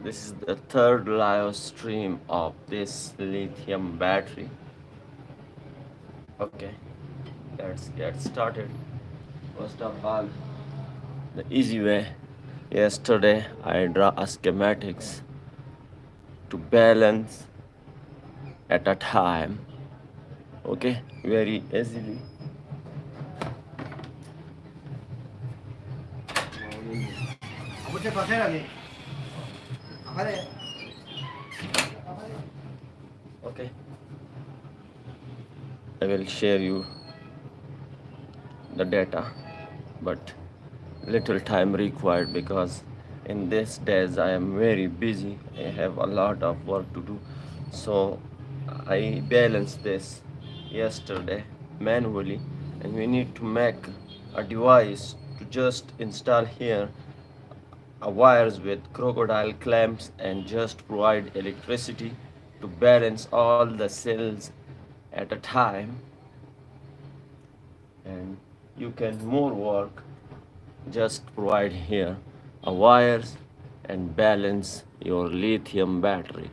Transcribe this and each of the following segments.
This is the third live stream of this lithium battery. Okay, let's get started. First of all, the easy way. Yesterday I draw a schematics to balance at a time. Okay, very easily. Okay, I will share you the data, but little time required because in these days I am very busy. I have a lot of work to do, so I balanced this yesterday manually, and we need to make a device to just install here a wires with crocodile clamps and just provide electricity to balance all the cells at a time, and you can more work just provide here a wires and balance your lithium battery.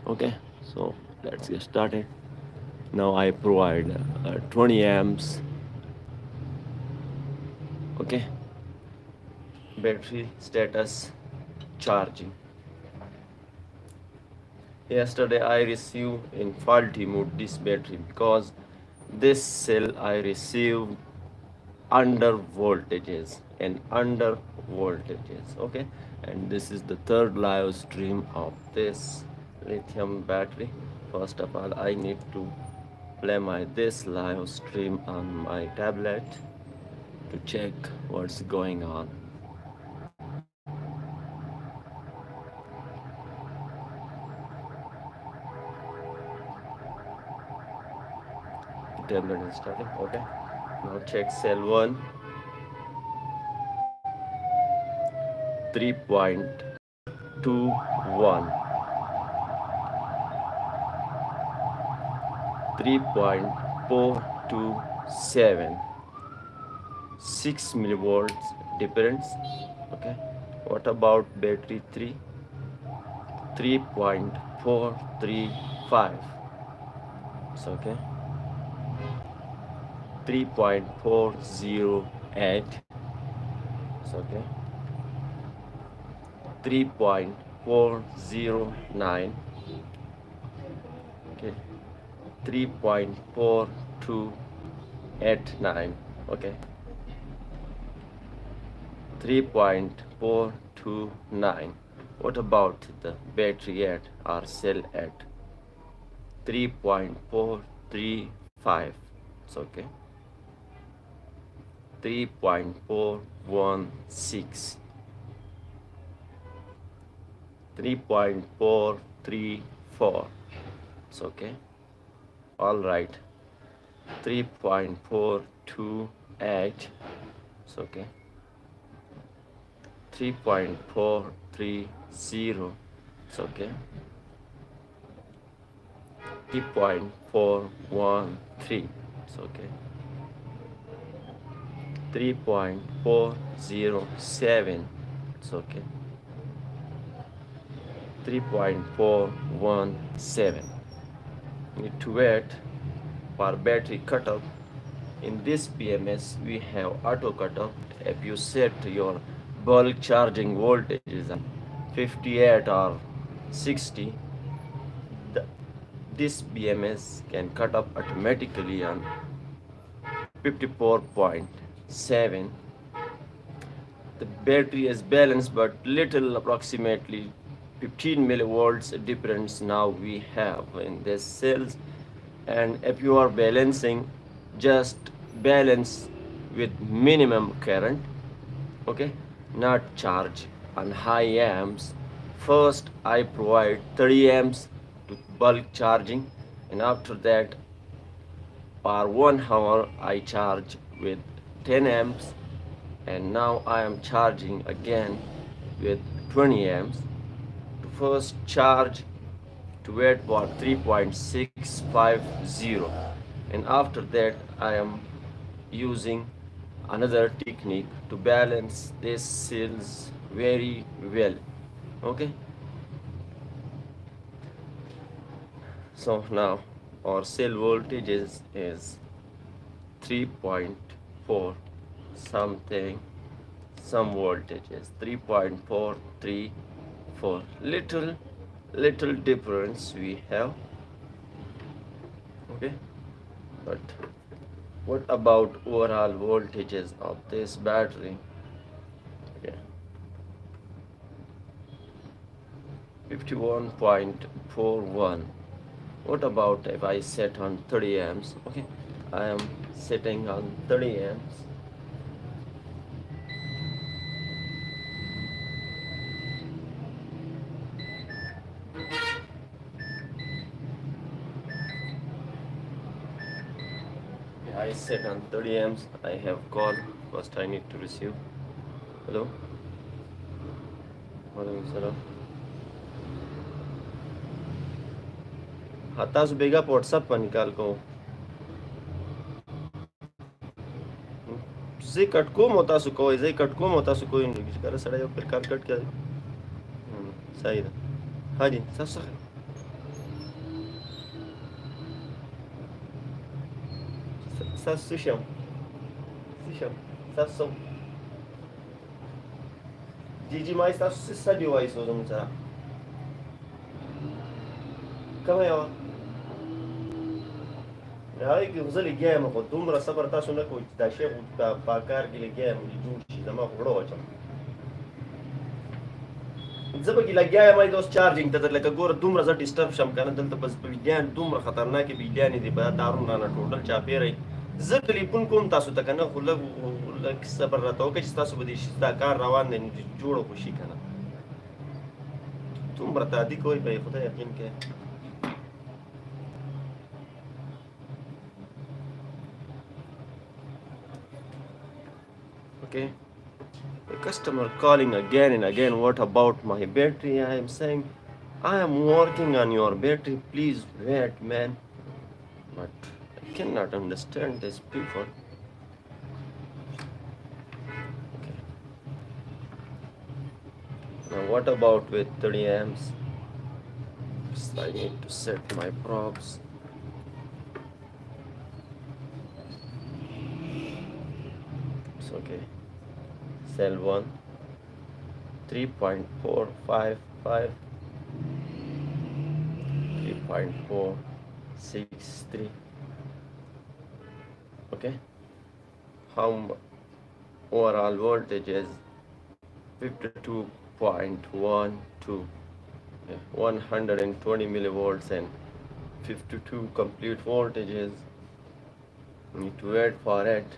Okay, so let's get started. Now I provide 20 amps. Okay, battery status charging. Yesterday I received in faulty mode this battery because this cell I received under voltages and under voltages. Okay, and this is the third live stream of this lithium battery. First of all, I need to play my this live stream on my tablet to check what's going on. The tablet is starting. Okay, now check cell 1, 3.21, 3.427, 6 millivolts difference. Okay, what about battery 3? 3.435. So okay, 3.408. So okay, 3.409. Okay, 3.4289. Okay, 3.429. What about the battery at or cell at 3.435? So okay, 3.416, 3.434. So okay, all right, 3.428. So okay, 3.430. It's okay, 3.413. It's okay, 3.407. It's okay, 3.417. Need to wait for battery cutoff. In this BMS we have auto cutoff. If you set your bulk charging voltages at 58 or 60, the, this BMS can cut off automatically on 54.7. The battery is balanced but little, approximately 15 millivolts difference now we have in these cells. And if you are balancing, just balance with minimum current. Okay, not charge on high amps. First I provide 30 amps to bulk charging, and after that per 1 hour I charge with 10 amps, and now I am charging again with 20 amps. To first charge to wait for 3.650, and after that I am using another technique to balance these cells very well. Okay, so now our cell voltage is 3.4 something, some voltages 3.434, little difference we have. Okay, but what about overall voltages of this battery? Okay, 51.41. What about if I set on 30 amps? Okay, I am setting on 30 amps. Okay, I set on 30 amps. I have call. First I need to receive. Hello? Waalaikum salam. हाँ तास बेगा WhatsApp पर निकाल को زي कटको मोता सुको زي कटको मोता सुको इन कर सड़ा यो फिर काट कट क्या सही था हाँ जी सब सही सब सुशम सुशम सब सब जी जी माइस सब सड़ी वाइस हो तुम सा कम है और هاي كوزل جام خو دومره صبر تاسو نه کوی دا شی په کار کې لګیا مې جوړ شي زما غړو اچم زبر کې لګیا مې دوس چارجینګ ته لکه ګور دومره ز ډیسټرب شم کنه دلته بس بيدان دومره خطرناک بيدان دي په دارون نه ټوټل چا پیری زه ټلیفون کوم تاسو ته کنه خو لګ صبر راته او چې تاسو به دې دا کار روان دي جوړ خو شي کنه دومره تعدی کوئی به خدای یقین کې Okay, the customer calling again and again, what about my battery? I am saying, I am working on your battery, please wait, man. But I cannot understand these people. Okay. Now what about with 30 amps? So I need to set my probes. It's okay. Cell 1 3.455 3.463. Okay, how overall voltage is 52.12, 120 millivolts and 52 complete voltages. Need to wait for it.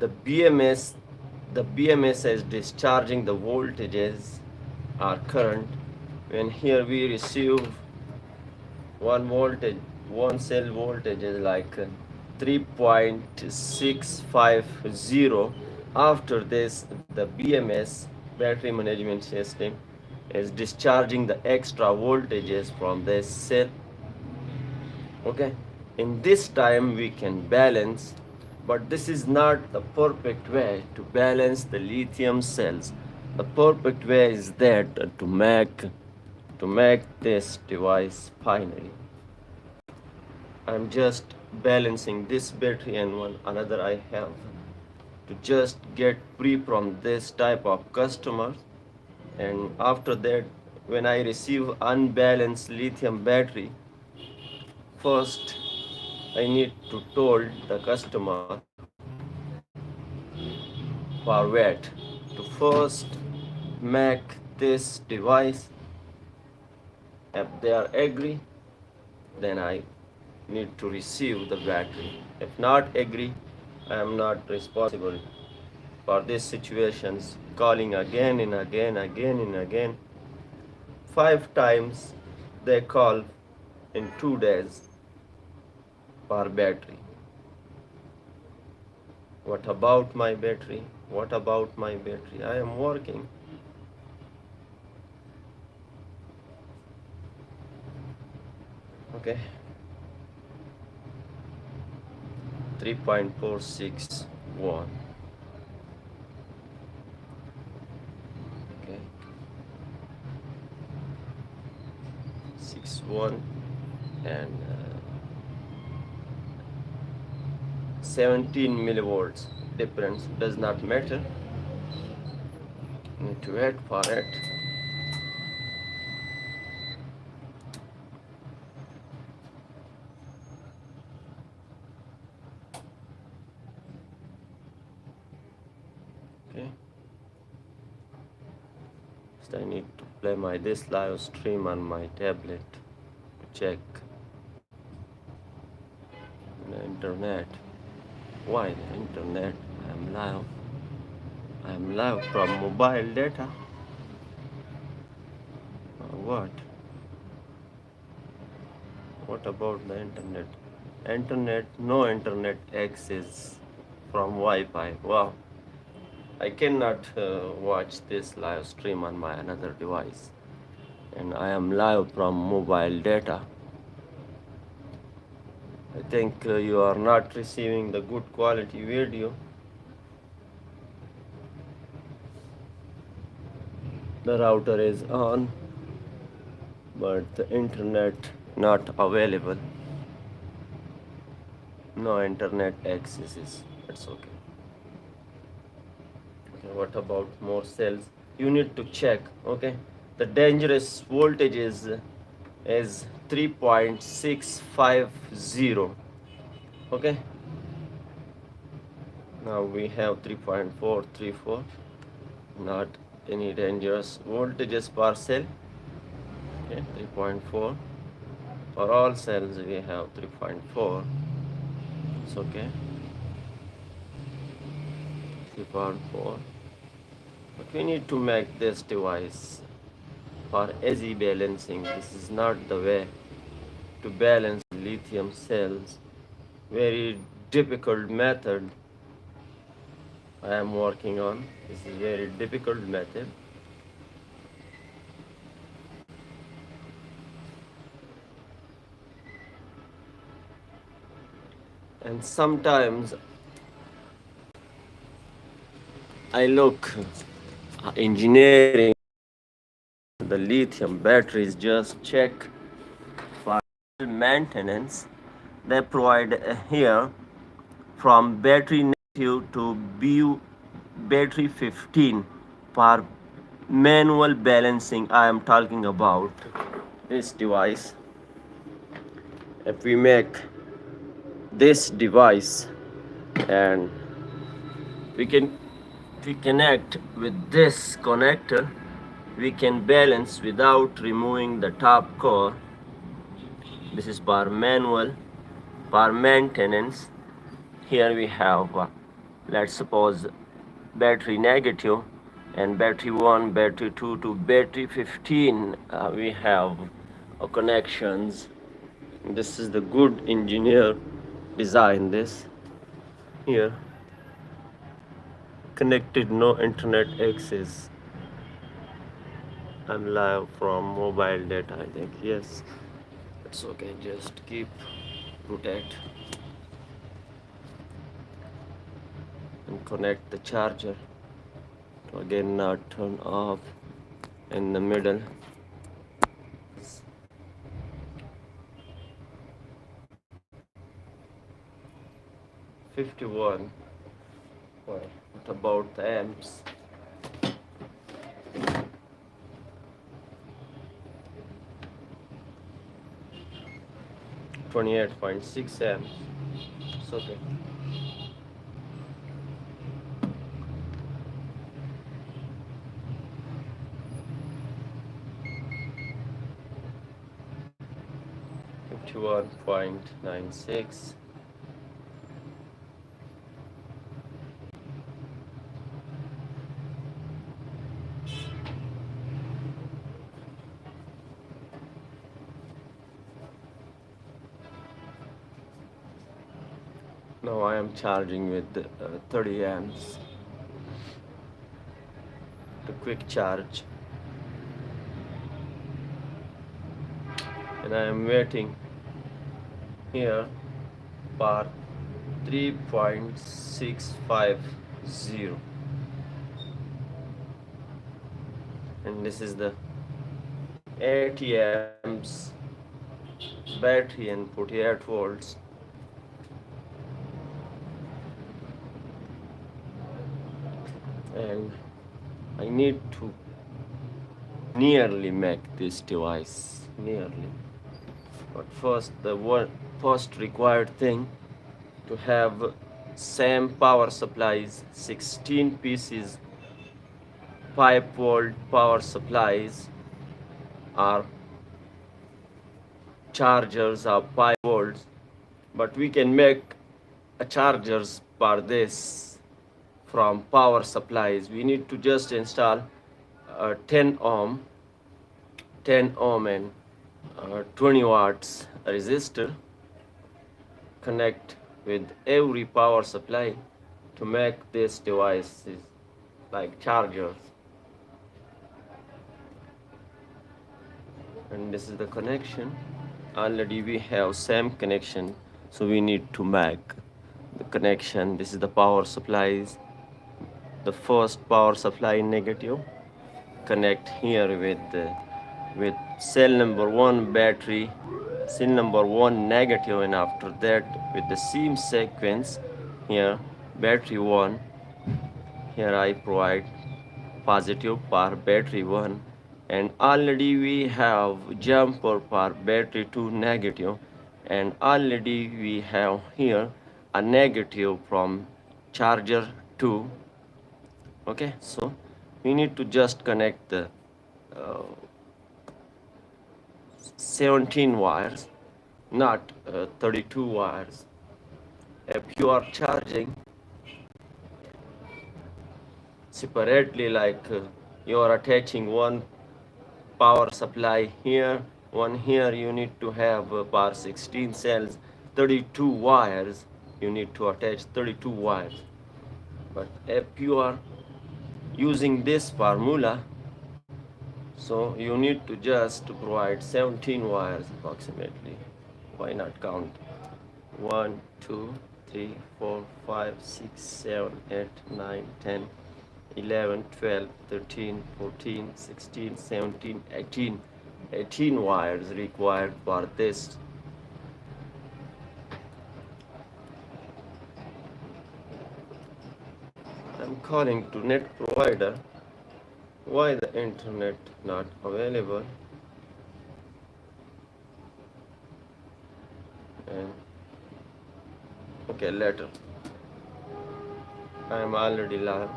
The BMS is discharging the voltages or current. When here we receive one cell voltage is like 3.650. After this, the BMS, battery management system, is discharging the extra voltages from this cell. Okay, in this time we can balance. But this is not the perfect way to balance the lithium cells. The perfect way is that to make this device finally. I'm just balancing this battery and one another I have to just get free from this type of customers. And after that, when I receive unbalanced lithium battery, first I need to told the customer for wait to first make this device. If they are agree, then I need to receive the battery. If not agree, I am not responsible for these situations. Calling again and again. 5 times they call in 2 days per battery. What about my battery? What about my battery? I am working. Okay. 3.461. 1 and 17 millivolts difference does not matter. Need to wait for it. Okay, so I need to play this live stream on my tablet to check the internet. Why the internet? I am live from mobile data. What about the internet? No internet access from Wi-Fi. Wow, I cannot watch this live stream on my another device, and I am live from mobile data. I think you are not receiving the good quality video. The router is on, but the internet not available. No internet accesses. That's okay. Okay, what about more cells? You need to check. Okay, the dangerous voltage is 3.650. Okay, now we have 3.434. Not any dangerous voltages per cell. Okay, 3.4. For all cells we have 3.4. It's okay. 3.4. But we need to make this device for easy balancing. This is not the way to balance lithium cells. Very difficult method I am working on. This is very difficult method. And sometimes I look engineering the lithium batteries, just check for maintenance. They provide here from battery negative to battery 15 for manual balancing. I am talking about this device. If we make this device and we connect with this connector, we can balance without removing the top core. This is for manual, for maintenance. Here we have let's suppose battery negative and battery 1, battery 2 to battery 15. We have connections. This is the good engineer design this. Here connected, no internet access. I'm live from mobile data, I think. Yes, it's okay. Just keep rotate and connect the charger to again not turn off in the middle. $51. What about the amps? 28.6 amps. It's okay. $51.96. Now I am charging with 30 amps. The quick charge. And I am waiting here for 3.650. And this is the 80 amps battery and 48 volts. And I need to nearly make this device, nearly. But first, first required thing to have same power supplies, 16 pieces 5-volt power supplies are chargers of 5 volts, but we can make a chargers for this from power supplies. We need to just install 10 ohm and 20 watts resistor, connect with every power supply to make this devices like chargers. And this is the connection. Already we have same connection, so we need to make the connection. This is the power supplies. The first power supply negative connect here with cell number 1 battery, cell number 1 negative, and after that with the same sequence here battery 1, here I provide positive for battery 1, and already we have jumper for battery 2 negative, and already we have here a negative from charger 2. Okay, so we need to just connect the 17 wires, not 32 wires. If you are charging separately, like you are attaching one power supply here, one here, you need to have for 16 cells 32 wires. You need to attach 32 wires. But if you are using this formula, so you need to just provide 17 wires approximately. Why not count? 1, 2, 3, 4, 5, 6, 7, 8, 9, 10, 11, 12, 13, 14, 16, 17, 18. 18 wires required for this. I'm calling to net provider. Why the internet not available? And okay, later. I am already live,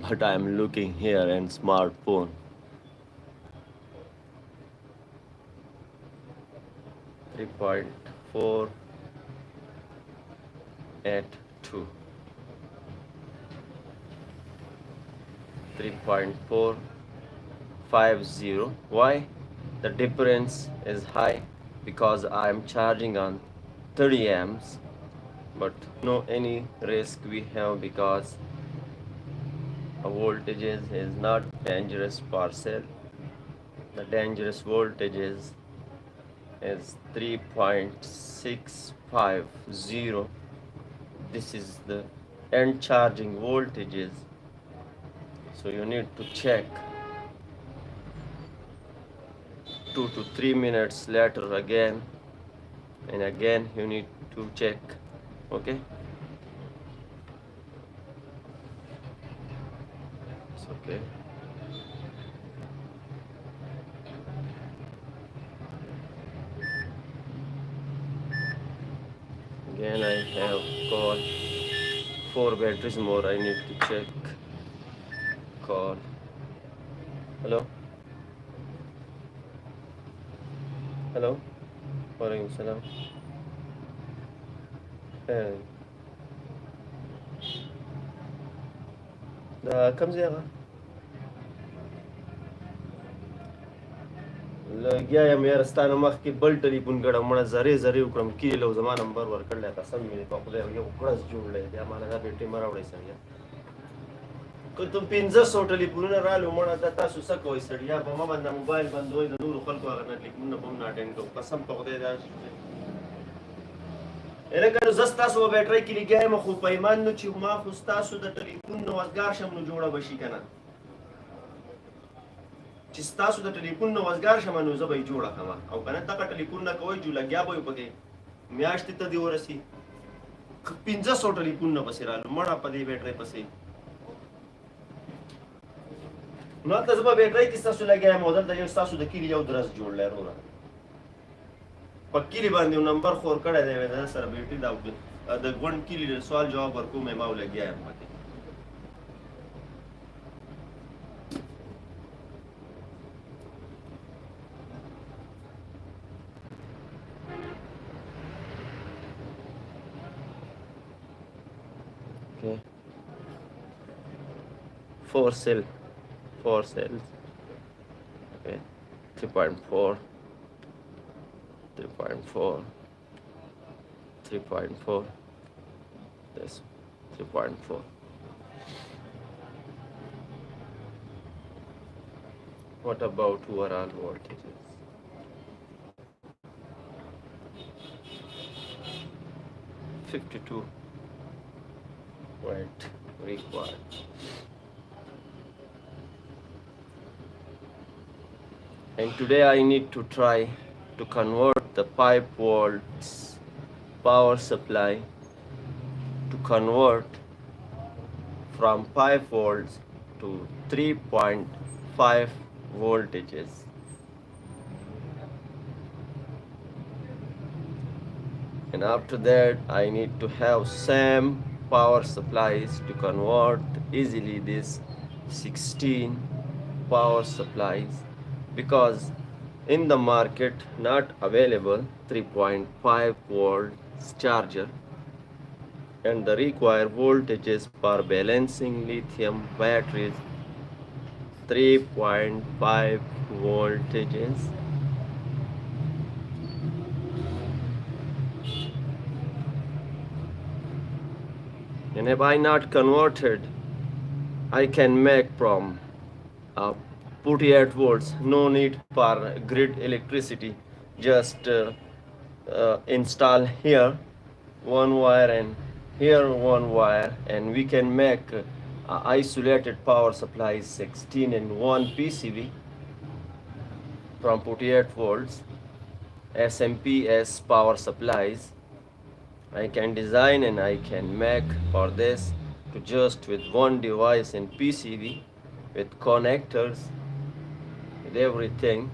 but I am looking here in smartphone. 3.4 at 2. 3.450. Why? The difference is high because I am charging on 30 amps, but no any risk we have because a voltages is not dangerous per cell. The dangerous voltages is 3.650. This is the end charging voltages. So you need to check 2 to 3 minutes later again, and again you need to check. Okay, it's okay. Again I have got 4 batteries more. I need to check. Call. Hello. Hello. Walaikum salam. Hey. Da كم زيغة؟ لګیا یم یاره ستانه مخکې بل ټلیفون ګړم مړه زرې زرې وکړم کیل او زما نمبر ورکړلی قسم مې په خدای یو کړس جوړلی بیا ماله دا بیټرۍ مه راوړئ سړیا که ته 1500 ټلیفونونه رالو مړه دا تاسو څه کوئ سړیا په ما باندې موبایل بندوئ د نورو خلکو هغه نه ټلیفونونه به هم نه اټینډ کوم قسم په خدای دا لکه نو زه ستاسو په بیټرۍ کې لګیا یم خو په ایمان نو چې ما خو ستاسو د ټلیفون نو وزګار شم نو جوړه به شي که نه چې ستاسو د ټلیفون نه وزګار شمه نو زه به یې جوړه کړم او که نه دغه ټلیفون نه کوئ چې لګیا به یو پکې میاشتې ته دې ورسي 500 ټلیفونونه پسې رالو مړه په دې بیټرۍ پسې نو هلته زه به بیټرۍ کې ستاسو لګیا یم او دلته یو ستاسو د کلي یو درس جوړلی وروره په کلي باندې یو نمبر خور کړی دی د سره بیټرۍ د غونډ کلي سوال جواب ورکوم یم او لګیا یم پکې Okay. 4 cells. Okay. 3.4. 3.4. This 3.4. What about overall voltages? 52. Right, required. And today I need to try to convert the 5 volts power supply to convert from 5 volts to 3.5 voltages. And after that I need to have same power supplies to convert easily this 16 power supplies, because in the market not available 3.5 volts charger, and the required voltages for balancing lithium batteries 3.5 voltages. And if I not converted, I can make from 48 volts, no need for grid electricity, just install here one wire and here one wire, and we can make isolated power supplies 16 in one PCB from 48 volts SMPS power supplies. I can design and I can make for this to just with one device in PCB with connectors, with everything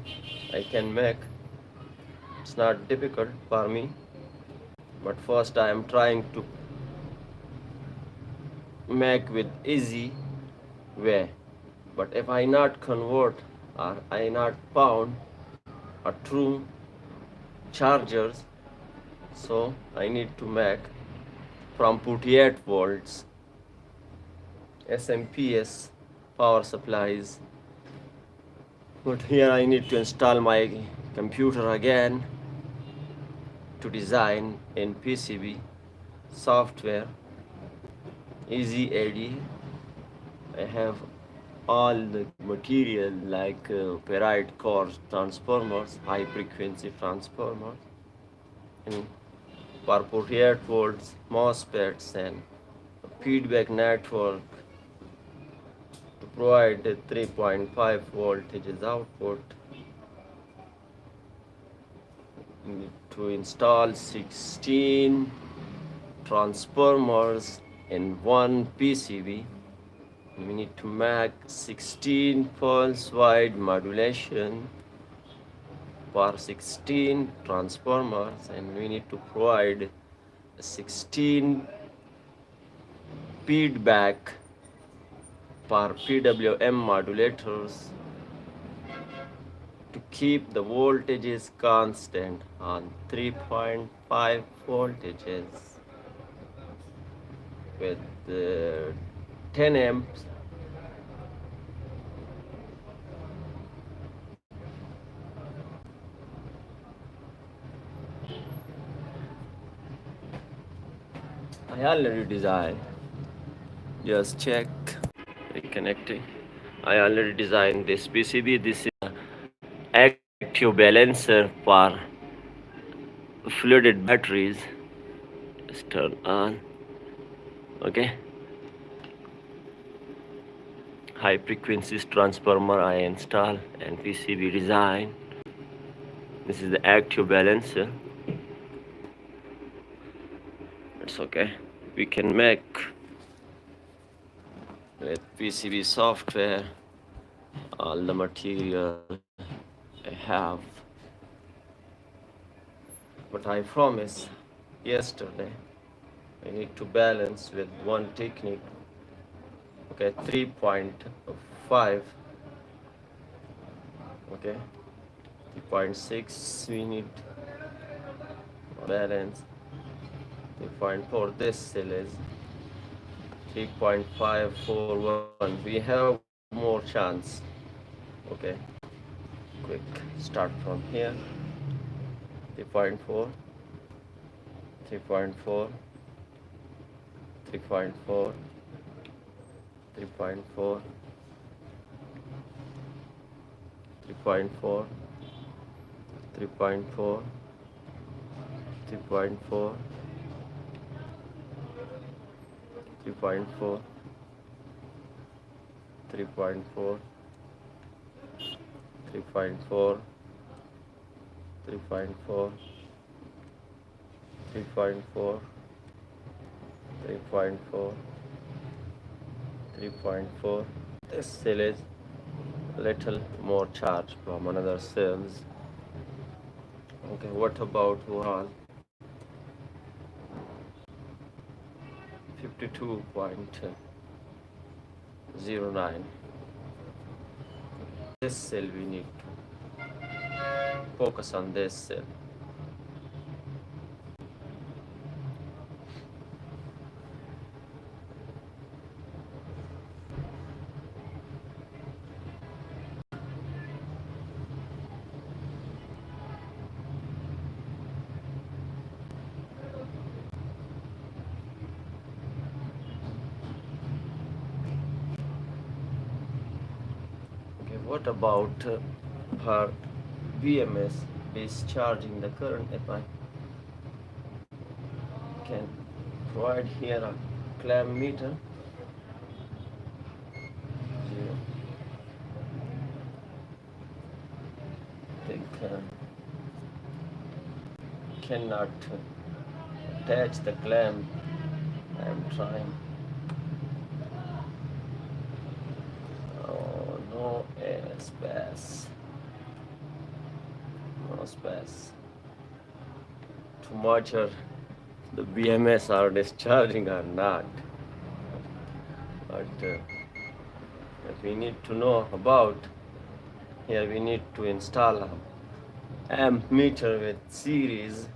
I can make. It's not difficult for me, but first I am trying to make with easy way. But if I not convert or I not found a true chargers, so I need to make from 48 volts SMPS power supplies. But here I need to install my computer again to design in PCB software easy AD. I have all the material like ferrite core transformers, high frequency transformers, and for 48 volts MOSFETs and feedback network to provide 3.5 voltages output. We need to install 16 transformers in one PCB. We need to make 16 pulse wide modulation for 16 transformers, and we need to provide 16 feedback for PWM modulators to keep the voltages constant on 3.5 voltages with 10 amps. I already designed. Just check reconnecting. I already designed this PCB. This is an active balancer for flooded batteries. Just turn on. Okay. high frequencies transformer I install and PCB design. This is the active balancer. It's okay. We can make with PCB software all the material I have. But I promise yesterday I need to balance with one technique. Okay, 3.5. Okay, 3.6 we need balance. 3.4 this cell is 3.541. We have more chance. Okay, quick start from here. 3.4, 3.4, 3.4, 3.4, 3.4, 3.4, 3.4, 3.4, 3.4, 3.4, 3.4, 3.4, 3.4, 3.4. This cell is little more charge from another cells. Okay, what about overall? 52.09. This cell we need to focus on this cell. Okay, what about her BMS discharging the current? If I can provide here a clamp meter, 0. They cannot attach the clamp. I'm trying. Oh, no space. No space. To measure the BMS are discharging or not. But if we need to know about, here we need to install a amp meter with series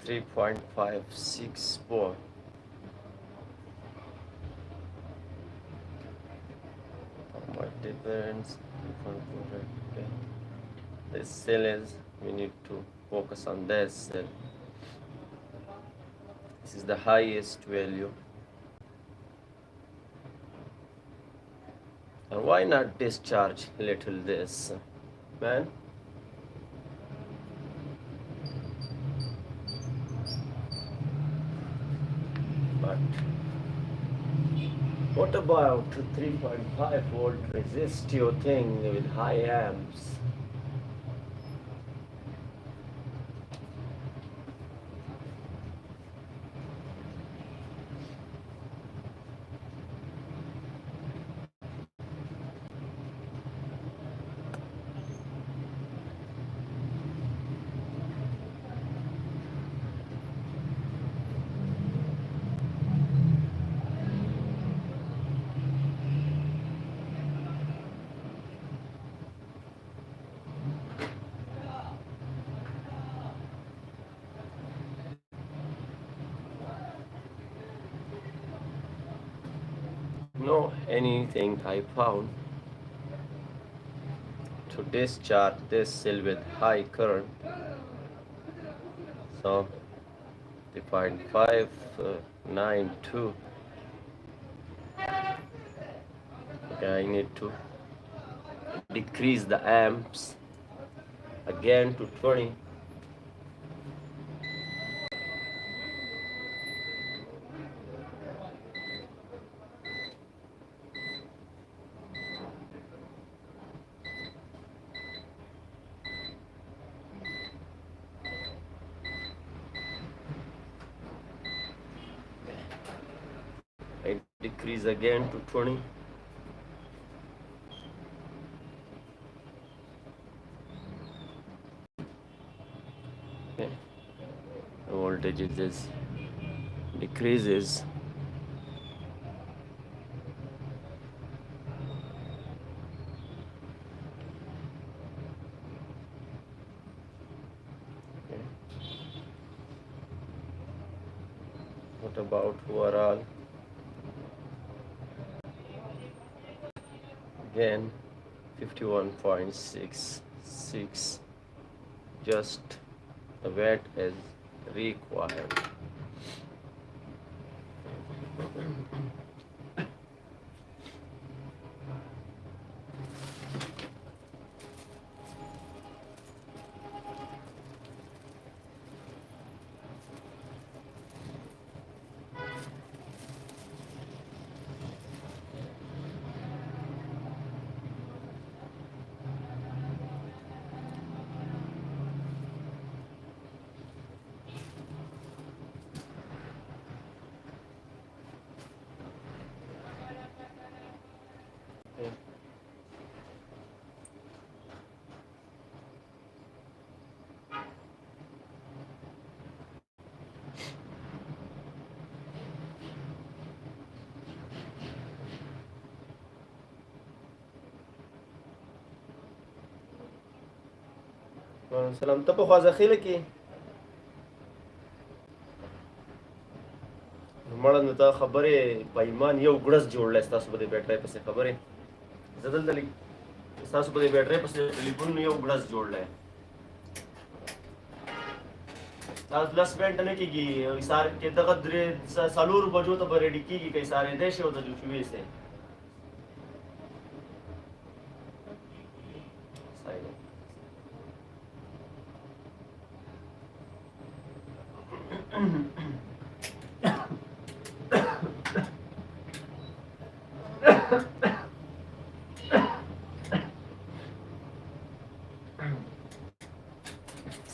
3.564. What difference? Okay. This cell is, we need to focus on this cell. This is the highest value. And why not discharge little this, man? But what about 3.5 volt resistive thing with high amps? No, anything I found to discharge this cell with high current. So 3.592. Okay, I need to decrease the amps again to 20. I decrease again to 20. Okay. The voltage is decreases. Okay. What about overall? Again 51.66, just the weight is required. Okay. سلام ته په خوازخیله کې مړه نو تا خبرې په ایمان یو ګړز جوړلی ستاسو په دې بیټرۍ پسې خبرې زه دلته ستاسو په دې بیټرۍ پسې ټلیفون یو ګړز جوړلی تاسو لس منټه نه کېږي ایسار کې دغه درې څلورو بجو ته به ریډي کېږي که ایسارېدی شي او ته جوشوې سي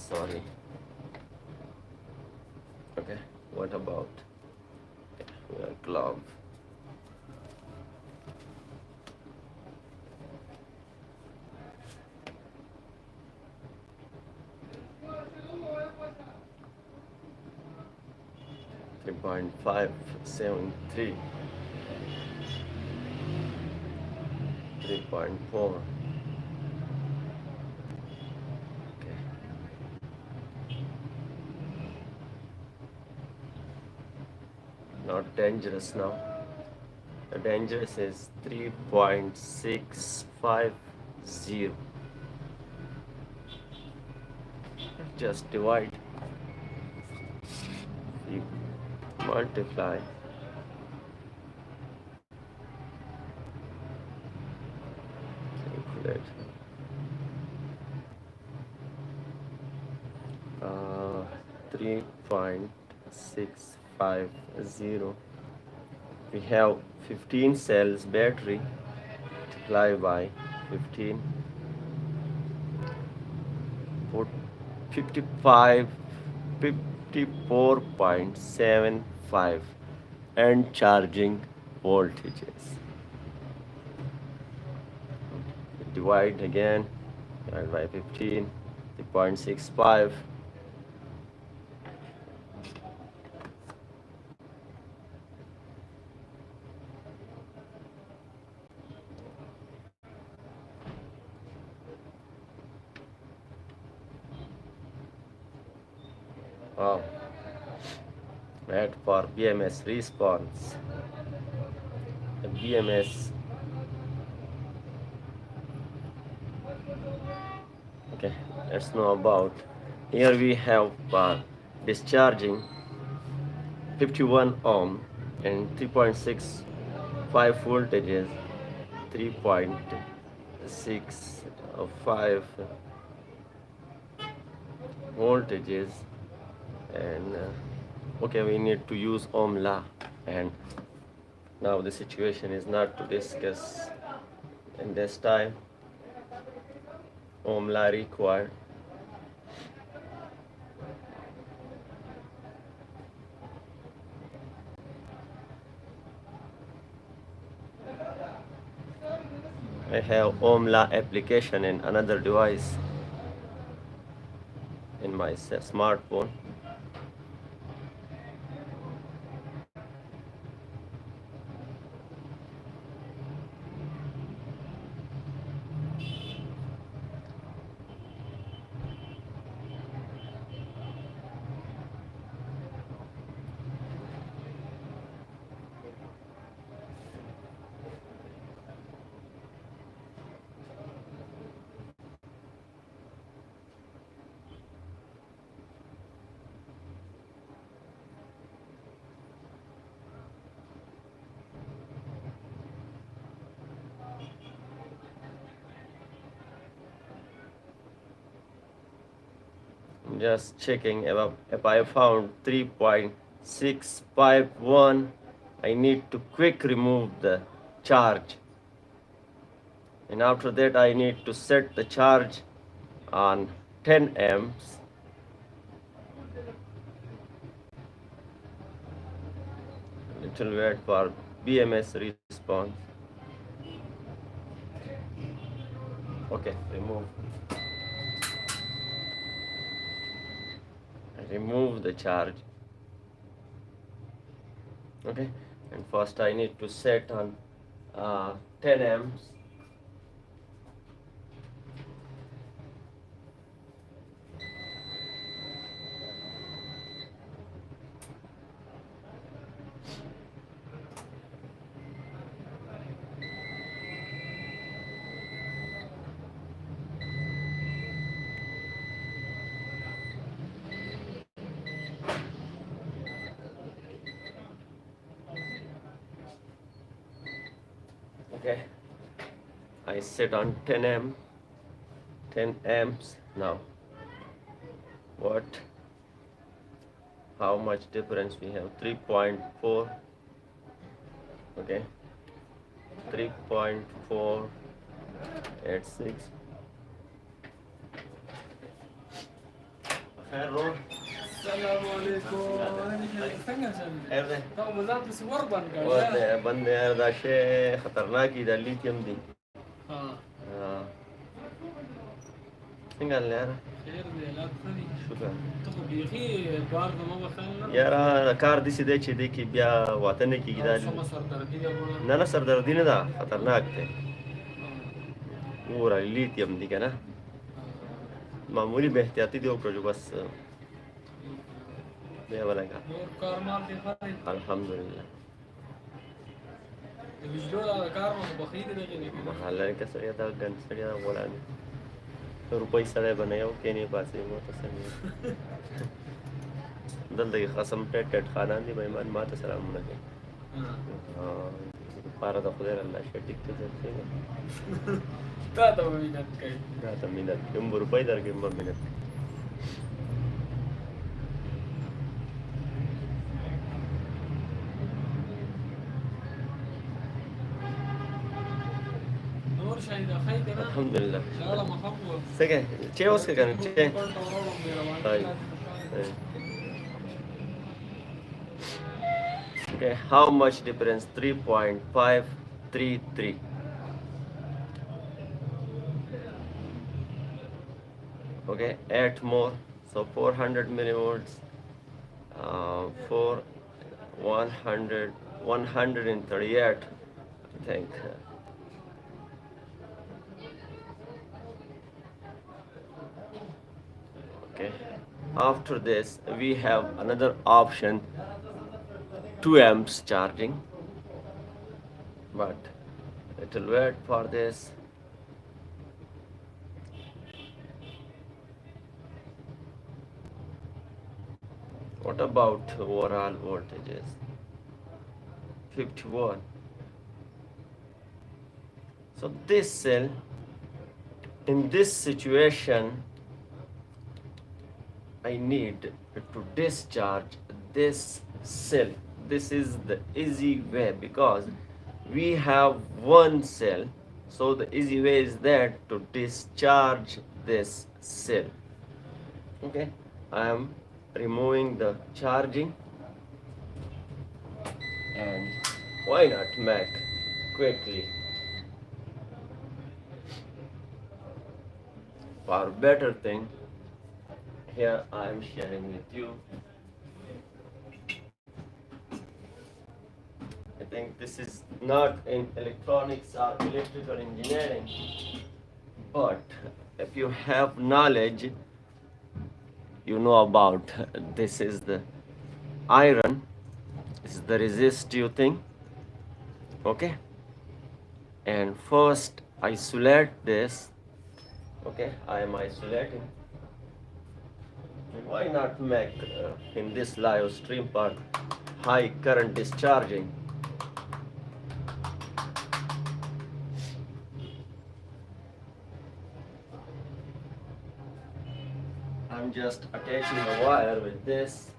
Sorry. Okay, what about glove? .573, 3.4. Okay. Not dangerous now. The dangerous is 3.650. Just divide. You multiply. Calculate. 3.650. We have 15 cells battery, multiply by 15, 55, 54.75 and charging voltages. Divide again, divide by 15, 3.65. Wow. That for BMS response. The BMS. Okay, let's know about. Here we have discharging 51 ohm and 3.65 voltages, 3.65 voltages, and okay, we need to use ohm law, and now the situation is not to discuss in this time. Ohm law required. I have Ohm law application in another device in my smartphone. Just checking if I found 3.651, I need to quick remove the charge, and after that I need to set the charge on 10 amps. Little wait for BMS response. Okay, remove the charge. Okay, and first I need to set on 10 amps. Okay, I set on 10 amps. Now how much difference we have? 3.4. Okay, 3.486. बंदे यार दाशे खतरनाक ही दा lithium दी हाँ څنګه यार خیر دی لا خري شکر ته خو بيخي بار د ما بخنه یار کار دي سي دی چې دی کې بیا وطن کې کیدل نه سردردی نه ده خطرناک دی ګوره لیتیم دی کنه معمولی به احتیاطي دی وکړو بس بیا ولګا کار مال دی الحمدلله د وجلو کار مو بخیر دی نه محله کې سړی دا ګن سړی غولانه روپۍ سړی به نه یو کینې پاسې مو ته څنګه دلته کې قسم ټټ خانان دي مېمان ما ته سلامونه کوي پاره د خدای الله شټیک ته ځي تا ته مینت کوي تا ته مینت کوم روپۍ درکې مې مینت Alhamdulillah. Sige, cheos ka ganun, che. Ay. Okay, how much difference? 3.533. Okay, 8 more, so 400 millivolts. For 138, I think. Okay, after this we have another option, 2 amps charging, but it will wait for this. What about overall voltages? 51. So this cell, in this situation, I need to discharge this cell. This is the easy way because we have one cell, so the easy way is that to discharge this cell. Okay, I am removing the charging, and why not make quickly For better thing, here I am sharing with you. I think this is not in electronics or electrical engineering, but if you have knowledge, you know about this is the iron, this is the resistive thing. Okay, and first isolate this. Okay, I am isolating. Why not make in this live stream part high current discharging? I'm just attaching a wire with this.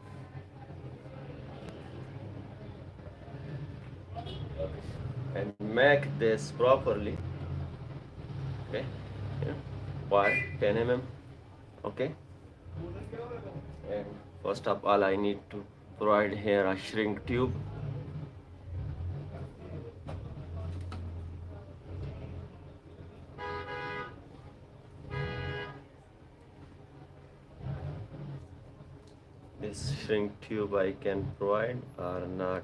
And make this properly. Okay, yeah. Wire 10 mm. Okay, and first of all I need to provide here a shrink tube. This shrink tube I can provide or not.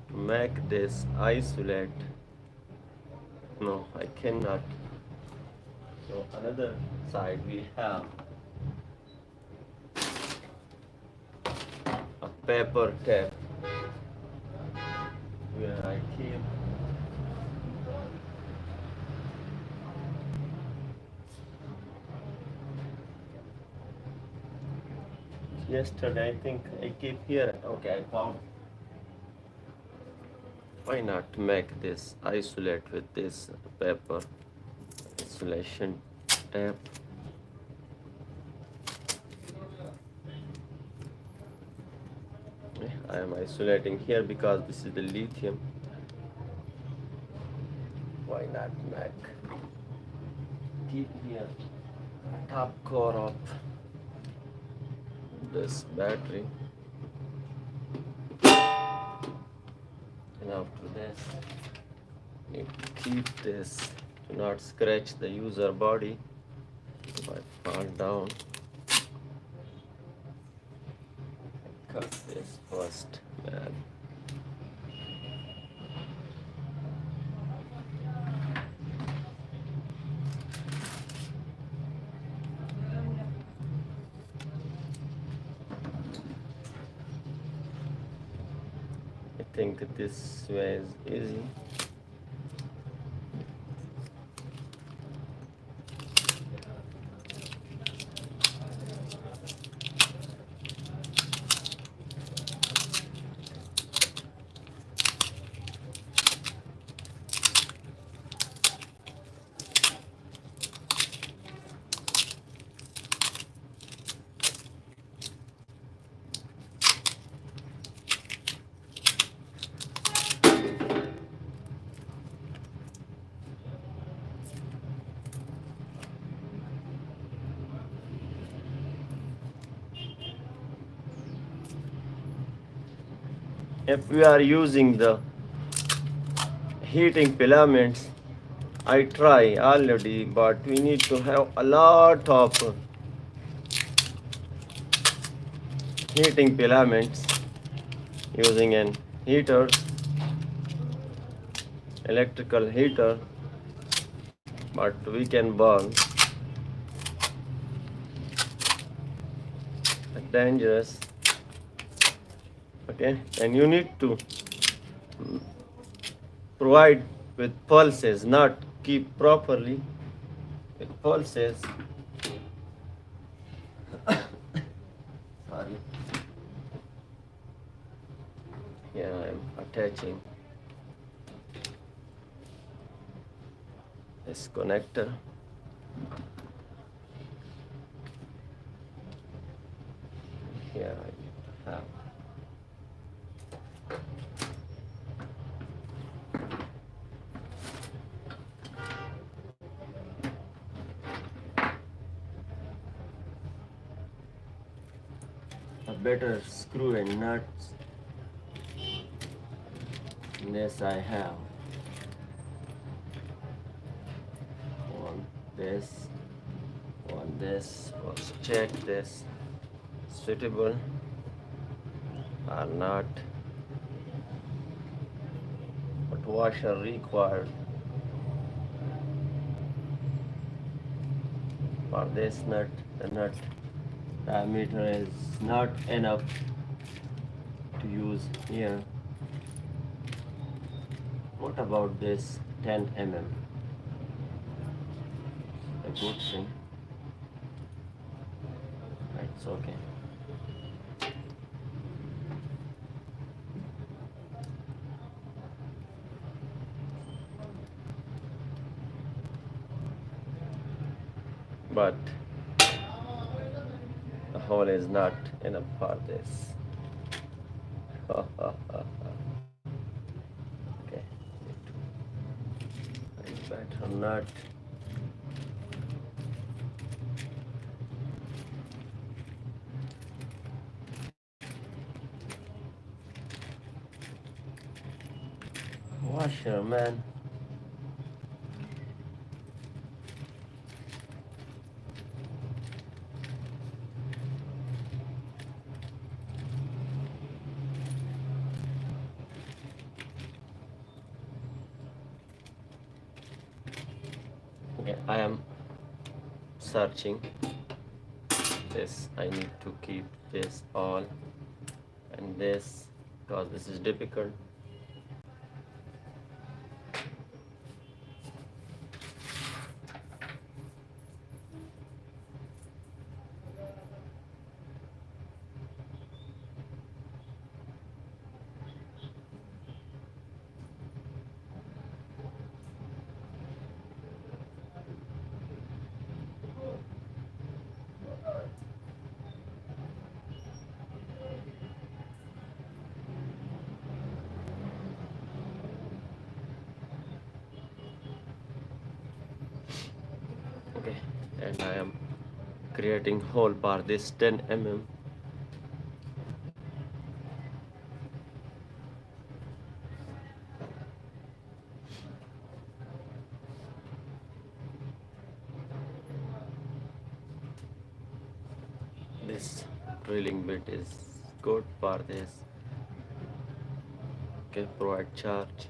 To make this isolate, no, I cannot. So another side we have a paper tape where I keep yesterday. I think I keep here. Okay, I found. Why not make this isolate with this paper isolation tape? I am isolating here because this is the lithium. Why not make keep here top core of this battery, and after this you keep this to not scratch the user body if I fall down. Cut this first, man. I think this way is easy. If we are using the heating filaments, I try already, but we need to have a lot of heating filaments using an heater, electrical heater, but we can burn. Dangerous. Okay, and you need to provide with pulses, not keep properly with pulses. Sorry. Here I am attaching this connector. Here I have a better screw and nuts. This I have on this This was check this suitable or not, but washer required for this nut. The nut diameter is not enough to use here. What about this 10 mm? A good thing. It's okay. But the hole is not enough for this. Okay, better not. Washer, man. Okay, I am searching this. I need to keep this all and this because this is difficult. Okay, and I am creating hole for this 10 mm. This drilling bit is good for this. Okay, provide charge.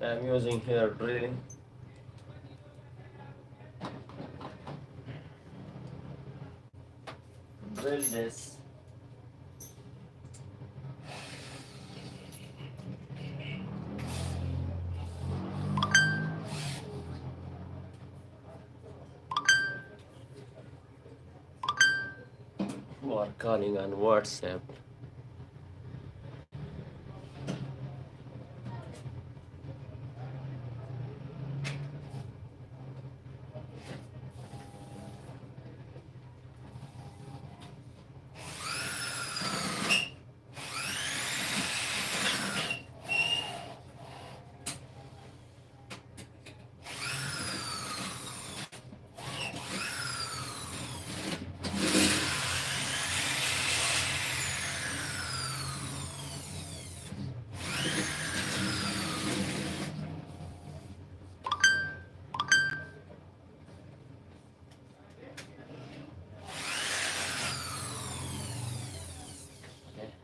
I'm using here drilling. Drill this. Who are calling on WhatsApp?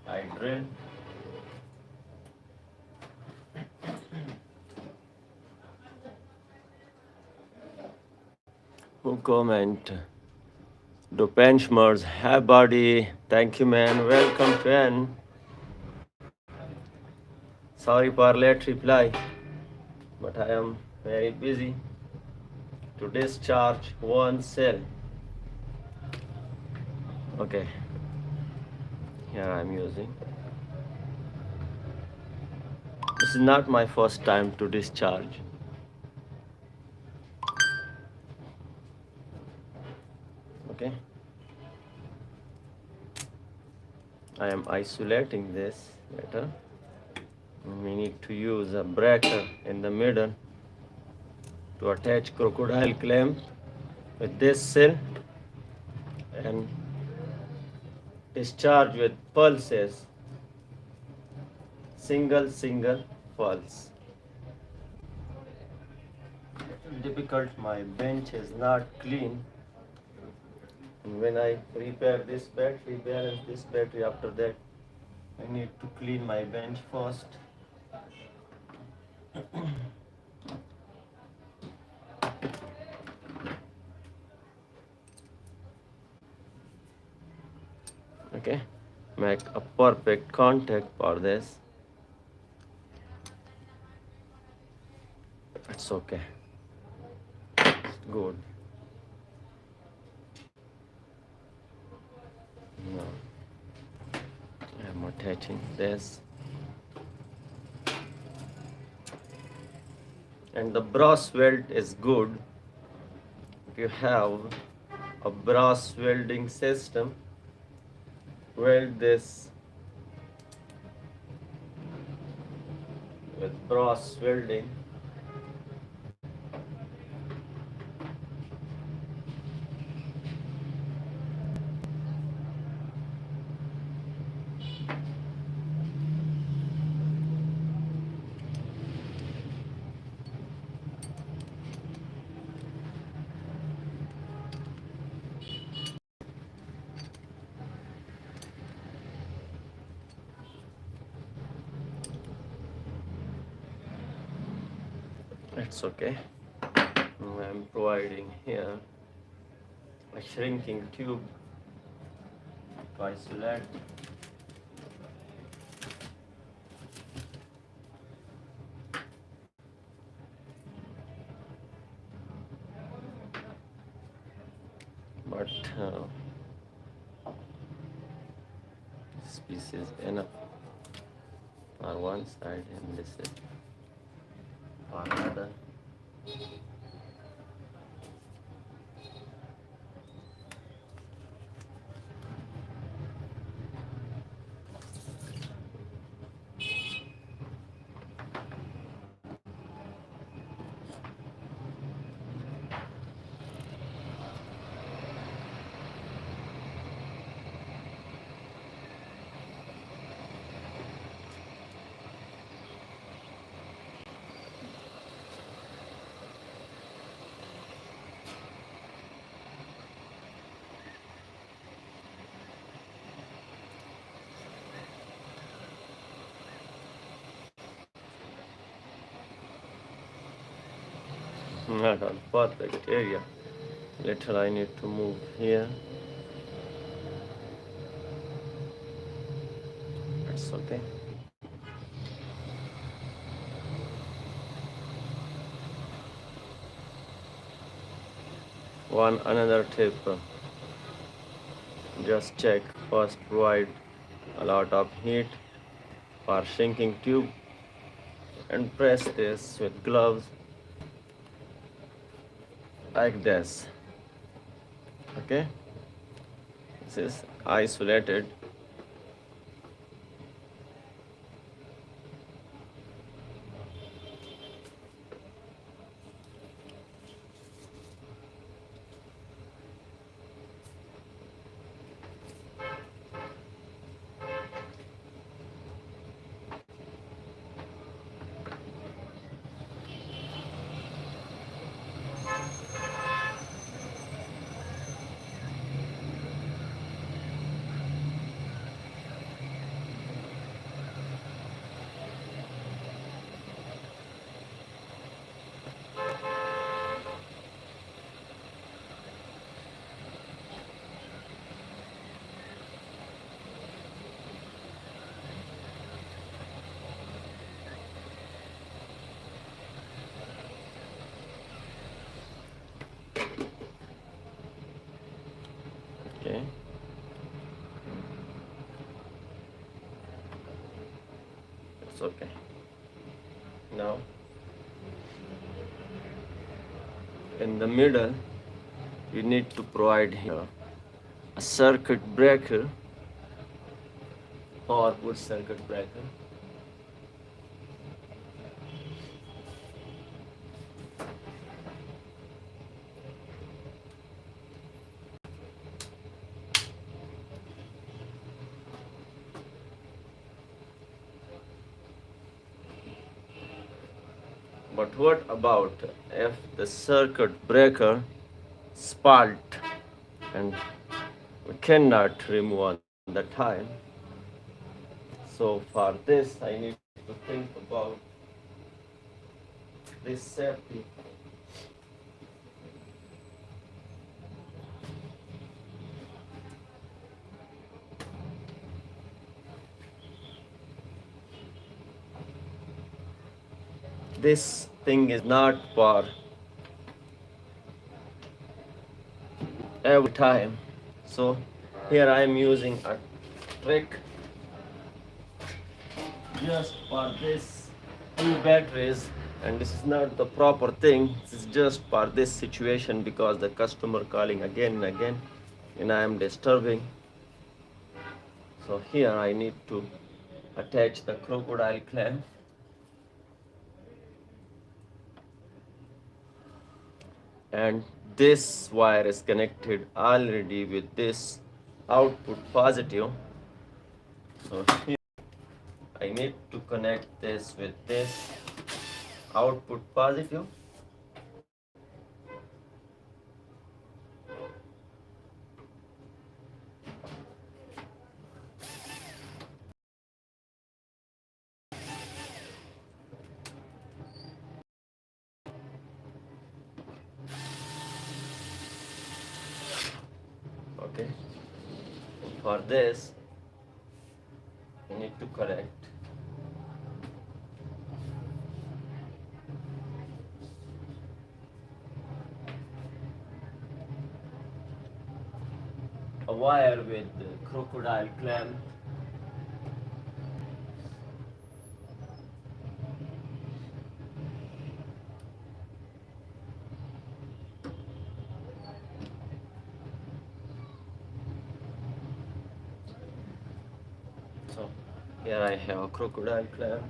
I drill. Who comment? Do benchmarks have body? Thank you, man. Welcome, Pen. Sorry for late reply, but I am very busy to discharge one cell. Okay, here I'm using. This is not my first time to discharge. Okay, I am isolating this better. We need to use a breaker in the middle to attach crocodile clamp with this cell and discharge with pulses, single pulse. Difficult, my bench is not clean, and when I repair this battery, balance this battery, after that I need to clean my bench first. Okay, make a perfect contact for this. It's okay, it's good. Now I'm attaching this, and the brass weld is good. If you have a brass welding system, weld this with brass welding. It's okay. I'm providing here a shrinking tube to isolate. But this piece is enough for one side, and this is for another. Not on perfect area. Later I need to move here. That's okay. One another tip. Just check first, provide a lot of heat for shrinking tube, and press this with gloves like this. Okay, this is isolated. Okay, it's okay. Now in the middle you need to provide here a circuit breaker, powerful circuit breaker. But what about if the circuit breaker sparked and we cannot remove on the time? So for this I need to think about this safety. This thing is not for every time. So here I am using a trick just for this two batteries, and this is not the proper thing. This is just for this situation because the customer calling again and again and I am disturbing. So here I need to attach the crocodile clamp, and this wire is connected already with this output positive. So here I need to connect this with this output positive. Okay, for this you need to connect a wire with the crocodile clamp. So here I have a crocodile clamp.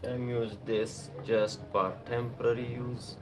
I'm use this just for temporary use.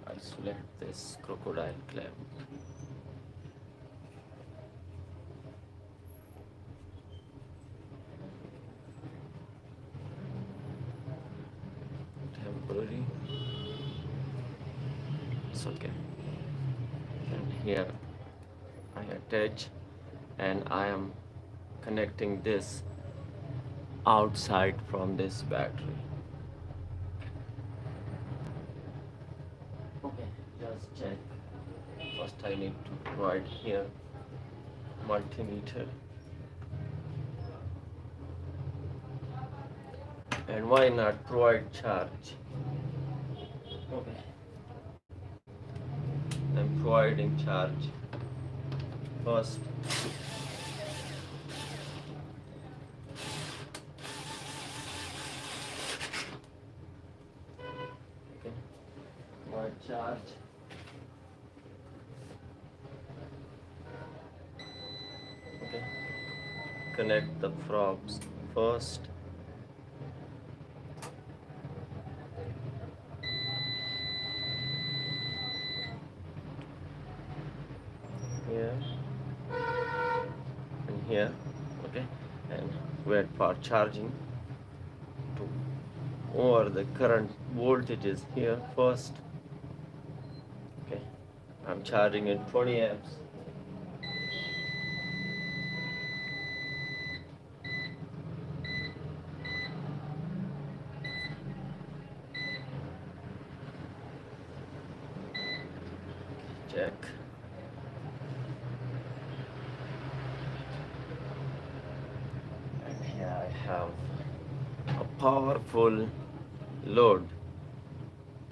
I'll select this crocodile clamp. Temporary. It's okay. And here I attach, and I am connecting this outside from this battery. Okay, just check. First I need to provide here multimeter. And why not provide charge? Okay, I'm providing charge first. Okay, provide charge. Okay, connect the probes first. Here and here. Okay, and wait for charging to over the current voltage is here first. Okay, I'm charging at 20 amps. Check. And here I have a powerful load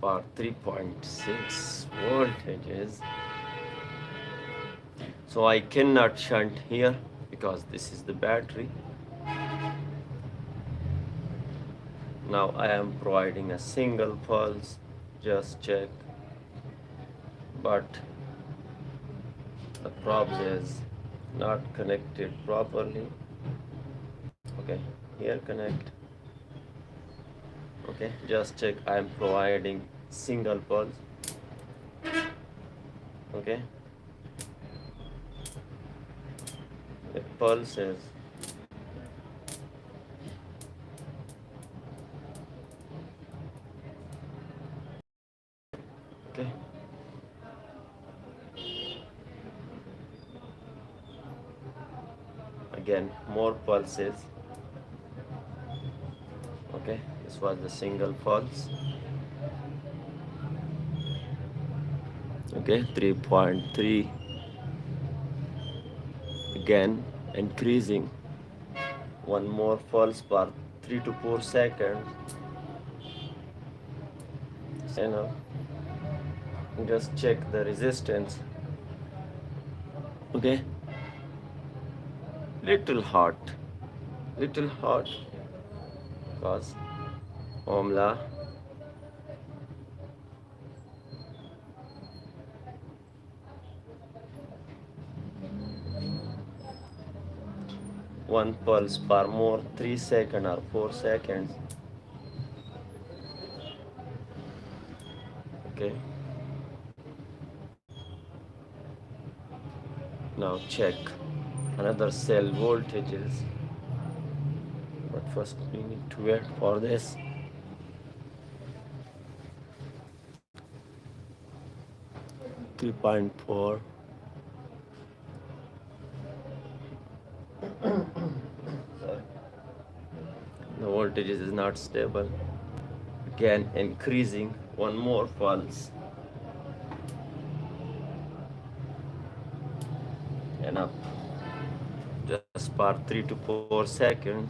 per 3.6 voltages. So I cannot shunt here because this is the battery. Now I am providing a single pulse, just check, but the probe is not connected properly. Okay, here connect. Okay, just check, I am providing single pulse. Okay, the pulse is okay. Again, more pulses. Okay, this was the single pulse. Okay, 3.3, again increasing. One more pulse per 3 to 4 seconds. Enough. Just check the resistance. Okay, little hot, because formula. One pulse per more 3 seconds or 4 seconds. Okay, now check another cell voltages, but first we need to wait for this. Three point four. Sorry. The voltage is not stable. Again increasing. One more pulse. Enough. Just per 3 to 4 seconds.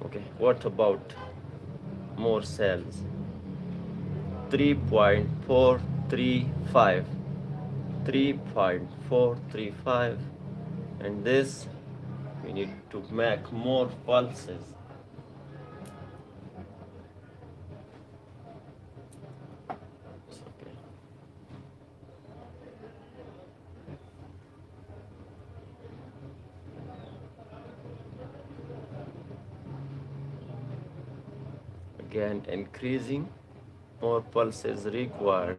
Okay, what about more cells? 3.435, 3.435, and this we need to make more pulses. Okay. Again increasing, more pulses required.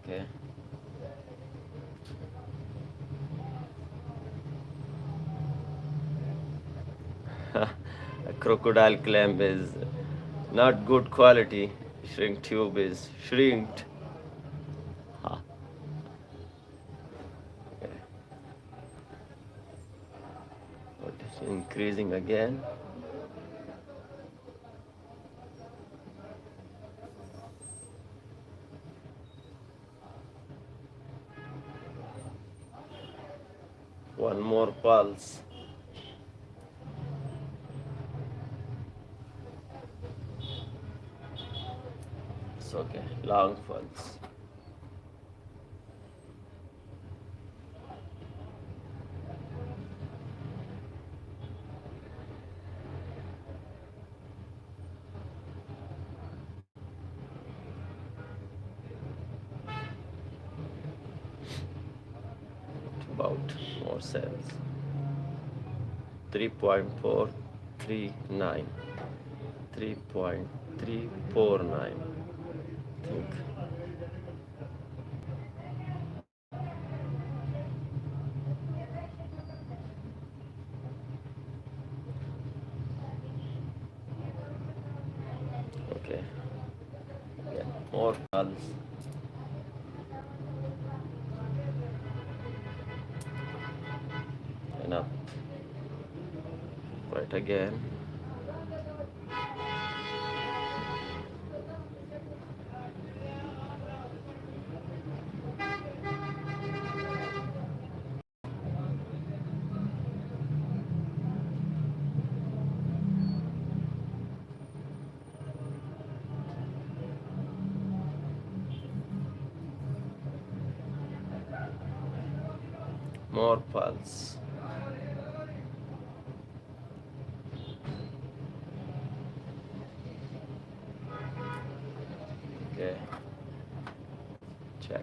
Okay. A crocodile clamp is not good quality. Shrink tube is shrinked. Ha. Okay. What is increasing again? One more pulse. It's okay. Long pulse. About more cells. 3.439. 3.349. Think. Okay. Yeah. More pulse. Enough. Right again. More pulse. Okay, check.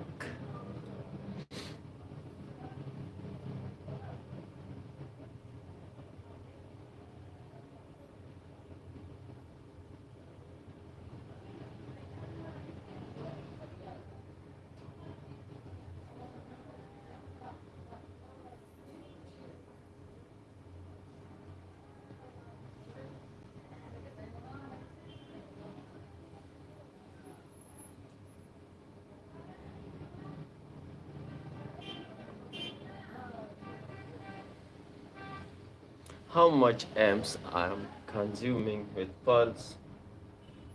How much amps I am consuming with pulse?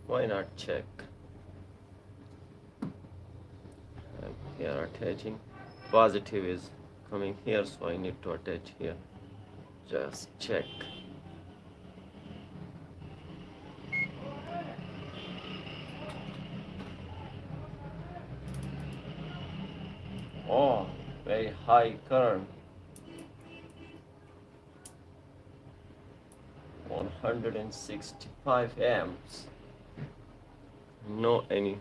Why not check? I'm here attaching. Positive is coming here, so I need to attach here. Just check. Oh, very high current. 165 amps. No any.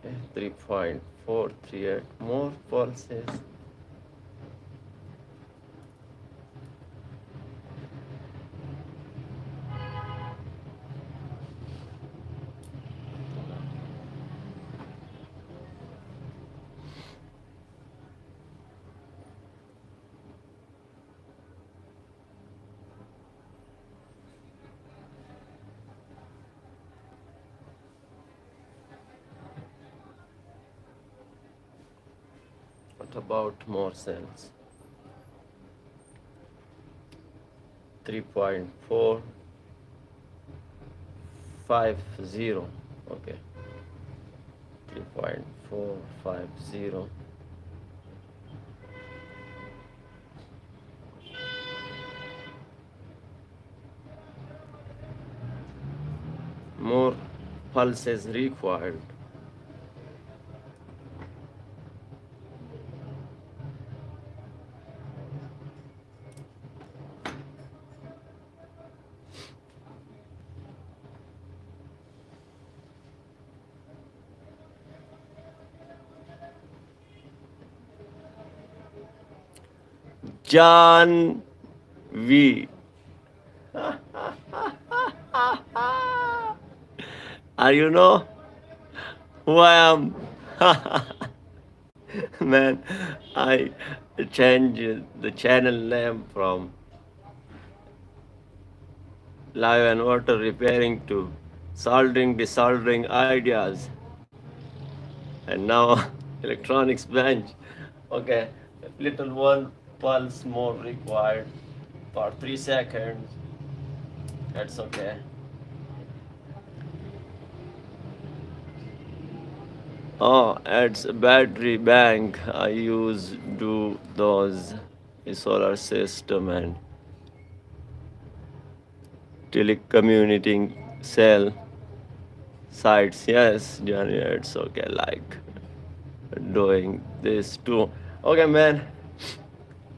Okay, 3.438 more pulses. What about more cells? 3.450. Okay. 3.450. More pulses required. John V. Are you know who I am? Man, I changed the channel name from live and water repairing to soldering, desoldering ideas, and now electronics bench. Okay, little one pulse more required for 3 seconds. That's okay. Oh, it's a battery bank. I use do those solar system and telecommuting cell sites. Yes, Johnny, it's okay. Like doing this too. Okay, man.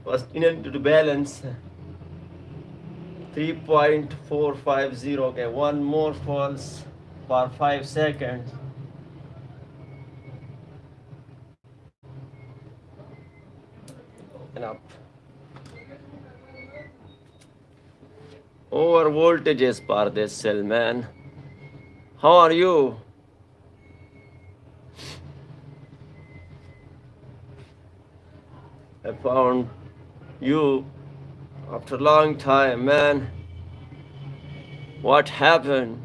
Was in to balance 3.450. Okay, one more pulse for 5 seconds. Open up. Over voltages for this cell, man. How are you? I found you after a long time, man. What happened?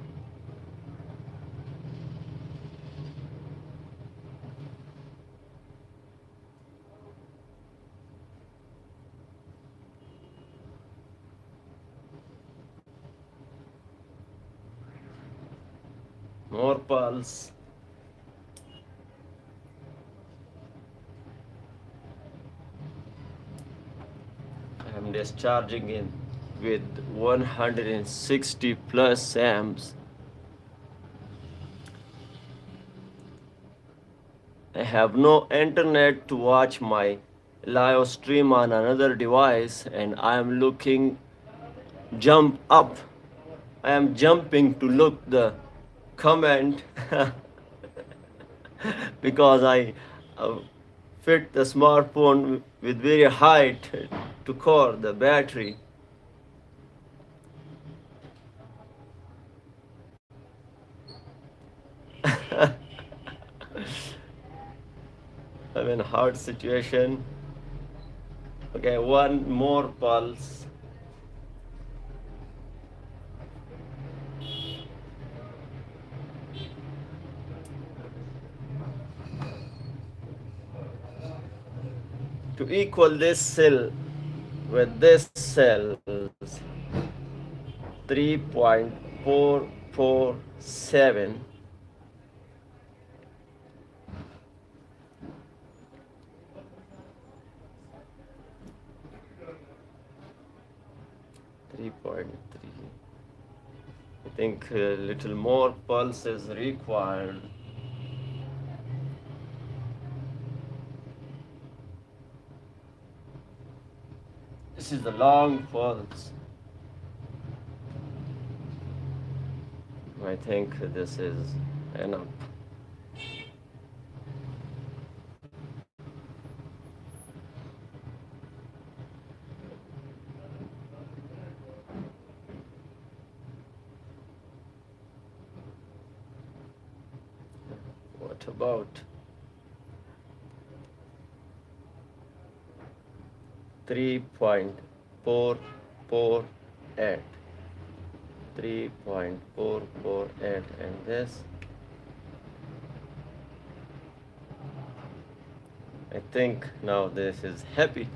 More pulse. I'm discharging in with 160 plus amps. I have no internet to watch my live stream on another device, and I am looking jump up. I am jumping to look the comment because I fit the smartphone with very height to core the battery. I'm in a hard situation. Okay, one more pulse. To equal this cell with this cells 3.447. 3.3. I think a little more pulse is required. This is the long pulse. I think this is enough. What about 3.448? 3.448, and this, I think now this is happy.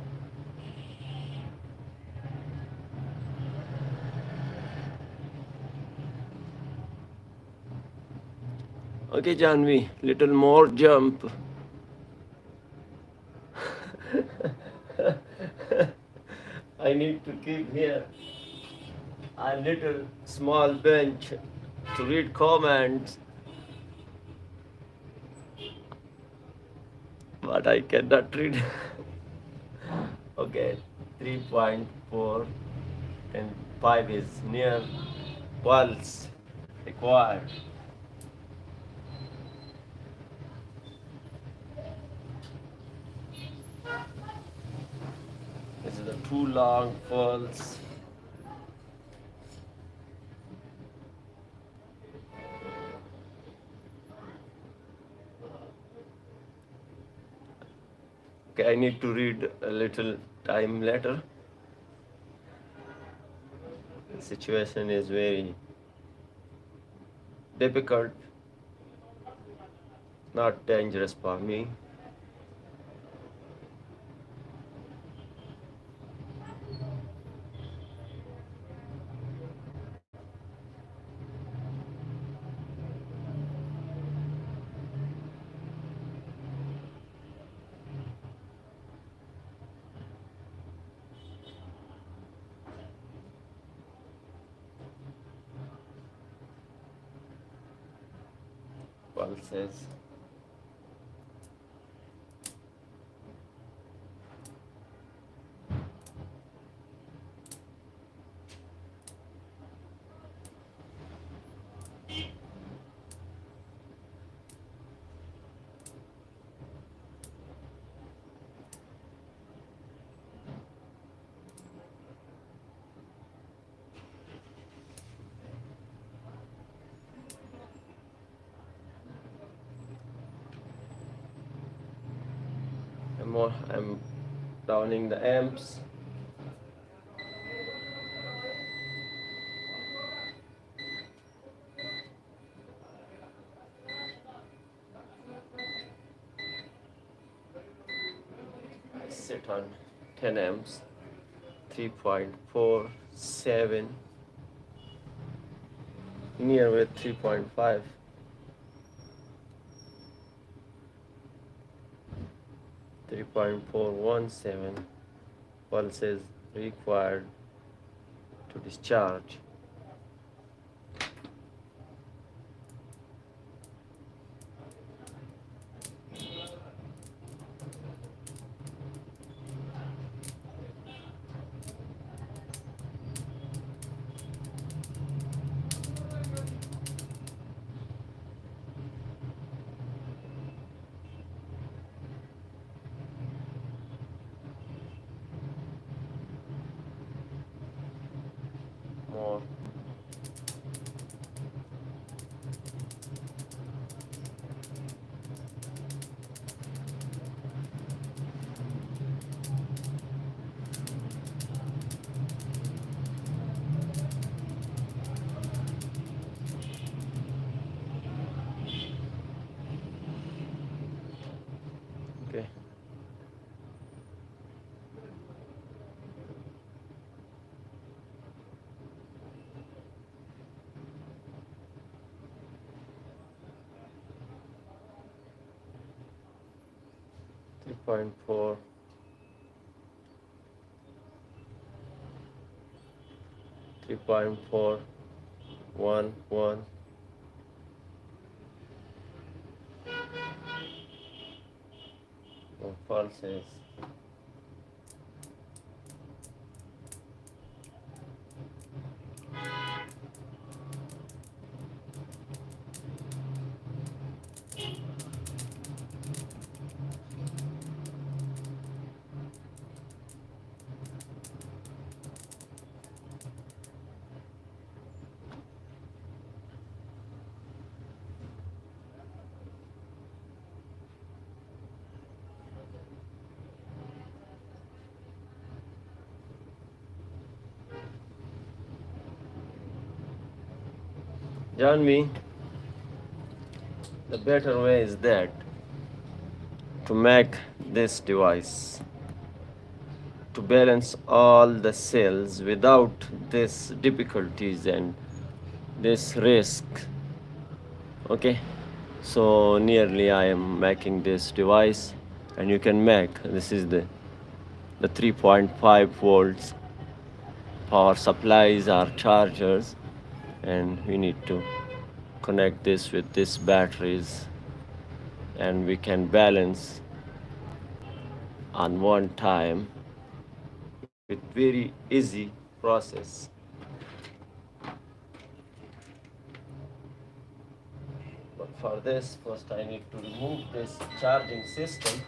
Okay, Janvi, little more jump. I need to keep here a little small bench to read comments, but I cannot read. Okay, 3.4 and 5 is near pulse required. This is a too long pulse. Okay, I need to read a little time later. The situation is very difficult, not dangerous for me. Pulses. I'm downing the amps. I sit on 10 amps, 3.47, near with 3.5. 3.417 pulses required to discharge. Okay. Three point four. 3.411 pulses. Join me. The better way is that to make this device to balance all the cells without this difficulties and this risk. Okay, so nearly I am making this device, and you can make this is the 3.5 volts power supplies are chargers, and we need to connect this with this batteries, and we can balance on one time with very easy process. But for this, first I need to remove this charging system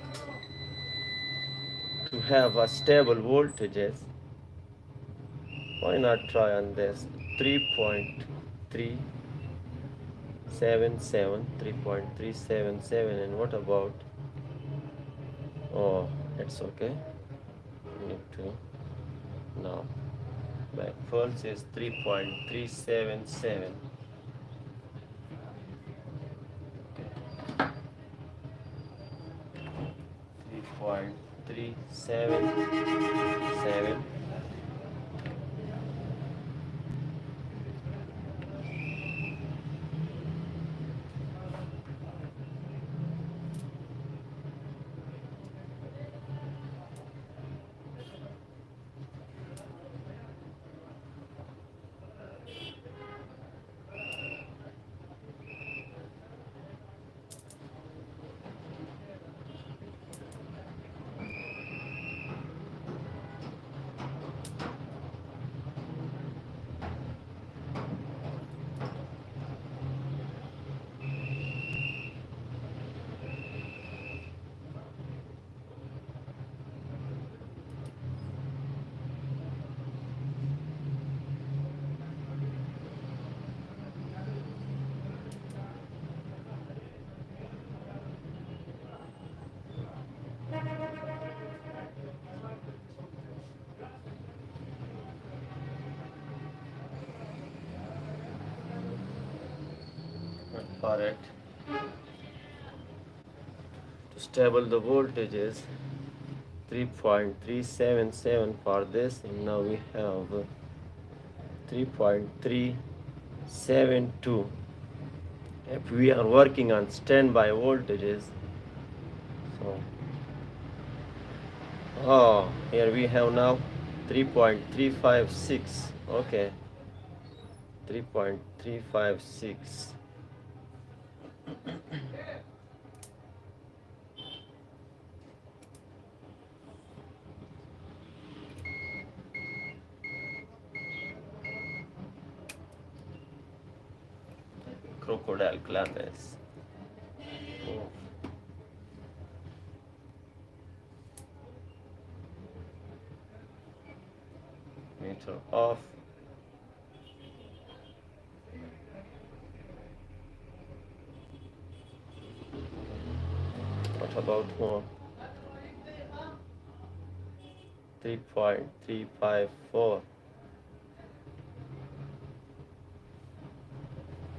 to have a stable voltages. Why not try on this 3.377, and what about, oh, it's okay. We need to now back pulse is 3.377. 3.377. For it to stable the voltages 3.377 for this, and now we have 3.372. If we are working on standby voltages, so oh, here we have now 3.356. Okay, 3.356. Crocodile glasses. Oh. Meter off. What about more? 3.354.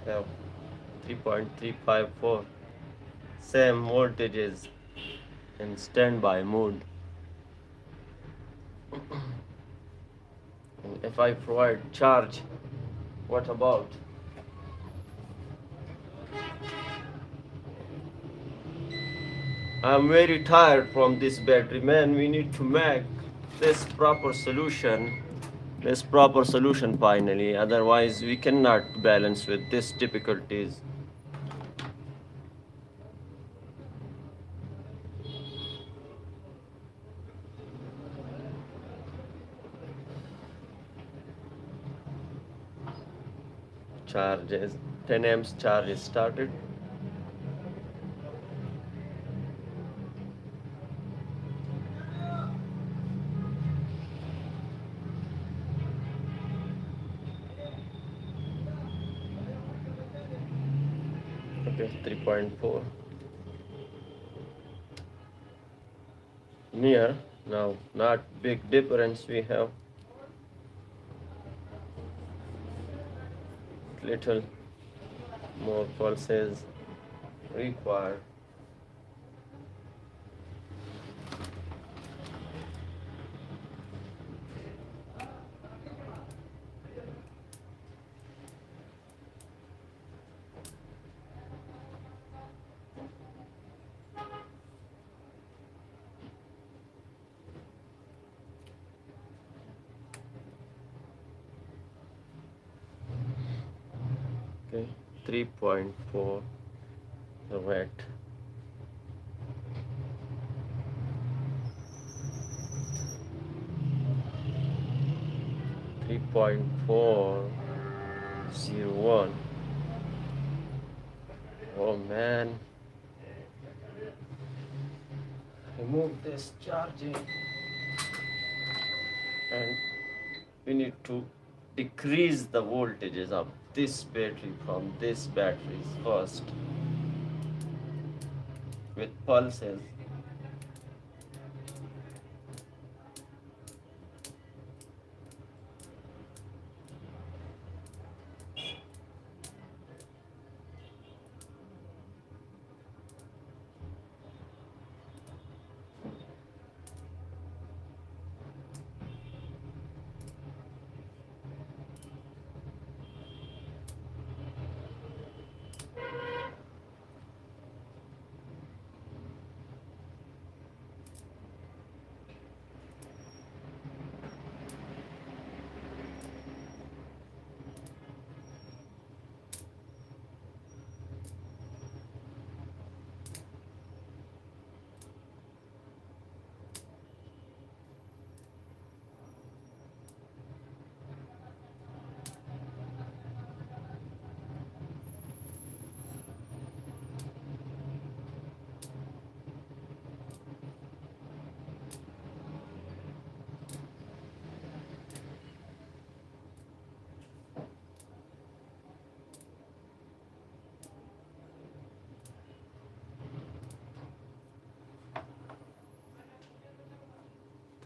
Now 3.354. Same voltages. in standby mode. And if I provide charge, what about? I'm very tired from this battery, man. We need to make this proper solution. This proper solution finally. Otherwise, we cannot balance with these difficulties. Charge is 10 amps charge is started. Okay, 3.4. Near now, not big difference we have. Little more pulses required. Okay, 3.4 watt. 3.401. Oh man, remove this charging, and we need to decrease the voltages of this battery from this batteries first with pulses.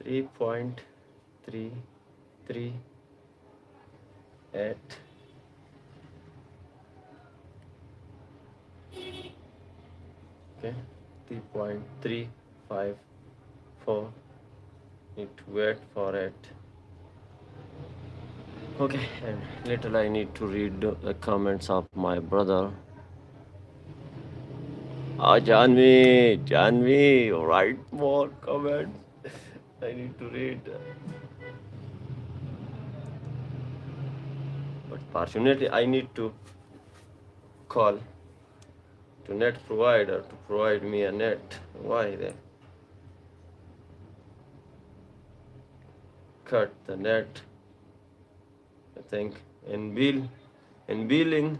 Three point three three eight. Okay, 3.354. Need to wait for it. Okay, and little I need to read the comments of my brother. Janvi, write more comments. I need to read. But fortunately, I need to call to net provider to provide me a net. Why they cut the net? I think in billing.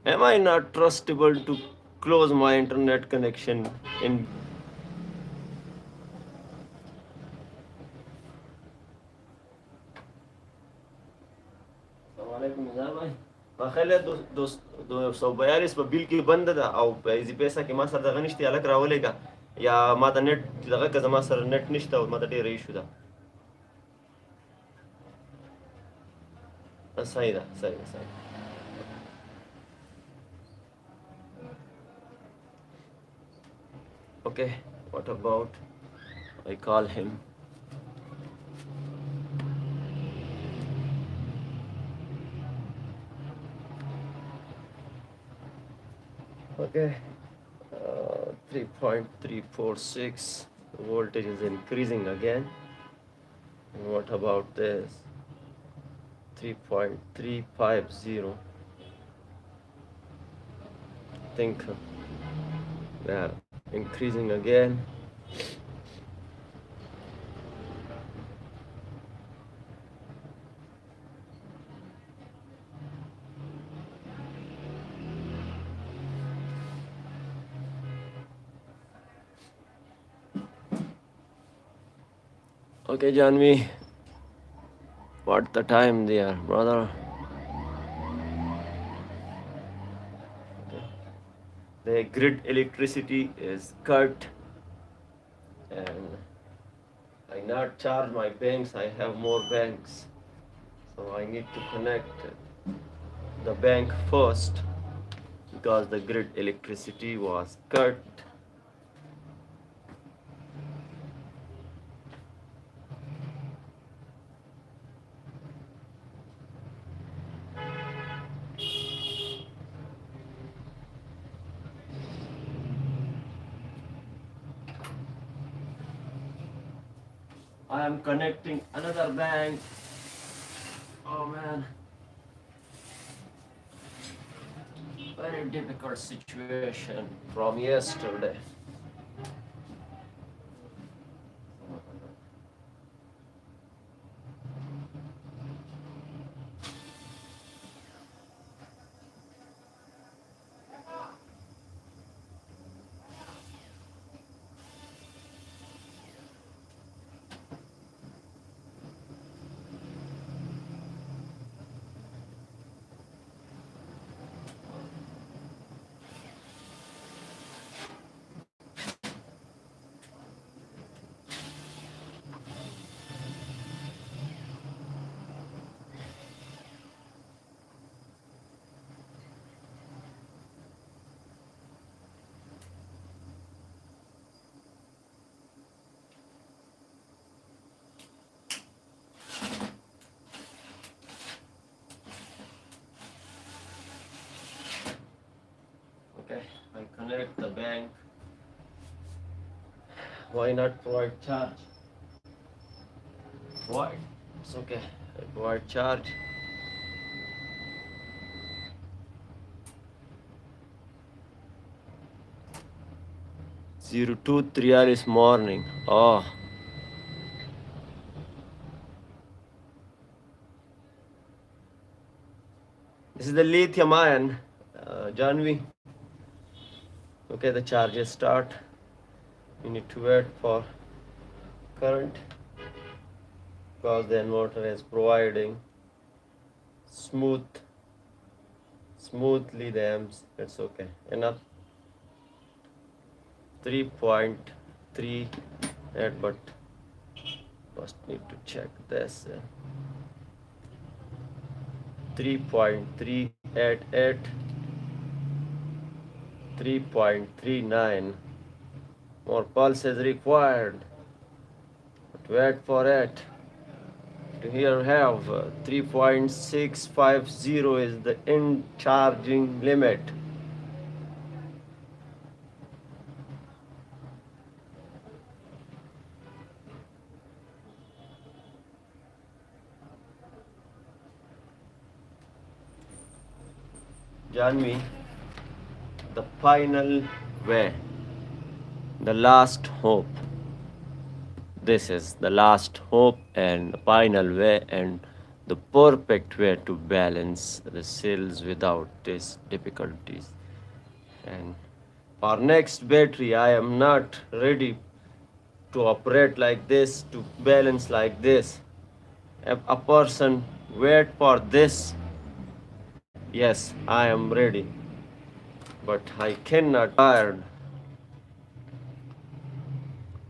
Am I not trustable to close my internet connection in? خلي دو 142 په بیل کې بند ده او په ایزي پیسه کې ما سره دغه نشته الک راولېږه یا ما د نت دغه که زما سره نت نشته او ما ته ډېره ایشو ده. صحیح ده. Okay, what about I call him? Okay, 3.346. The voltage is increasing again. And what about this? 3.350. I think they are increasing again. Okay, Janvi, what the time there, brother? Okay. The grid electricity is cut, and I not charge my banks. I have more banks, so I need to connect the bank first because the grid electricity was cut. I am connecting another bank. Oh man, very difficult situation from yesterday. Okay, I connect the bank. Why not provide charge? Why? It's okay. I provide charge. 02 this morning. Oh, this is the lithium ion, Janvi. Okay, the charges start. You need to wait for current because the inverter is providing smoothly the amps. It's okay. Enough. 3.3 but first need to check this. 3.388, 3.39. More pulses required. But wait for it. Here have 3.650 is the end charging limit. Janvi, the final way, the last hope. This is the last hope and the final way and the perfect way to balance the cells without these difficulties. And our next battery, I am not ready to operate like this, to balance like this. If a person wait for this, yes, I am ready, but I cannot tired.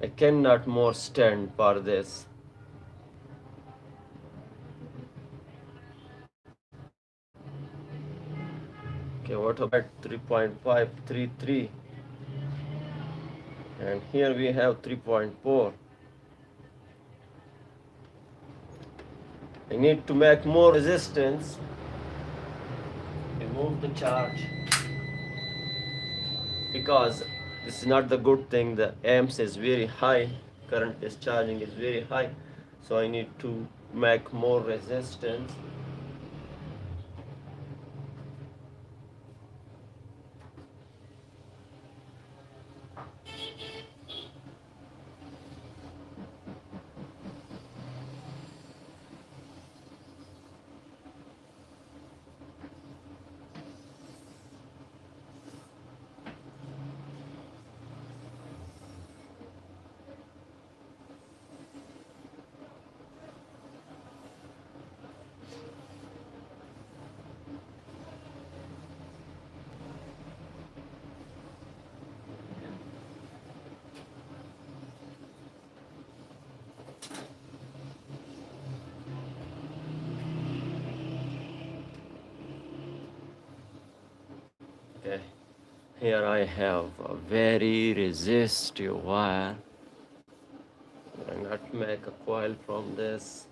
I cannot more stand for this. Okay, what about 3.533? and here we have 3.4. I need to make more resistance, remove the charge, because this is not the good thing. The amps is very high, current discharging is very high, so I need to make more resistance. Okay, here I have a very resistive wire. I'm going to make a coil from this.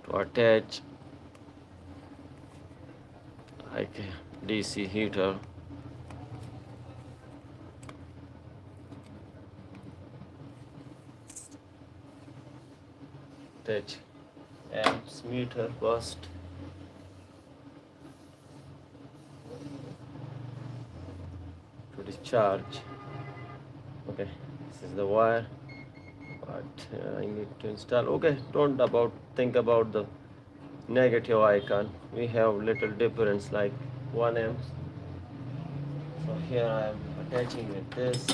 To attach like a DC heater. Attach amps meter first. To discharge. Okay, this is the wire, but I need to install. Okay, don't think about the negative icon. We have little difference like 1 amps. So here I am attaching with this.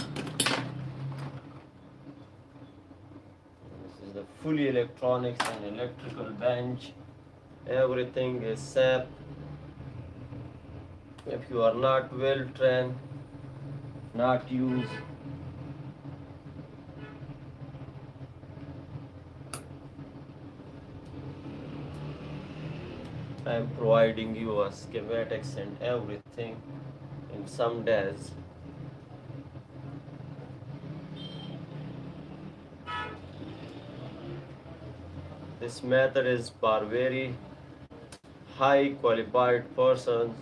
This is the fully electronics and electrical bench. Everything is safe. If you are not well trained, not use. I am providing you a schematics and everything in some days. This method is for very high qualified persons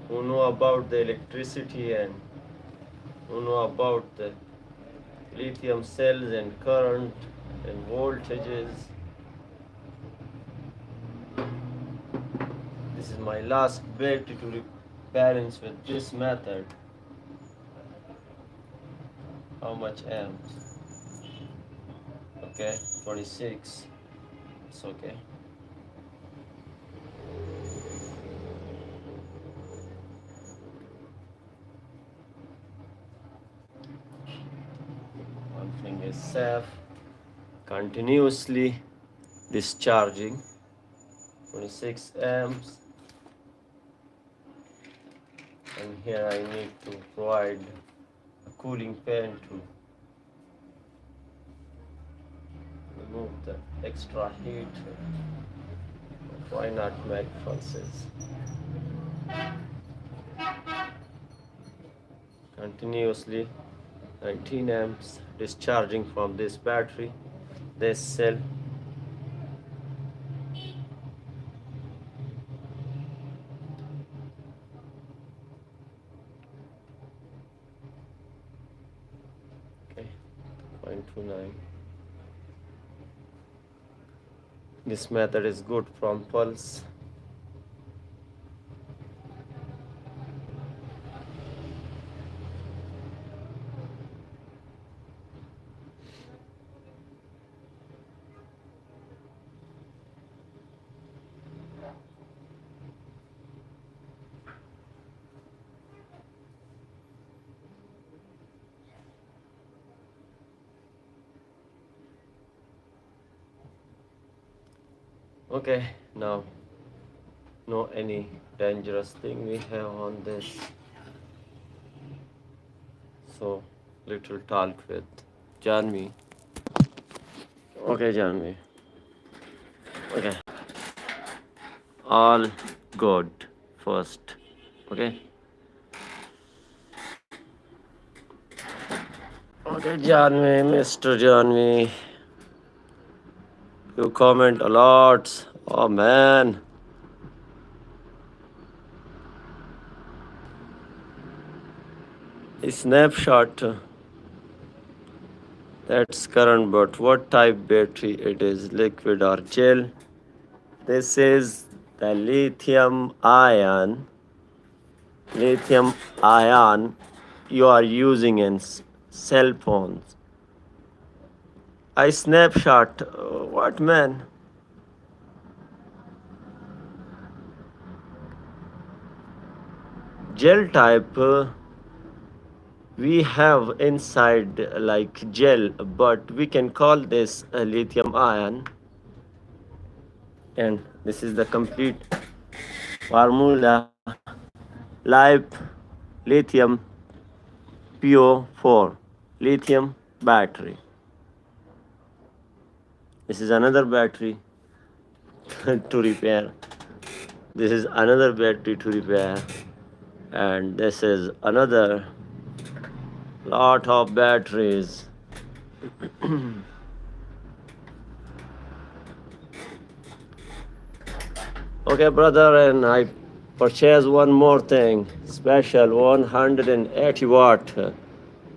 who know about the electricity and who know about the lithium cells and current and voltages. This is my last battery to balance with this method. How much amps? Okay, 26. It's okay. One thing is safe. Continuously discharging. 26 amps. And here I need to provide a cooling fan to remove the extra heat. Why not make fuses? Continuously 19 amps discharging from this battery, this cell. Okay, 0.29. This method is good from pulse. Okay, now no any dangerous thing we have on this. So little talk with Janvi. Okay, Janvi. Okay. All good first. Okay. Okay, Janvi, Mr. Janvi, you comment a lot. Oh man, a snapshot. That's current, but what type battery it is, liquid or gel? This is the lithium ion you are using in cell phones. I snapshot. What man? Gel type. We have inside like gel, but we can call this a lithium ion. And this is the complete formula. Live lithium PO4 lithium battery. This is another battery to repair. This is another battery to repair. And this is another lot of batteries. Okay, brother, and I purchased one more thing special 180 watt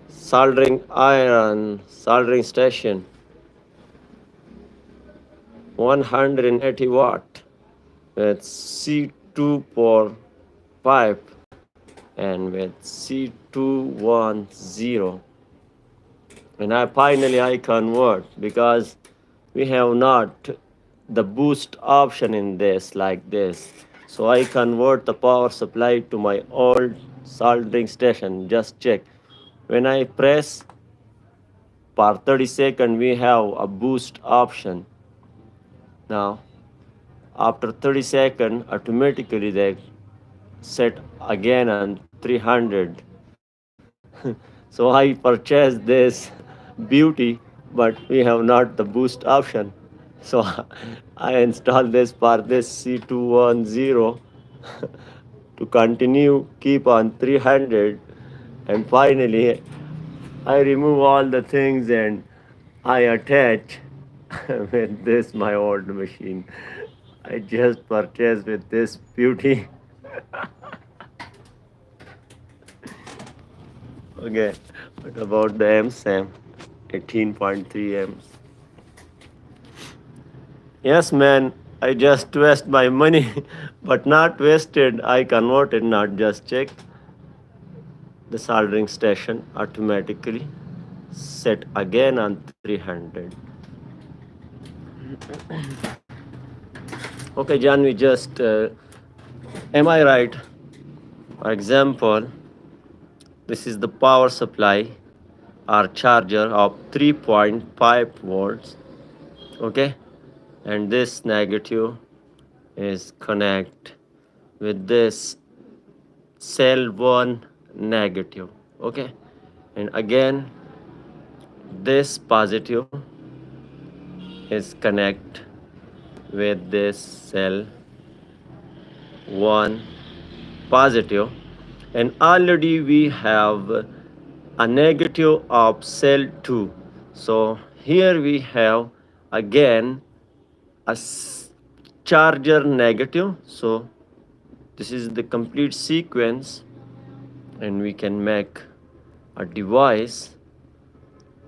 soldering iron soldering station. 180 watt with C2 port pipe and with C210. And I convert because we have not the boost option in this like this. So I convert the power supply to my old soldering station. Just check. When I press per 30 seconds, we have a boost option. Now, after 30 seconds, automatically they set again on 300. So I purchased this beauty, but we have not the boost option. So I installed this for this C210 to continue keep on 300, and finally I remove all the things and I attach with this my old machine. I just purchased with this beauty. Okay, what about the MSAM 18.3 amps? Yes, man, I just waste my money, but not wasted. I converted, not just check. The soldering station automatically set again on 300. Okay, John, we just, am I right? For example, this is the power supply or charger of 3.5 volts. Okay, and this negative is connect with this cell 1 negative. Okay, and again this positive is connect with this cell 1 positive, and already we have a negative of cell 2. So here we have again a charger negative. So this is the complete sequence, and we can make a device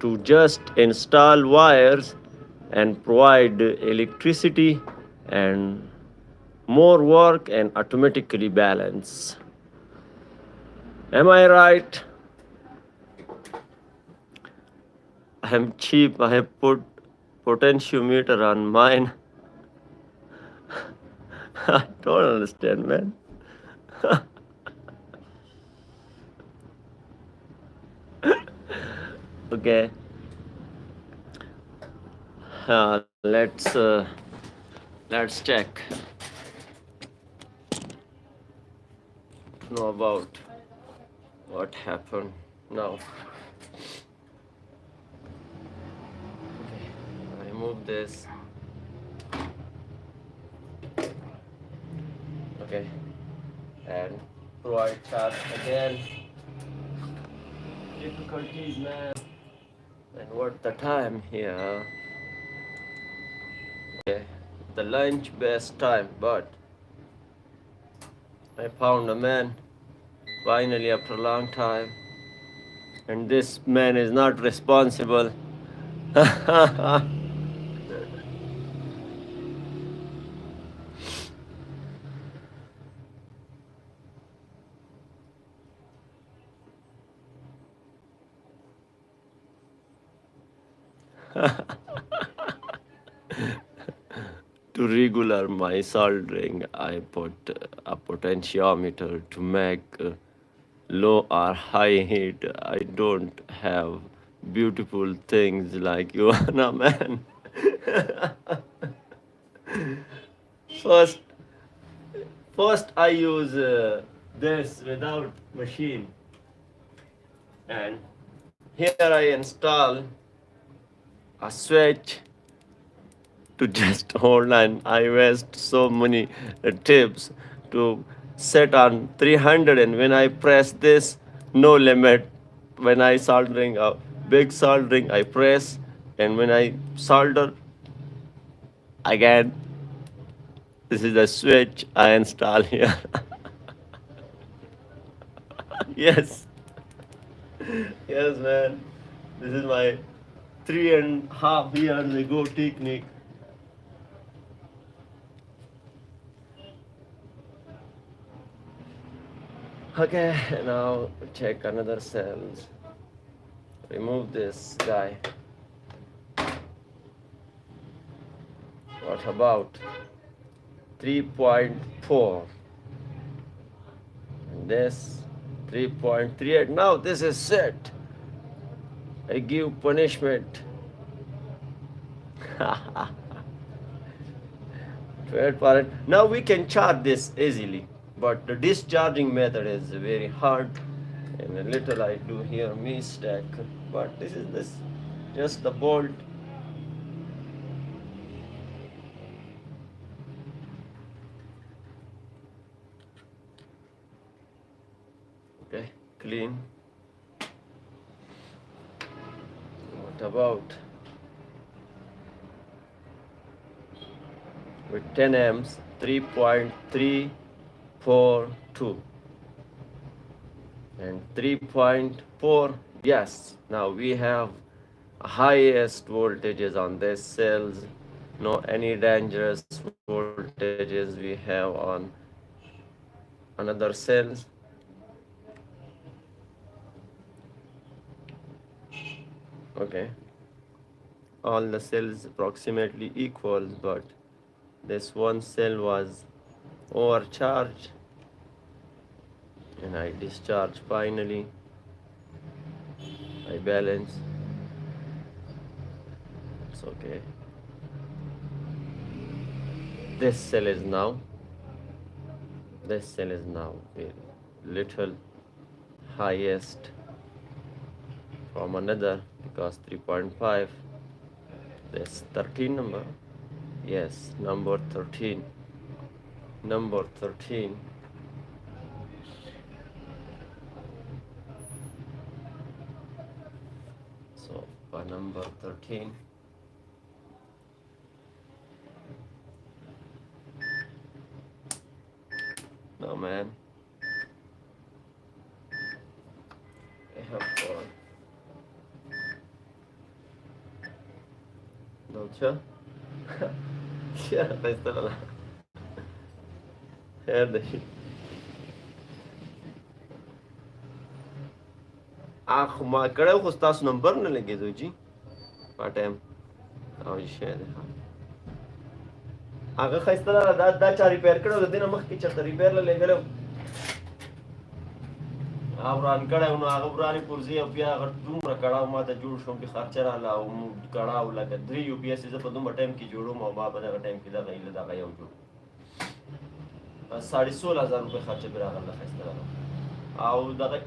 to just install wires and provide electricity and more work and automatically balance. Am I right? I am cheap. I have put potentiometer on mine. I don't understand, man. Okay. Uh, let's uh, let's check. Know about what happened now. Okay, I remove this. Okay, and provide charge again. Difficulties, man. And what the time here? Okay, the lunch best time, but I found a man finally after a long time, and this man is not responsible. To regular my soldering, I put a potentiometer to make low or high heat. I don't have beautiful things like you, no man. First, first I use this without machine, and here I install a switch to just hold, and I waste so many tips to set on 300, and when I press this, no limit. When I soldering a big soldering, I press, and when I solder again, this is the switch I install here. Yes, yes, man. This is my 3.5 years ago technique. Okay, now check another cells. Remove this guy. What about 3.4? And this 3.38. Now this is set. I give punishment. Wait for it. Now we can chart this easily, but the discharging method is very hard, and a little I do here mistake. But this is this, just the bolt. Okay, clean. What about with 10 amps, 3.342 and 3.4? Yes, now we have highest voltages on this cells, no any dangerous voltages we have on another cells. Okay, all the cells approximately equal, but this one cell was overcharged, and I discharge finally. I balance. It's okay. This cell is now a little highest from another, because 3.5, this 13 number, yes, number 13, so by number 13, no man, I have four. Dolce? Yeah, questa era la... ما کړو خو تاسو نمبر نه لګېدو جی په ټایم او شی دی هغه ښایسته ده دا چا ریپیر کړی و د دې نه مخکې چېرته ریپیر له لېږلی او وران کړی و نو هغه ورانې پرزې او بیا هغه دومره کړاو ما ته جوړ شوم چې خرچه راله او کړاو لکه 3 یو پي ایس زه په دومره ټایم کې جوړوم او ما په دغه ټایم کې دغه ایله دغه یو جوړ 16,000 روپۍ خرچه پرې راغله ښایسته راغله او دغه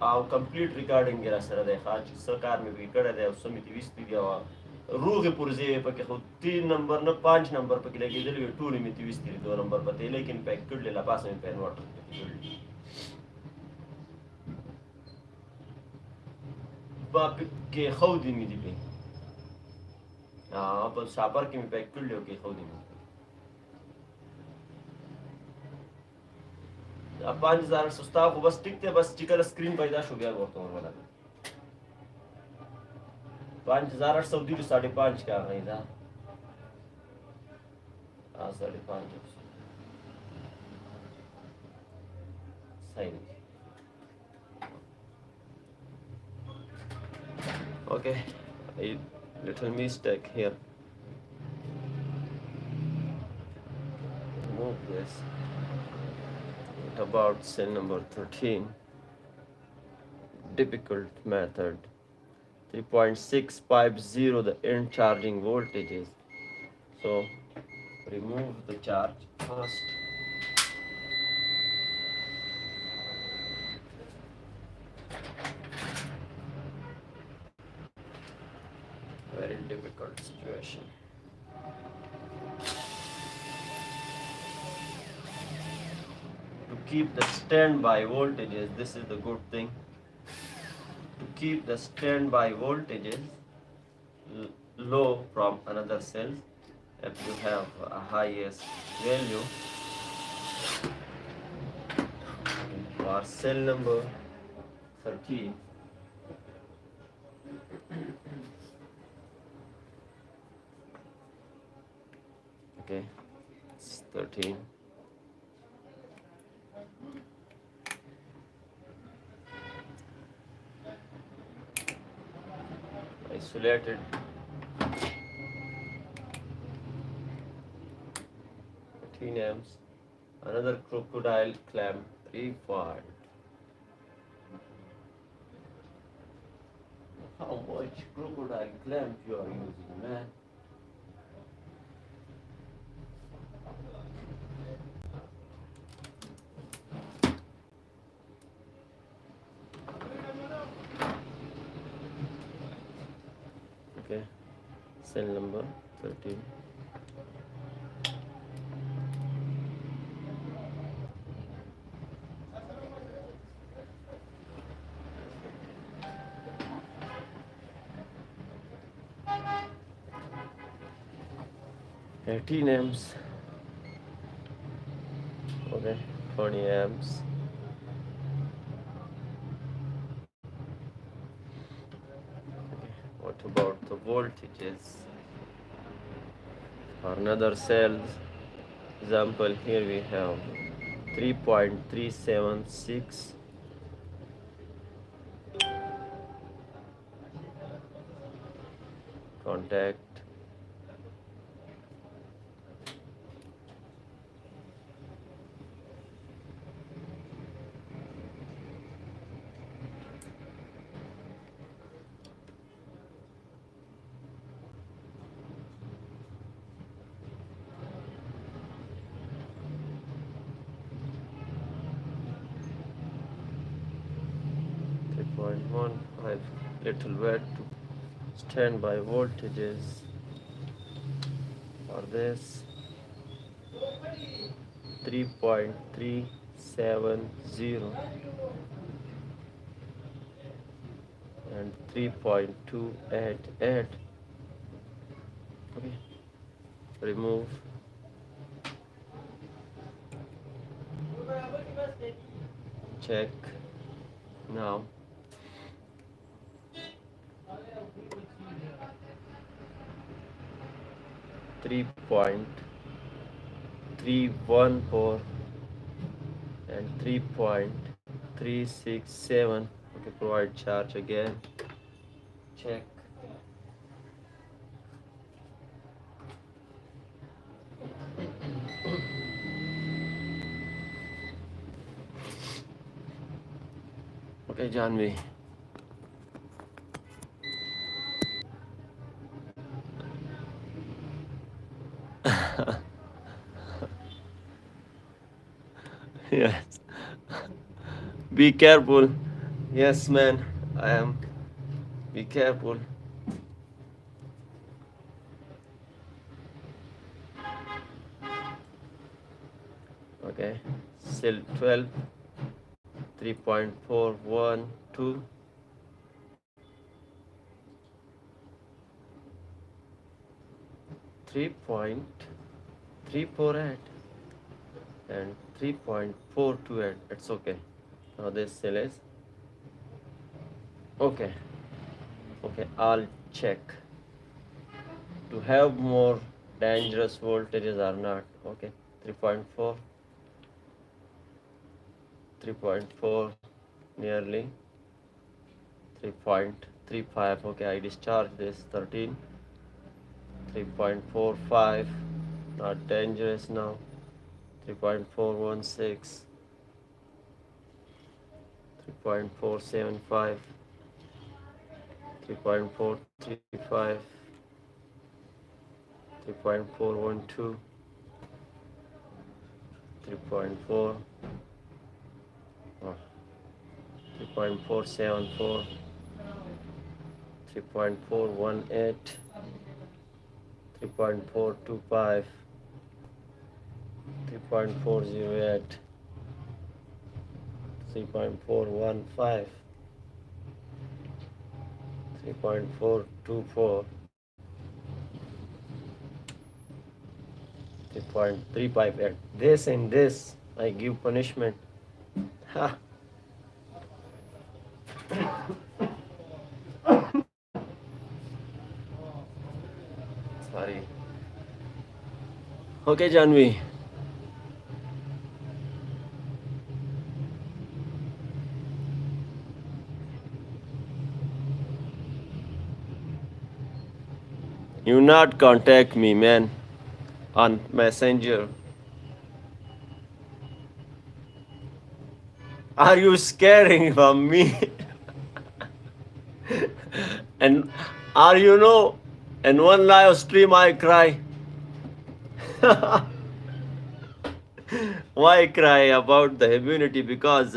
او کمپلیټ ریکارډینګ یې راسره دی ښه چې څه کار مې پکې کړی دی او څه مې ترې ویستي دي او روغې پرزې یې پکې خو 3 نمبر نه 5 نمبر پکې لګېدلي وي ټولې مې ترې ویستي دي 2 نمبر پته یې لیکن پیک کړلې له پاسه مې په انورټر پکې کړلي کې خودي مې دی په په شاپر کې مې پیک کړل او کې خودي مې 5000 سستا خو بس ټیک ته بس چې کله سکرین پیدا شو بیا ورته ورغله 5800 دی 5.5 کا غي دا 5.5 صحیح okay a little mistake here remove this. What about cell number 13? Difficult method 3.650 the end charging voltages. So remove the charge first. Very difficult situation. To keep the standby voltages, this is the good thing. To keep the standby voltages low from another cell, if you have a highest value for cell number 13, okay, it's 13. Isolated 13 amps, another crocodile clamp 3.5. How much crocodile clamp you are using, man? Okay, cell number 13. Eighteen amps. Okay, 20 amps. What about the voltages? For another cell, example here we have 3.376 contact. Little wet to standby voltages for this 3.370 and 3.288. Okay, remove. Check now. 3.314 and 3.367. Okay, provide charge again. Check. Okay, Janvi. Yes. Be careful. Yes, man. I am. Be careful. Okay. Cell 12. 3.412. 3.348 and 3.428. It's okay. Now this cell is okay. Okay, I'll check to have more dangerous voltages or not. Okay, 3.4, 3.4, nearly 3.35. Okay, I discharge this 13, 3.45, not dangerous now. 3.416, 3.475, 3.435, 3.412, 3.4, 3.474, 3.418, 3.425, 3.408, 3.415, 3.424, 3.358. This and this, I give punishment. Ha! Sorry. Okay, Janvi. You not contact me, man, on Messenger. Are you scaring from me? And are you know? In one live stream I cry. Why cry about the immunity? Because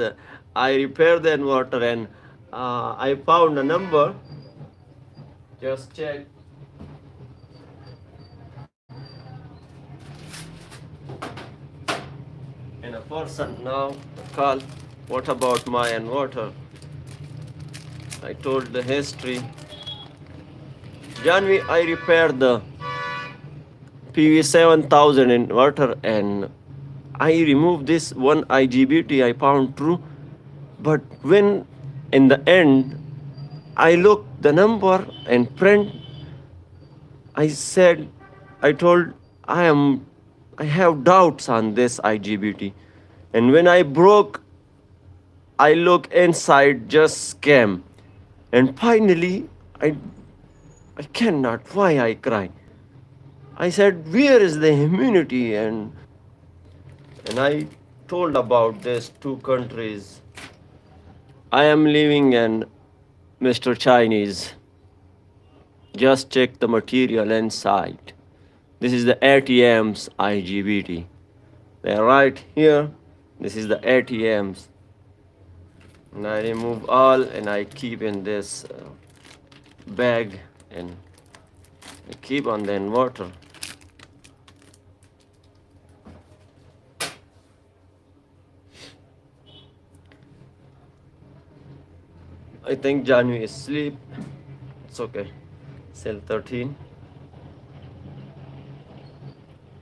I repaired the inverter and I found a number. Just check. And a person now call. What about my inverter? I told the history. Janvi, I repaired the PV 7000 inverter and I removed this one IGBT I found true. But when in the end I looked the number and print, I said, I told I have doubts on this IGBT. And when I broke, I look inside, just scam. And finally, I cannot. Why I cry? I said, where is the immunity? And I told about these two countries. I am living in Mr. Chinese. Just check the material inside. This is the ATM's IGBT. They are right here. This is the ATM's. And I remove all and I keep in this bag and I keep on the inverter. I think Janu is asleep. It's okay. Cell 13,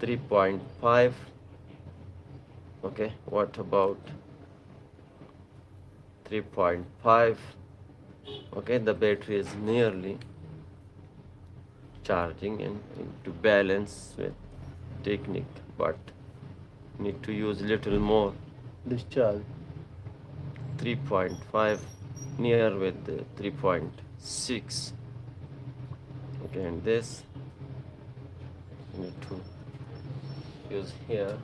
3.5. Okay, what about 3.5? Okay, the battery is nearly charging and to balance with technique, but need to use little more discharge. 3.5 near with the 3.6. Okay, and this need to use here.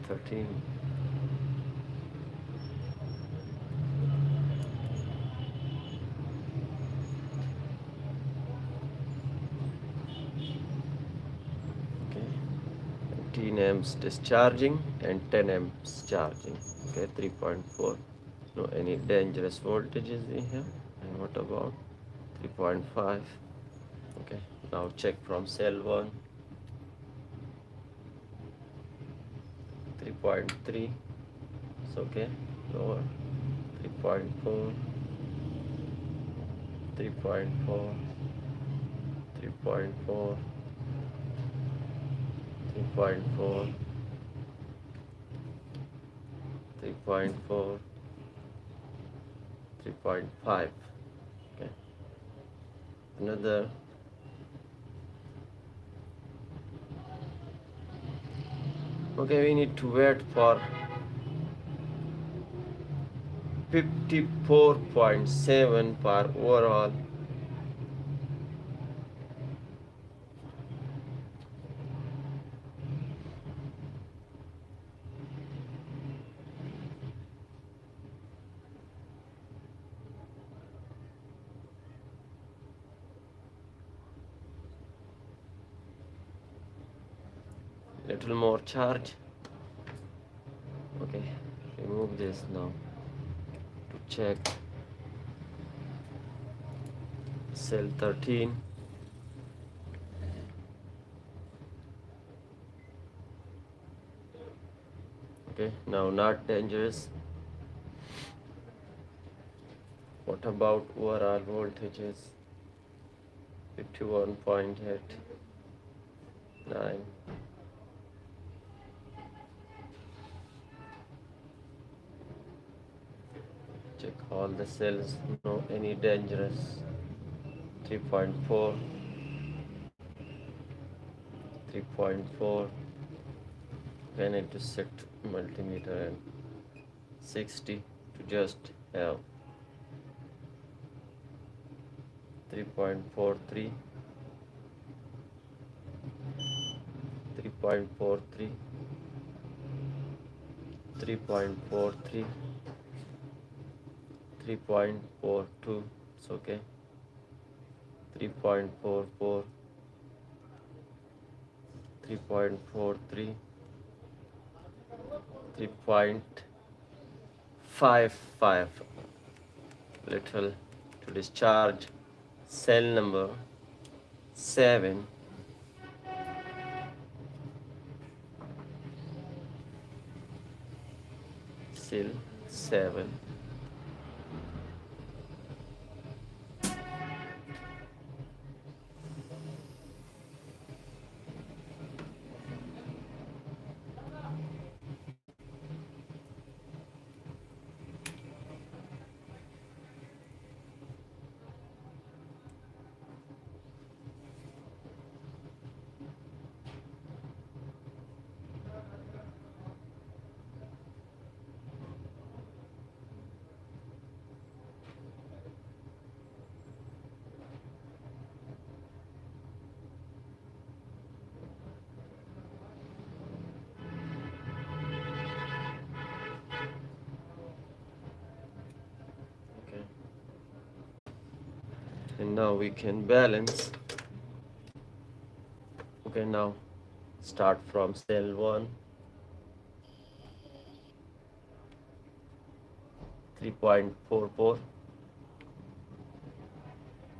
But 13. Okay, 15 amps discharging and 10 amps charging. Okay, 3.4. No any dangerous voltages in here. And what about 3.5? Okay, now check from cell 1. 3.3. It's okay. Lower. 3.4. 3.4, 3.4, 3.4, 3.4, 3.5. Okay, another. Okay, we need to wait for 54.7 per overall. Little more charge. Okay, remove this now to check cell 13. Okay, now not dangerous. What about overall voltages? 51.8, 9. Check all the cells, no any dangerous. 3.4, 3.4. I need to set multimeter and 60 to just have 3.43, 3.43, 3.43, 3.42. It's okay. 3.44, 3.43, 3.55. Little to discharge cell number 7. Cell 7. Okay. And now we can balance. Okay, now start from cell 1. 3.44,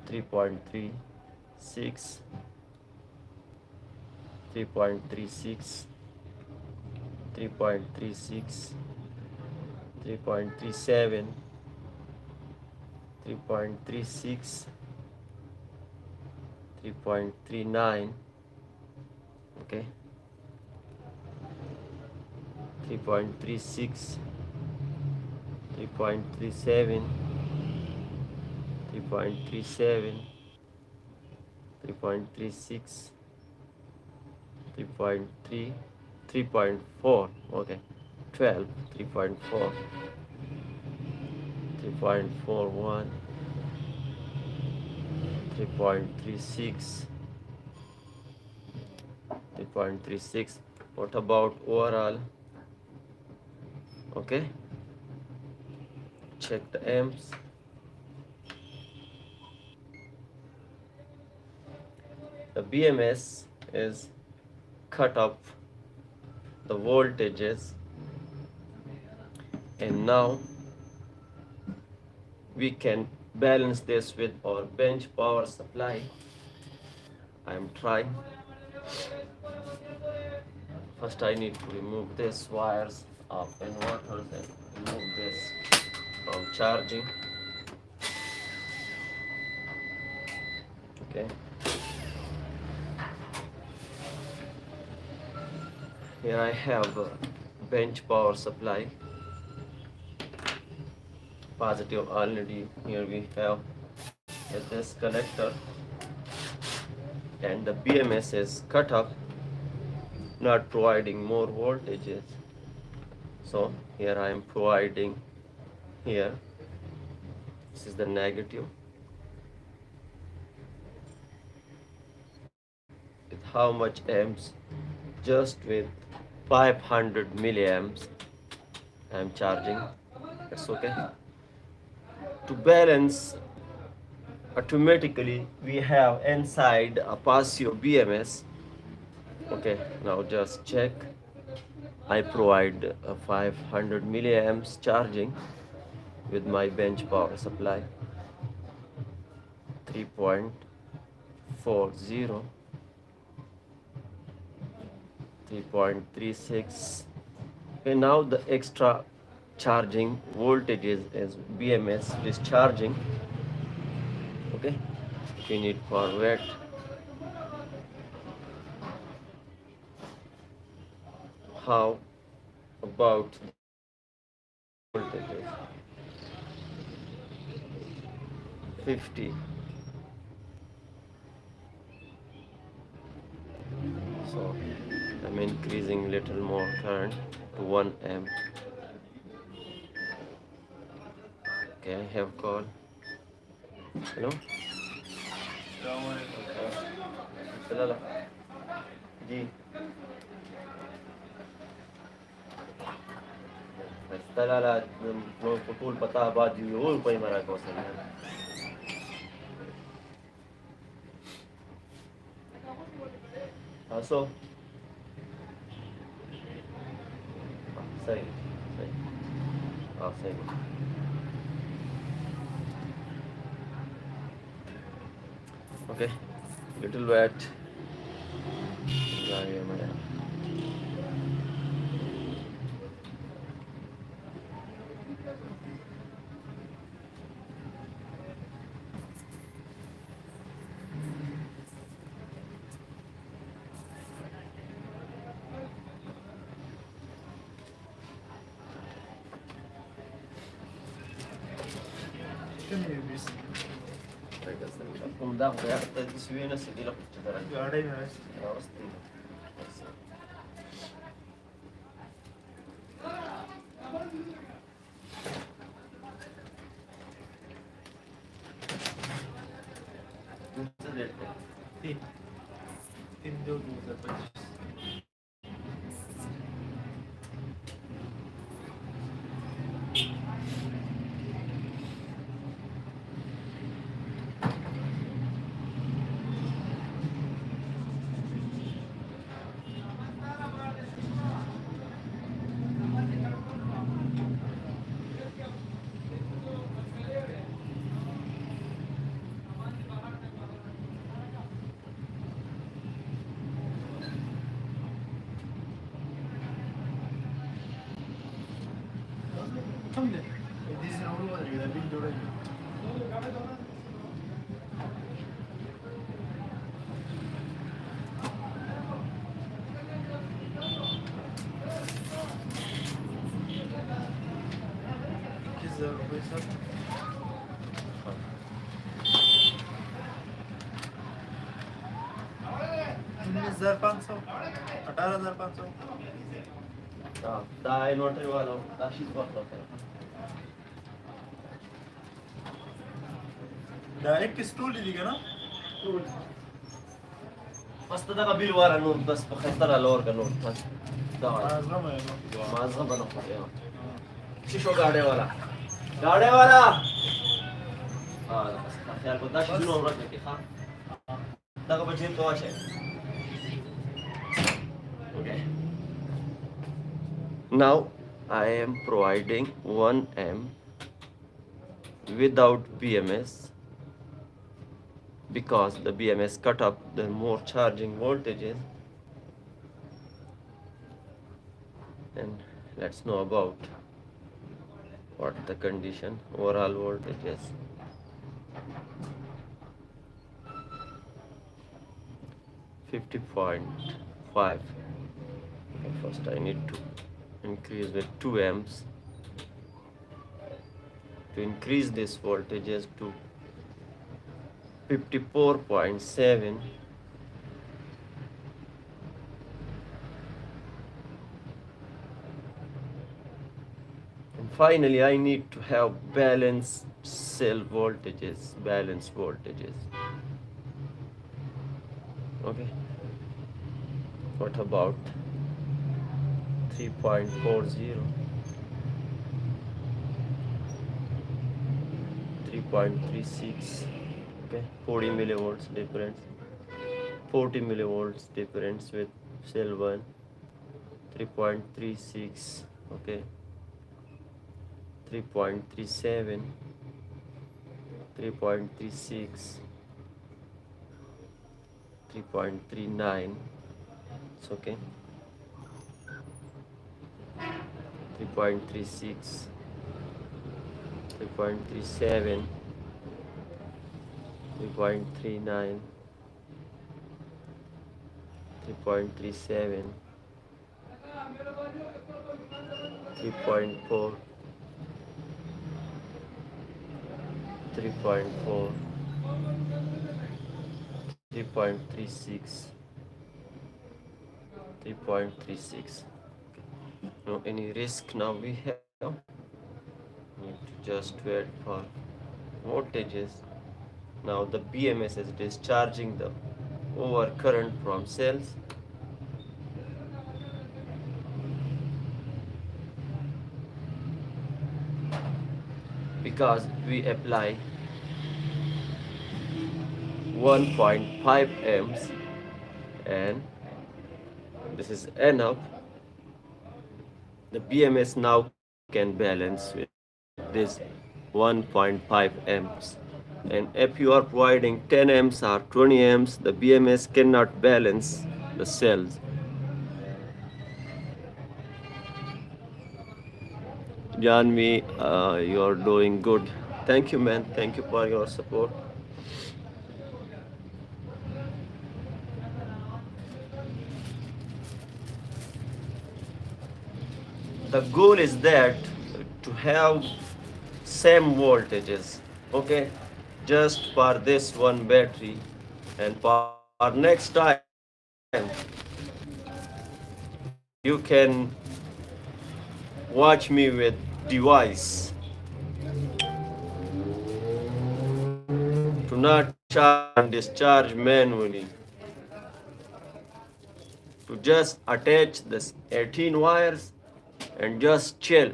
3.36, 3.36, 3.36, 3.37, 3.36, 3.39. Okay, 3.36, 3.37, 3.37, 3.36, 3.3, 3.4. Okay, 12, 3.4, 3.41, 3.36, 3.36. What about overall? Okay, check the amps. The BMS is cut off the voltages, and now we can balance this with our bench power supply. I am trying. First I need to remove these wires of inverters and remove this from charging. Okay, here I have a bench power supply, positive already. Here we have this collector, and the BMS is cut up, not providing more voltages. So here I am providing, here this is the negative, with how much amps? Just with 500 milliamps I am charging. That's okay. To balance, automatically we have inside a passive BMS. Okay, now just check. I provide 500 milliamps charging with my bench power supply, 3.40, 3.36. Okay, now the extra charging voltage is BMS discharging. Okay, if you need for wet, how about voltages? 50. So I'm increasing little more current to 1 amp. Okay, I have call. Hello? चला जी استلا بطول بتاع بعد يقول قيمة راك وصلنا so say say okay, little wet. Kung dah kaya tisuwi na sige lang kutsara. Gade na. तीन 2025. Da inverter वाला da sheet वाला da एक stool लीजिएगा ना stool बस ده قبيل ورا نور بس بخسر على ورقه نور بس ده معظم انا شو गाड़े वाला اه بس خيال بداش شنو رجلك خا ده بجيب تو شيء okay. Now I am providing 1 amp without BMS because the BMS cut up the more charging voltages. And let's know about what the condition overall voltages. 50.5. Okay, first I need to increase with 2 amps to increase this voltages to 54.7. And finally I need to have balanced cell voltages, balanced voltages. Okay, what about 3.40, 3.36? Okay, 40 millivolts difference, 40 millivolts difference with cell 1, 3.36. Okay, 3.37, 3.36, 3.39. It's okay. 3.36, 3.37, 3.39, 3.37, 3.4, 3.4, 3.36, 3.36. No any risk now we have. Need to just wait for voltages. Now the BMS is discharging the overcurrent from cells. Because we apply 1.5 amps and this is enough. The BMS now can balance with this 1.5 amps. And if you are providing 10 amps or 20 amps, the BMS cannot balance the cells. Janvi, you are doing good. Thank you, man. Thank you for your support. The goal is that to have same voltages, okay, just for this one battery, and for next time you can watch me with device to not charge and discharge manually, to just attach this 18 wires and just chill.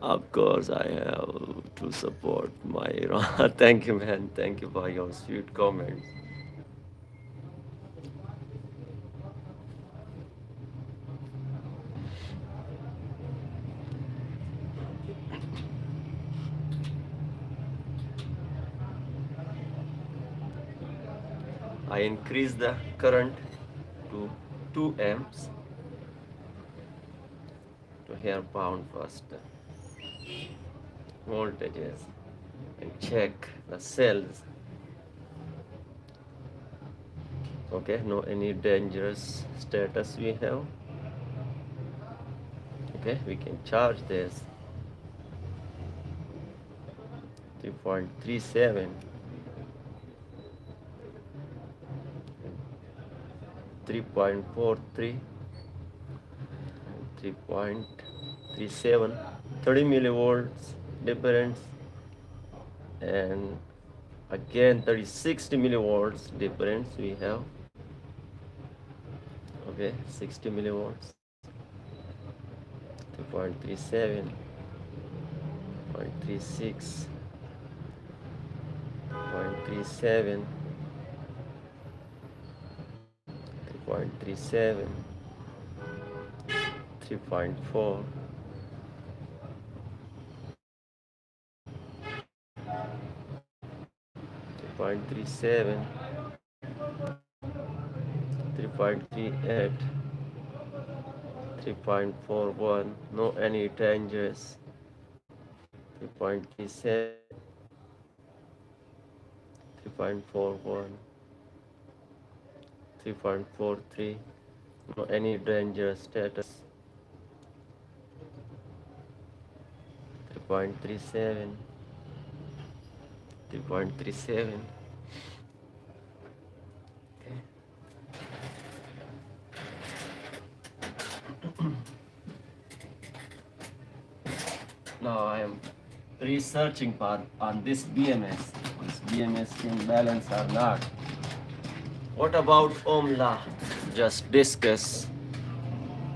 Of course, I have to support my Iran. Thank you, man. Thank you for your sweet comments. I increase the current to 2 amps to here pound first voltages and check the cells. Okay, no any dangerous status we have. Okay, we can charge this 3.37, 3.43, 3.37, 30 millivolts difference, and again 60 millivolts difference we have. Okay, 60 millivolts, 3.37, 0.36, 0.37, 3.37, 3.4, 3.37, 3.38, 3.41, no any dangerous. 3.37, 3.41, 3.43. No any danger status. 3.37, 3.37. Okay. Now I am researching part on this BMS. This BMS can balance or not. What about Ohm law? Just discuss.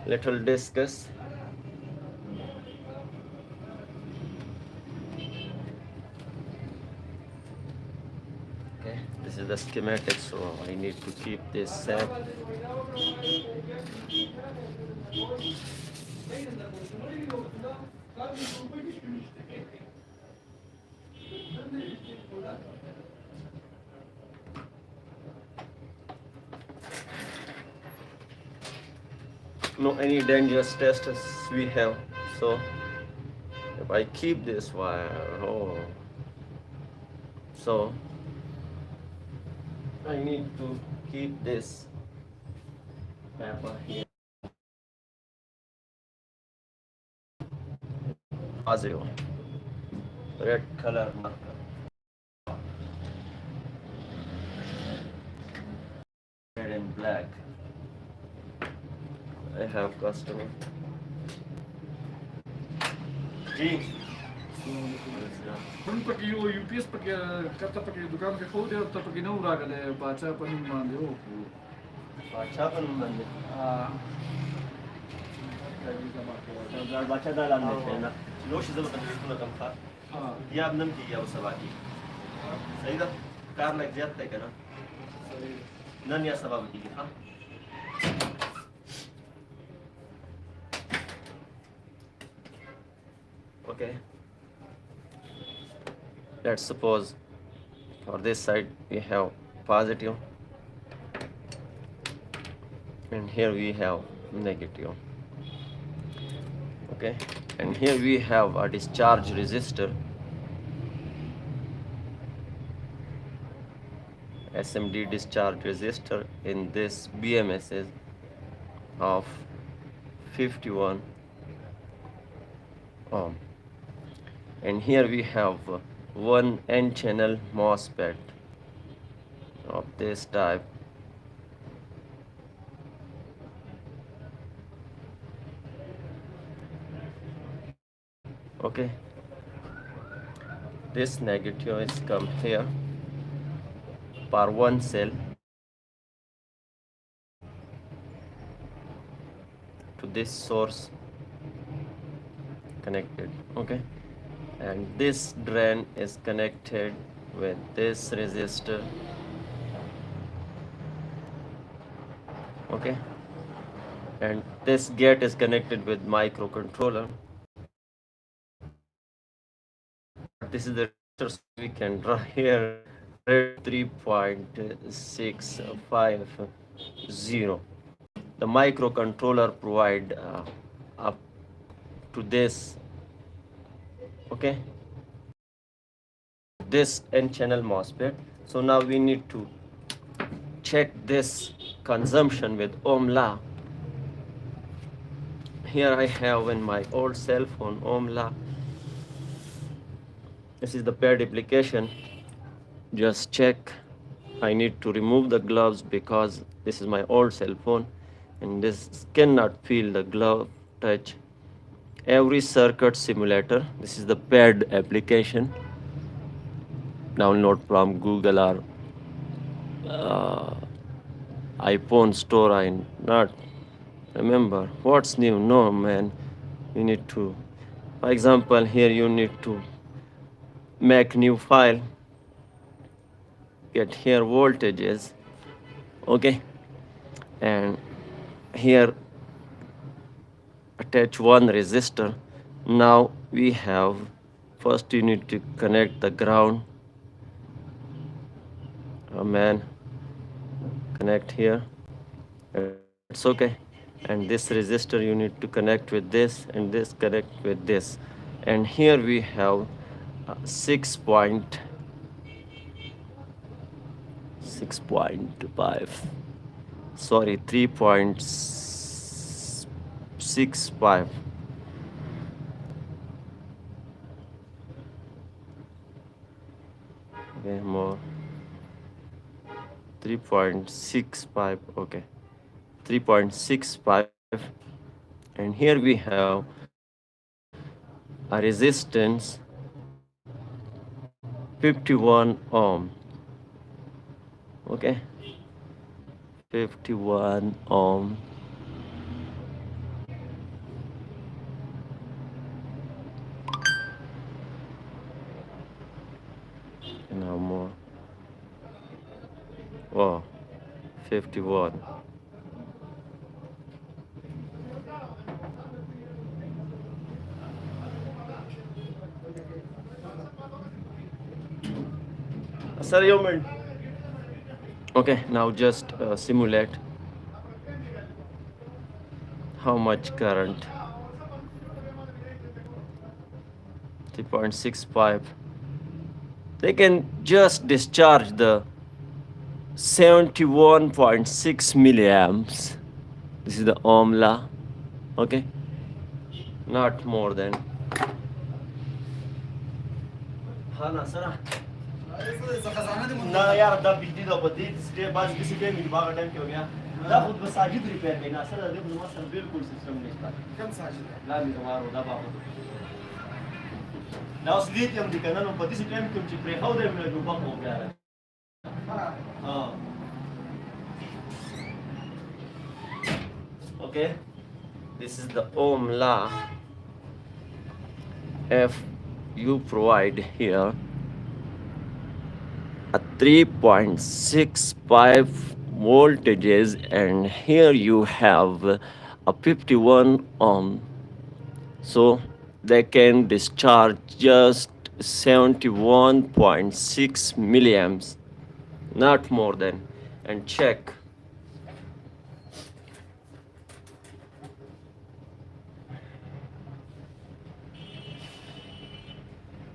Little discuss. Okay, this is the schematic, so I need to keep this set. No any dangerous tests we have. So if I keep this wire, oh, so I need to keep this paper here positive, red color marker, red and black. I have customer. G. Kung pakai UPS pakai kata pakai dukaan ke kau dia tak pakai naura kan dia baca penuman dia. Baca penuman. Jadi sama kau. Kalau baca dalam ni, na. Lo sih zaman tu nak kampak. Dia abnam dia usabaki. Sahih dah. Car lagi jat tak kan? Nan ya sabab dia, ha? Okay. Let's suppose for this side we have positive and here we have negative. Okay, and here we have a discharge resistor, SMD discharge resistor in this BMS is of 51 ohm, and here we have one N-channel MOSFET of this type. Okay, this negative is come here for one cell to this source connected. Okay, and this drain is connected with this resistor. Okay, and this gate is connected with microcontroller. This is the resistor, so we can draw here 3.650. The microcontroller provide up to this. Okay, this N-channel MOSFET. So now we need to check this consumption with Ohm law. Here I have in my old cell phone Ohm law. This is the paired application. Just check. I need to remove the gloves because this is my old cell phone and this cannot feel the glove touch. Every circuit simulator. This is the paired application. Download from Google or iPhone store. I not remember what's new. No man, you need to. For example, here you need to make new file. Get here voltages. Okay, and here attach one resistor. Now we have, first you need to connect the ground. Man, connect here. It's okay. And this resistor you need to connect with this and this connect with this. And here we have 6.5, sorry, 3.65. Okay, more, 3.65. Okay, 3.65. And here we have a resistance 51 ohm. Okay, 51 ohm. Now more. Oh, 51. Sir, you meant. Okay, now just simulate how much current. 3.65. They can just discharge the 71.6 milliamps. This is the Ohm law. Okay, not more than. हाँ ना sir ना यार दा बिजली दा बदी इसके बाद किसी के मिल बागा टाइम क्यों गया दा खुद बस साजिद रिपेयर करना सर दे खुद मसल बिल्कुल सिस्टम नहीं था कम साजिद ला भी तुम्हारा दा बाबू दा उस lithium दी करना नो बदी से टाइम क्यों चिपरे हाउ दे मिल जो बाबू हो गया हाँ okay, this is the Ohm law. If you provide here a 3.65 voltages and here you have a 51 ohm, so they can discharge just 71.6 milliamps, not more than. And check.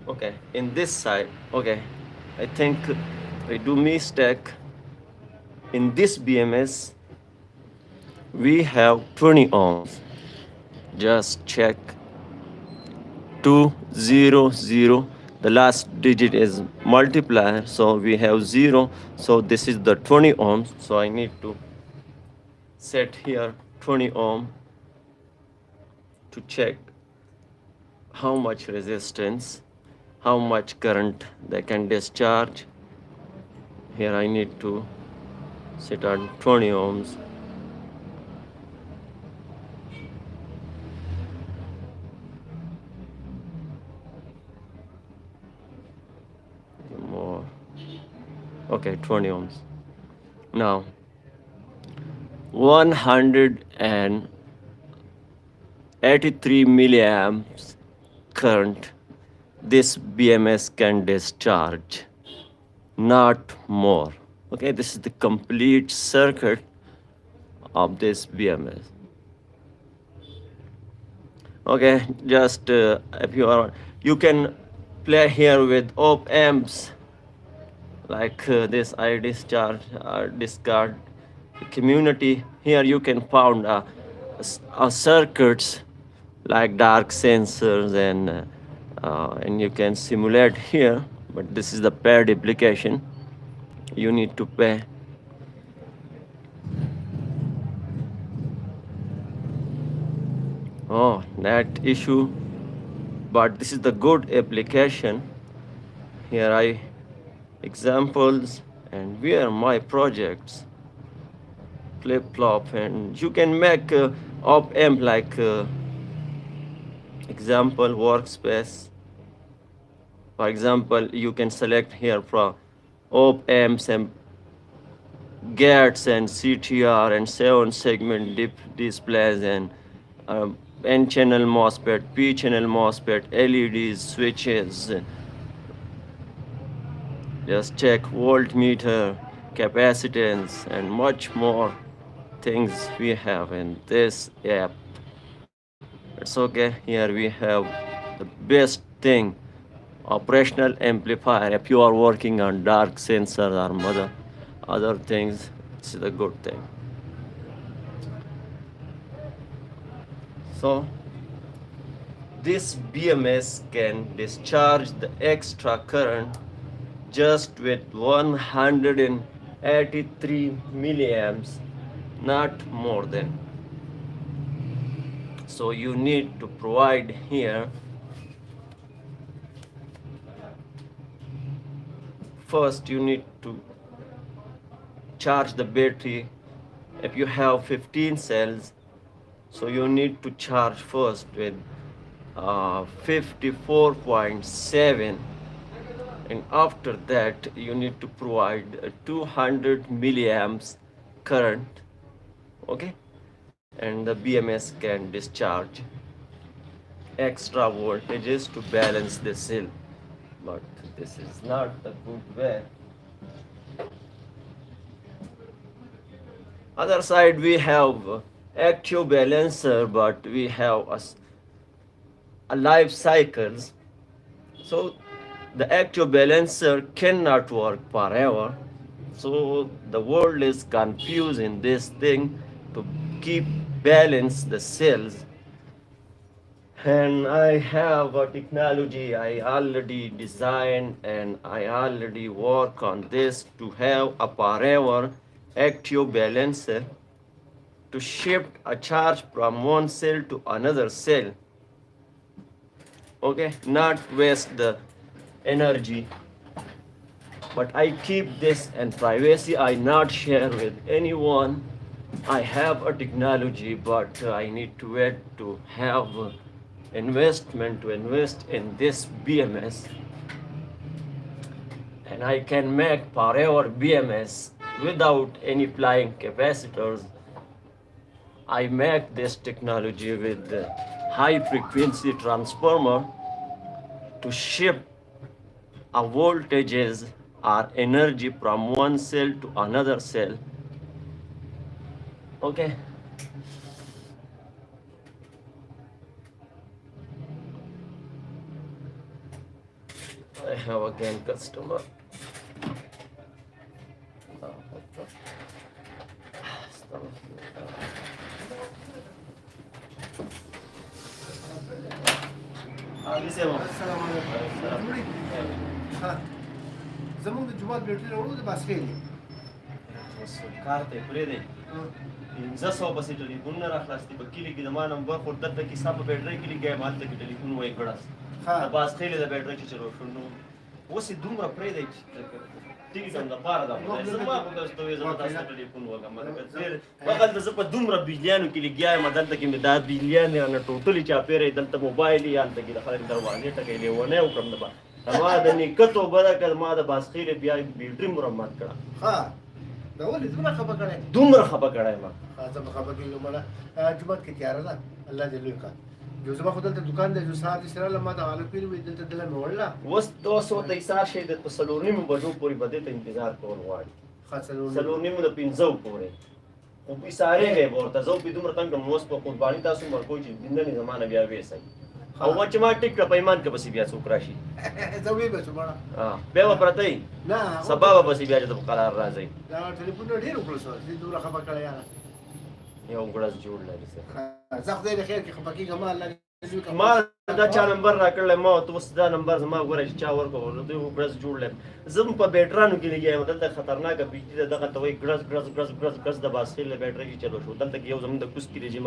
Okay, in this side, okay, I think I do mistake. In this BMS, we have 20 ohms. Just check 200. The last digit is multiplier, so we have 0. So this is the 20 ohms. So I need to set here 20 ohm to check how much resistance, how much current they can discharge. Here I need to set on 20 ohms. More. Okay, 20 ohms. Now 183 milliamps current this BMS can discharge, not more. Okay, this is the complete circuit of this BMS. Okay, just if you can play here with op amps like this I discharge discard community. Here you can found circuits like dark sensors and you can simulate here, but this is the paired application. You need to pay. Oh, that issue, but this is the good application. Here I examples and where my projects flip flop, and you can make op amp like example workspace. For example, you can select here from op amps and gates and CTR and 7 segment displays and N channel MOSFET, P channel MOSFET, LEDs, switches. Just check voltmeter, capacitance, and much more things we have in this app. It's okay. Here we have the best thing operational amplifier. If you are working on dark sensors or other things, it's a good thing. So this BMS can discharge the extra current just with 183 milliamps, not more than. So you need to provide here, first you need to charge the battery. If you have 15 cells, so you need to charge first with 54.7, and after that you need to provide 200 milliamps current, okay, and the BMS can discharge extra voltages to balance the cell. But this is not the good way. Other side we have active balancer, but we have a life cycles. So the active balancer cannot work forever. So the world is confused in this thing to keep balance the cells. And I have a technology I already designed and I already work on this to have a forever active balancer to shift a charge from one cell to another cell, okay, not waste the energy. But I keep this in privacy, I not share with anyone. I have a technology, but I need to wait to have investment to invest in this BMS, and I can make forever BMS without any flying capacitors. I make this technology with the high frequency transformer to shift a voltages or energy from one cell to another cell. Okay. I have again customer. زمونږ د جومات بیټري راوړو د باسخیلې کار ته پرېږدئ 500 پسې ټلیفونونه راخلاص دي په کلي کې د ما نمبر خو دلته کې ستا په بیټرۍ کې لیکي یم هلته کې ټلیفون وایي ګړز د باسخیلې د بیټرۍ چې چلو شو نو اوس یې دومره پرېږدئ چې ټیکټ هم دپاره ده خدای زما خو درته وایي زه به تاسو ته ټلیفون وکړم هغلته زه په دومره بجلیانو کې لګیا یم دلته کې مې دا بجلیان رانه ټوټلې چاپېره دلته موبایل یې هلته کې د خلک دروازې ټکوي لیونی وکړم د ما د نیکه توبه ده که ما د باسخیلې بیا بیټري مرمت کړه ها دا ولې دومره خفه کړی دومره خفه کړی ما زه به خفه کېږم مړه جومات کې تیاره ده الله دې لوی کړه جو زما خو دلته دکان دی جو سهار دې سره ما د هلک ویلي وي دلته دله مې وړله اوس اوس ورته ایسار شي د په 4:30 بجو پورې به دې ته انتظار کول غواړي ښه 4:30 د 5 پورې خو ایسارېږی به ورته زه په دومره تنګ کړم اوس په قرباني تاسو ورکوئ چې نن یې زمانه بیا ویسئ او ما چې ما ټیک کړه په ایمان کې بسې بیا څوک راشي زه ویې به شو مړه بیا به پرته یي نه سبا به بسې بیا چې ته په قرار راځئ دا ټلیفونونه ډېر وکړل شو دې دومره خفه کړی یاره یو ګړز جوړ لري زه خدای د خیر کې خفه کېږم الله دې لوی کړه ما دا چا نمبر راکړلی ما ورته اوس دا نمبر زما ګوره چې چا ورکړو دوی ګړز جوړ لرم زه هم په بیټرانو کې لګیا یم دلته خطرناکه بجلي ده دغه ته وایي ګړز ګړز ګړز ګړز ګړز د باسخیل له بیټرۍ کې چلو شو دلته کې یو زموږ د کوس کې رژیم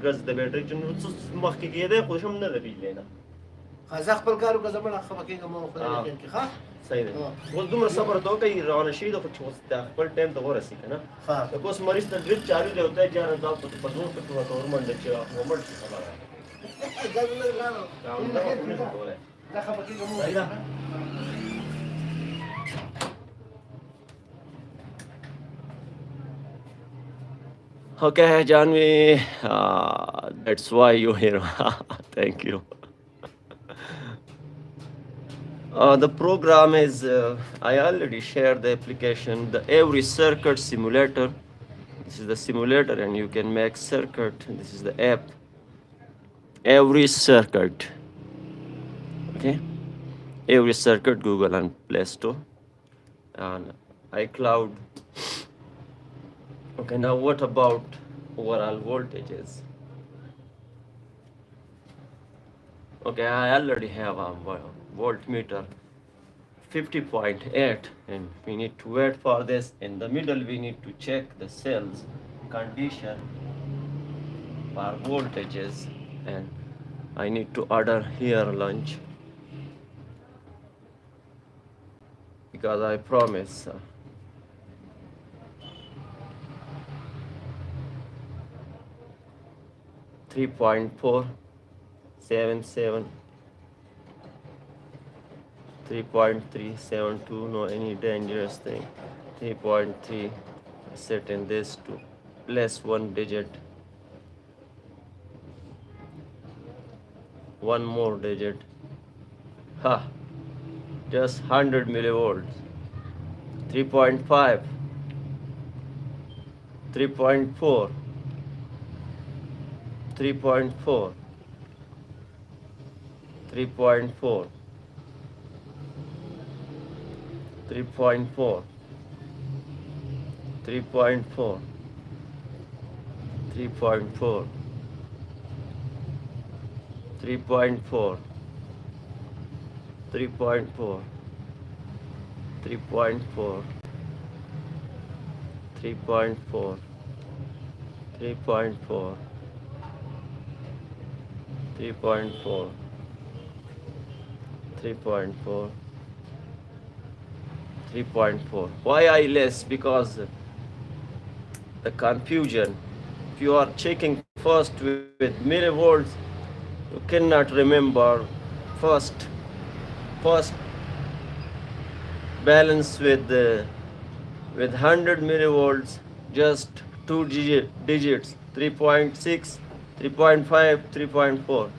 ګز د بیټرۍ چې نور څه مخکې کېدی خو هم نه د بجلۍ نه زه خپل کار وکړه زه مړه خفه کېږم او خدای دې خیر کړي ښه صحیح دی اوس دومره صبر ته وکړئ روانه شوي ده خو چې اوس د خپل ټایم ته ورسي که نه لکه اوس مریض ته ډریپ چالو دی او ته یې جاره دا په زور پکې ورته ورمنډه چې ومړ شي خبره زه خفه کېږم صحیح ده Okay, Janvi, that's why you're here. Thank you. The program is, I already shared the application, the every circuit simulator. This is the simulator and you can make circuit. This is the app. Every circuit. Okay, every circuit, Google and Play Store and iCloud. Okay, now what about overall voltages? Okay, I already have a voltmeter 50.8, and we need to wait for this. In the middle we need to check the cells condition for voltages, and I need to order here lunch because I promise 3.477, 3.372, no any dangerous thing. 3.3, set in this to plus one digit, one more digit. Ha, just 100 millivolts. 3.5, 3.4, 3.4, 3.4, 3.4, 3.4, 3.4, 3.4, 3.4, 3.4, 3.4, 3.4, 3.4, 3.4, 3.4. Why I less? Because the confusion. If you are checking first with millivolts, you cannot remember first balance with 100 millivolts, just two digits, 3.6, 3.5, 3.4.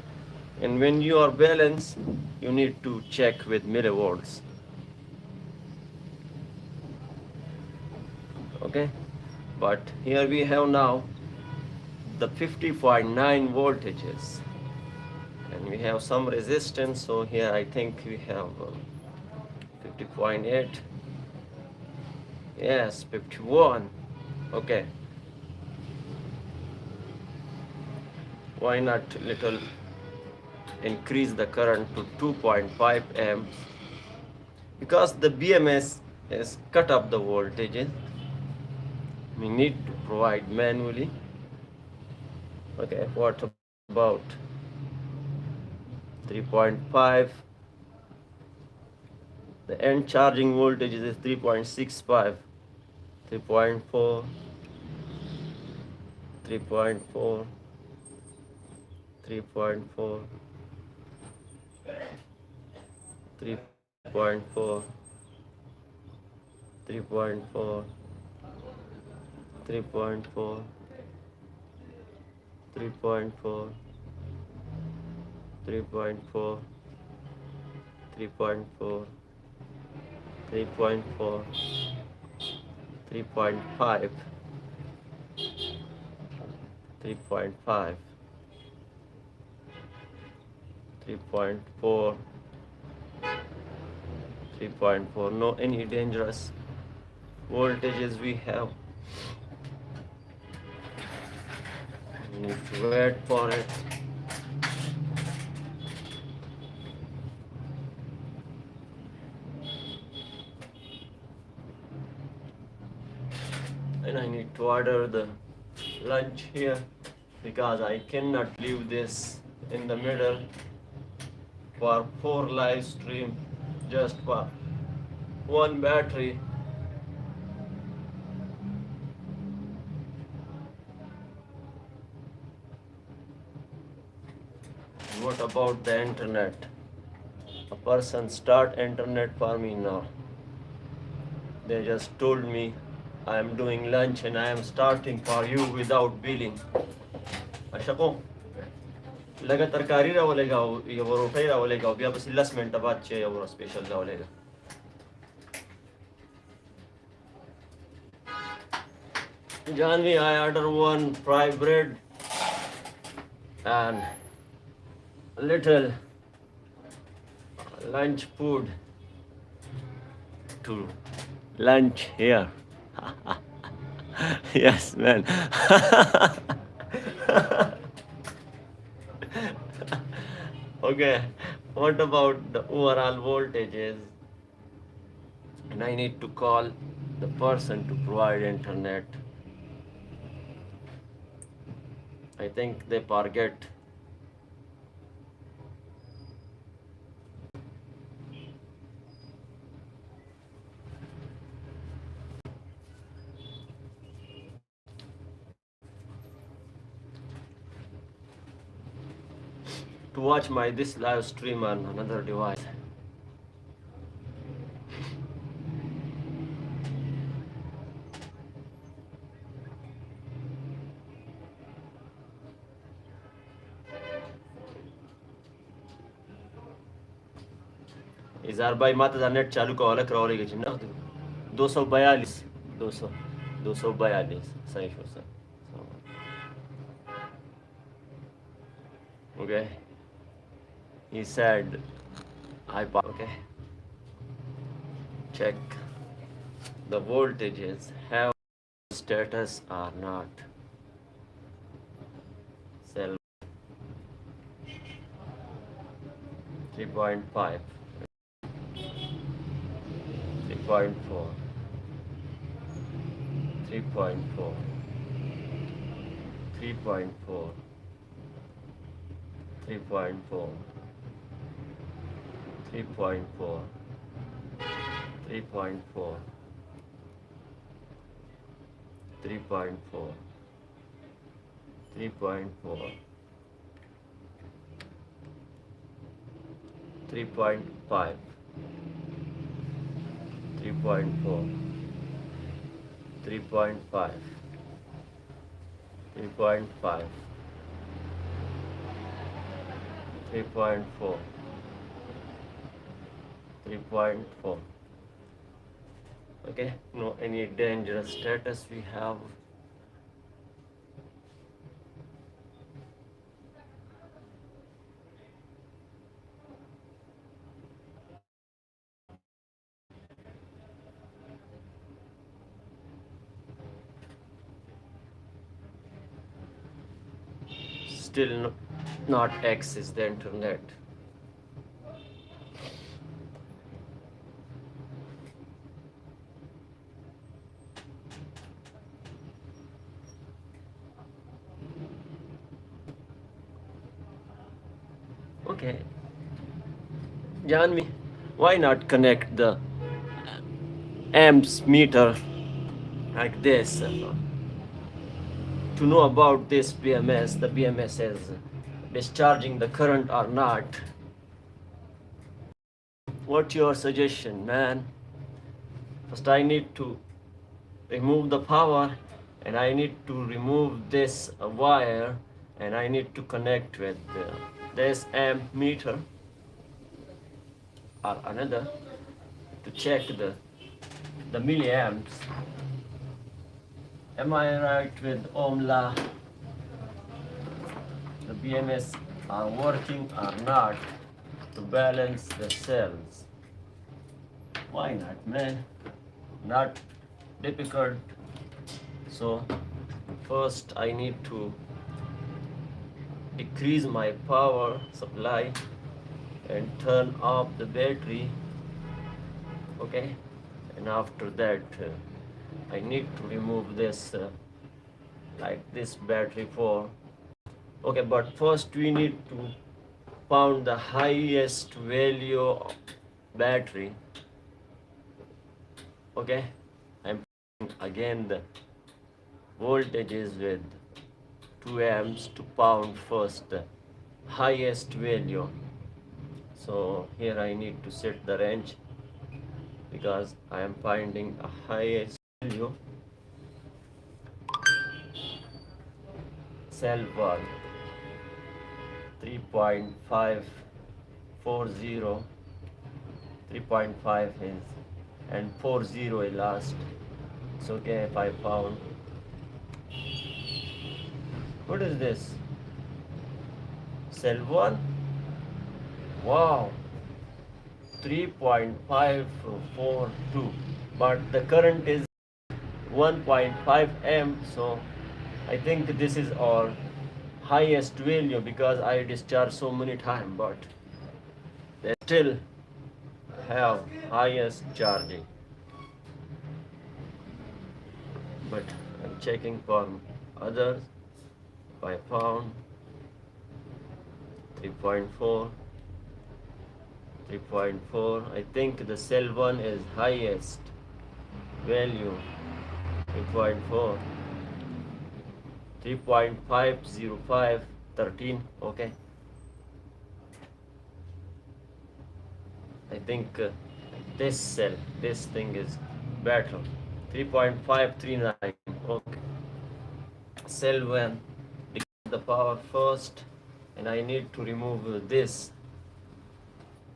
And when you are balanced, you need to check with millivolts. Okay, but here we have now the 50.9 voltages, and we have some resistance. So here I think we have 50.8. Yes, 51. Okay, why not little increase the current to 2.5 amps, because the BMS has cut up the voltages. We need to provide manually. Okay, what about 3.5? The end charging voltage is 3.65, 3.4, 3.4, 3.4, 3.4, 3.4, 3.4, 3.4, 3.4, 3.4, 3.4, 3.5, 3.5, 3.4, 3.4. No any dangerous voltages we have. We need to wait for it. And I need to order the lunch here because I cannot leave this in the middle for 4 live stream just for one battery. What about the internet? A person start internet for me now. They just told me I am doing lunch and I am starting for you without billing. Ashako, laga tarkari rawalega ya rotai rawalega bia bas last minute बाद चे या वो special rawalega. Janvi, I order one fried bread and a little lunch food to lunch here. Yes, man. Okay, what about the overall voltages? And I need to call the person to provide internet. I think they forget. To watch my this live stream on another device. इजार भाई माता दा net चालू का वाला कराओ लेके चिन्ना 242 200 242 सही हो sir. Okay, he said okay, check the voltages have status or not. Cell 3.5 3.4 3.4 3.4 3.4 3.4 3.4 3.4 3.4 3.5 3.4 3.5 3.5 3.4 3.4. Okay, no any dangerous status we have. Still not access the internet. Okay, Janvi, why not connect the amps meter like this? To know about this BMS, the BMS is discharging the current or not. What's your suggestion, man? First I need to remove the power and I need to remove this wire and I need to connect with this amp meter or another to check the milliamps. Am I right with ohm law? The BMS are working or not to balance the cells? Why not, man? Not difficult. So first I need to decrease my power supply and turn off the battery. Okay, and after that I need to remove this like this battery for. Okay, but first we need to found the highest value of battery. Okay, I'm again the voltages with 2 amps to pound first the highest value. So here I need to set the range because I am finding a highest value. Cell 1 3.540 3.5 is and 40 is last. It's okay if I found. What is this? Cell 1? Wow, 3.542, but the current is 1.5 amp, so I think this is our highest value because I discharge so many times, but they still have highest charging. But I'm checking for others. If I found 3.4, 3.4, I think the cell 1 is highest value. 3.4, 3.505, 13. Okay, I think this cell, this thing is better. 3.539. Okay, cell 1, the power first, and I need to remove this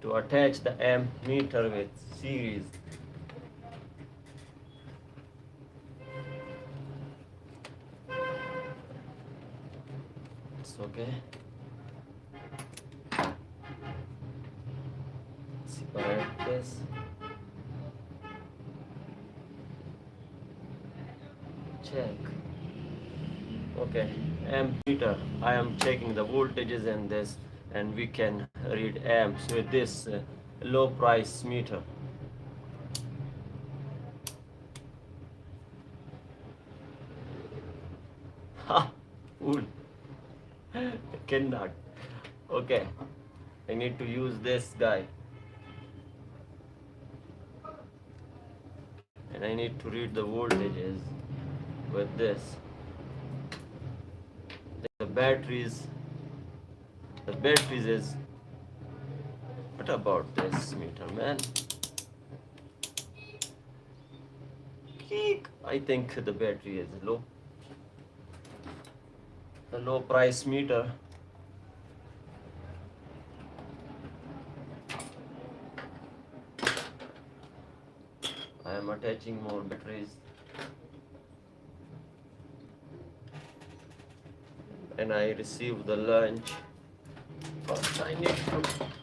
to attach the amp meter with series. It's okay. Separate this. Check. Okay, amp meter. I am checking the voltages and this, and we can read amps with this low price meter. Ha! Fool. Cannot. Okay, I need to use this guy, and I need to read the voltages with this. The batteries is, what about this meter, man? I think the battery is low. The low price meter. I am attaching more batteries, and I receive the lunch. First I need to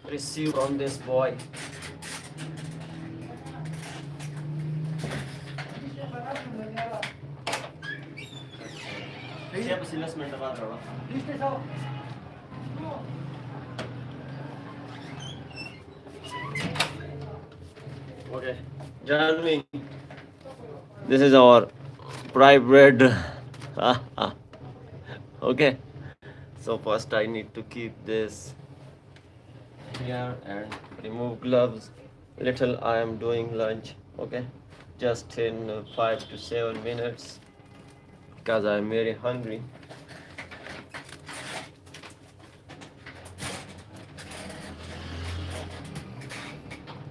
receive from this boy. Siapa sih last minute बाद रहा? Okay, Janvi, this is our prime bread. Okay, so first I need to keep this here and remove gloves. Little I am doing lunch. Okay, just in 5 to 7 minutes because I am very hungry.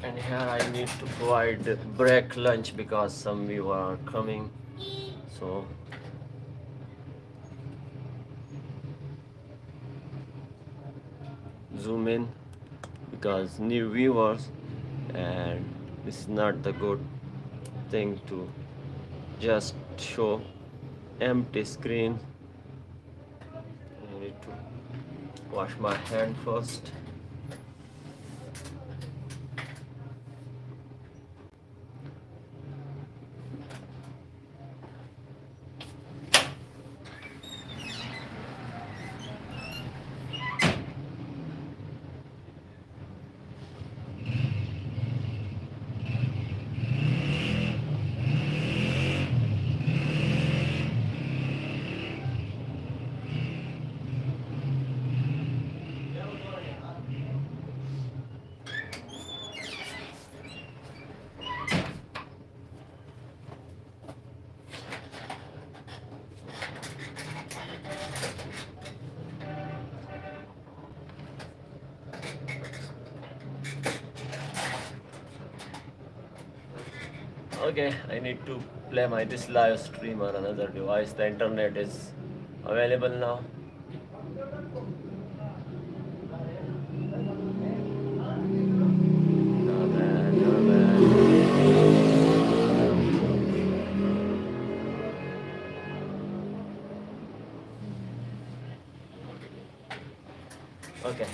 And here I need to provide break lunch because some viewers are coming. So zoom in because new viewers, and it's not the good thing to just show empty screen. I need to wash my hand first. Okay, I need to play this live stream on another device. The internet is available now. Oh man, oh man. Okay.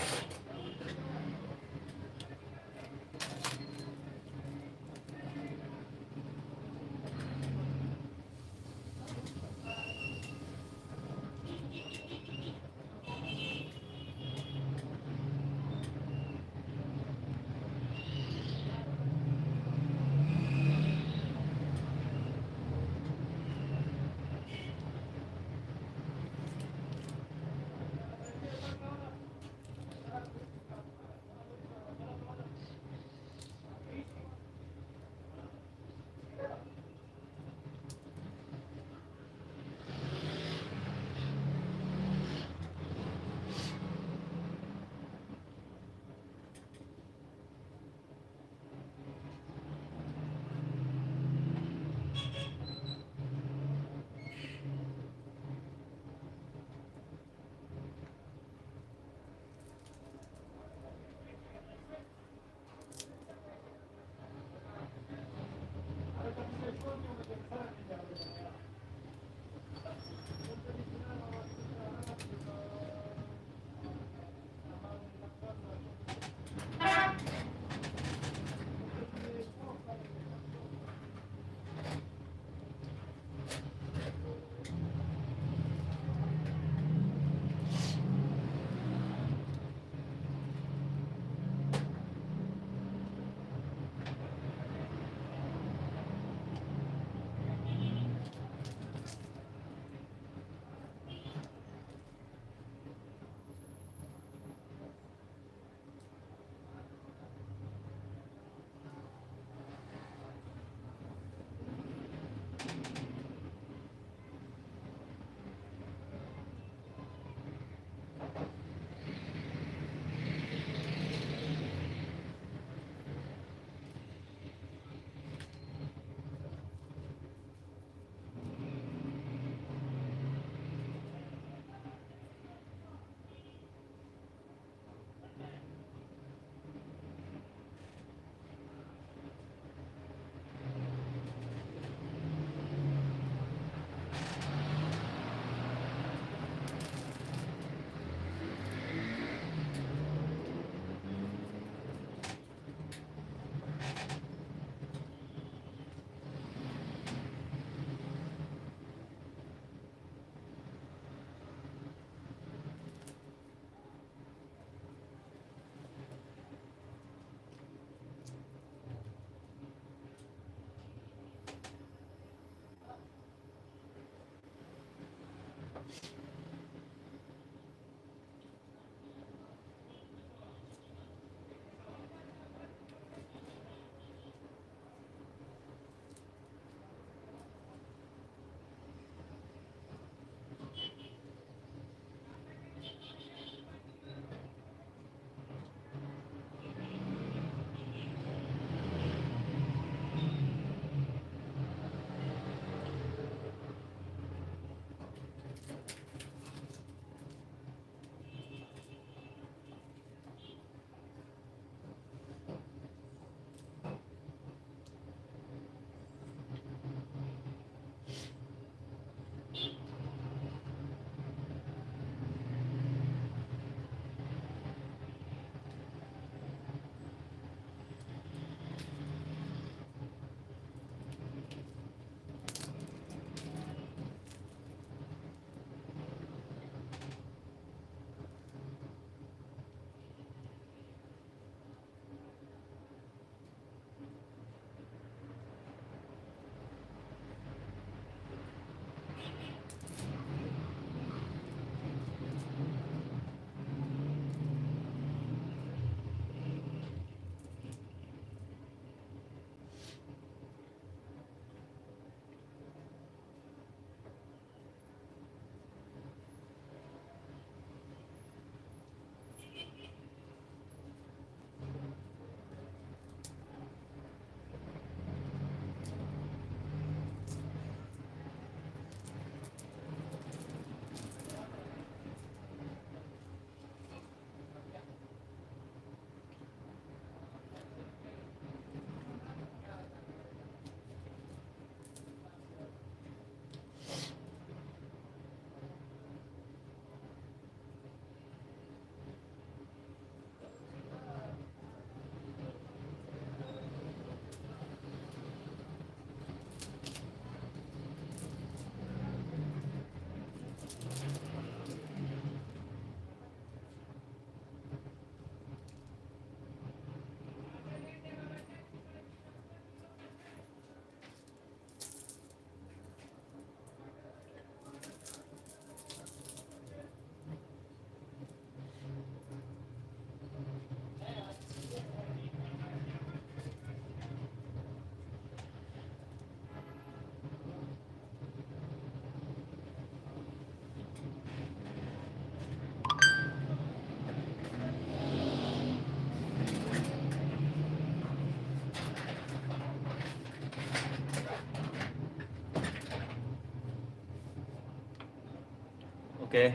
Okay.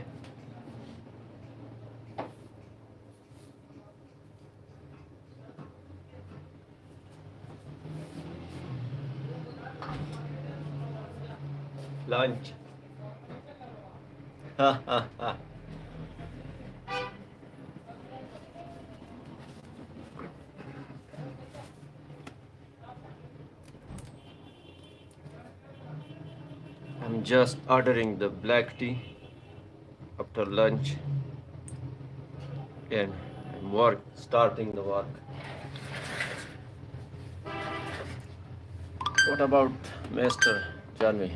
Lunch. Ha ha ha. I'm just ordering the black tea after lunch and starting the work. What about Mr. Janvi?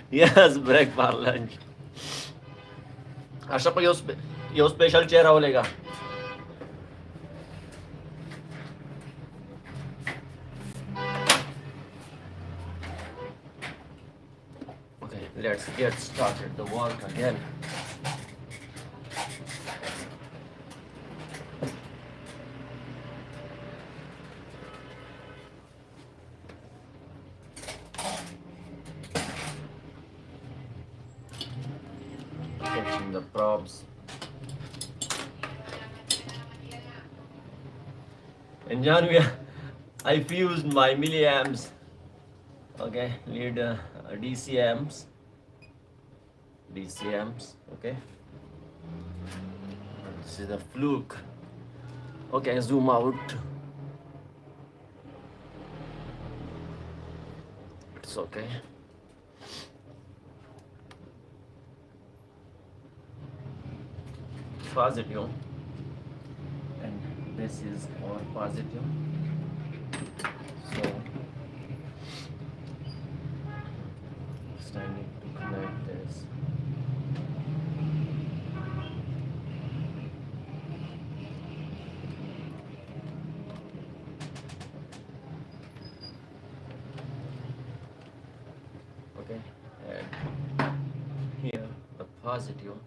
Yes, break for lunch. Asha pa yo special chair holega. Okay, let's get started the work again. Catching the probes. And Janvi, I fused my milliamps. Okay, lead DC amps. Okay. This is the fluke. Okay, zoom out. It's okay. Positive. And this is our positive. So I need to connect this. Okay, and here the positive.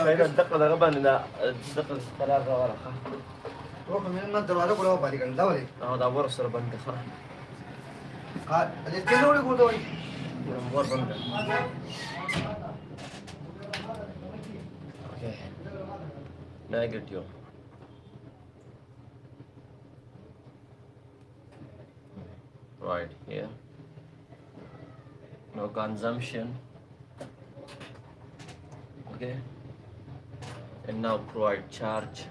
Saya dak pada kapan dah dak pada kawan kah? वो comment मत दरवाजा खुला हुआ बारी करना वाले Nah, dah baru serban kah? हाँ अरे कैसे उड़े कूदो भाई Baru serban. Okay, negative. Right here. No consumption. Okay. And now provide charge.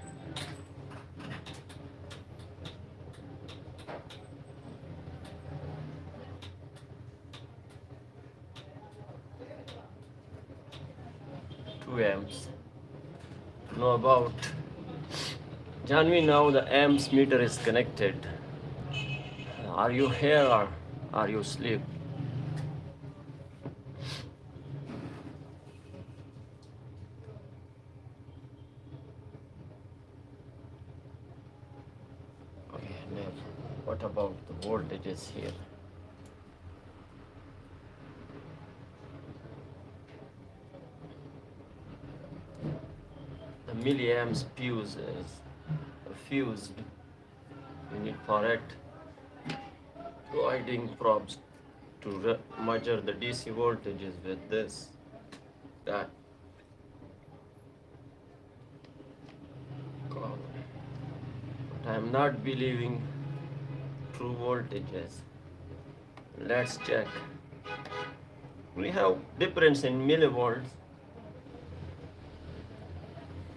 Amps. Know about Janvi, now the amps meter is connected. Are you here or are you asleep? Okay, now what about the voltages here? The milliamps fuse is fused. We need for it providing probes to measure the DC voltages with this, that. God. But I am not believing true voltages. Let's check. We have difference in millivolts.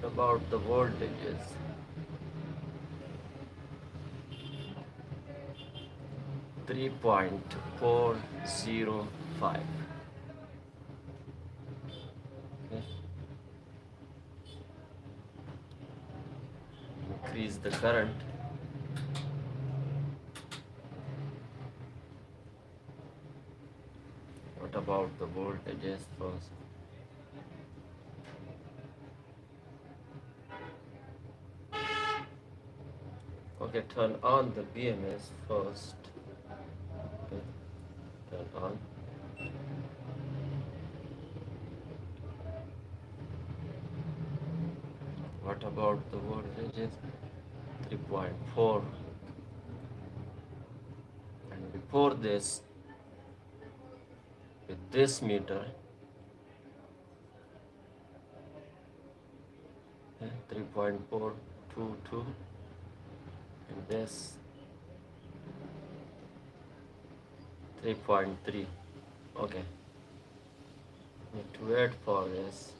About the voltages. .405. Okay. Increase the current. What about the voltages first? Okay, turn on the BMS first. Okay, turn on. What about the voltages? 3.4. And before this, with this meter, 3.422, and this 3.3. Okay, need to wait for this.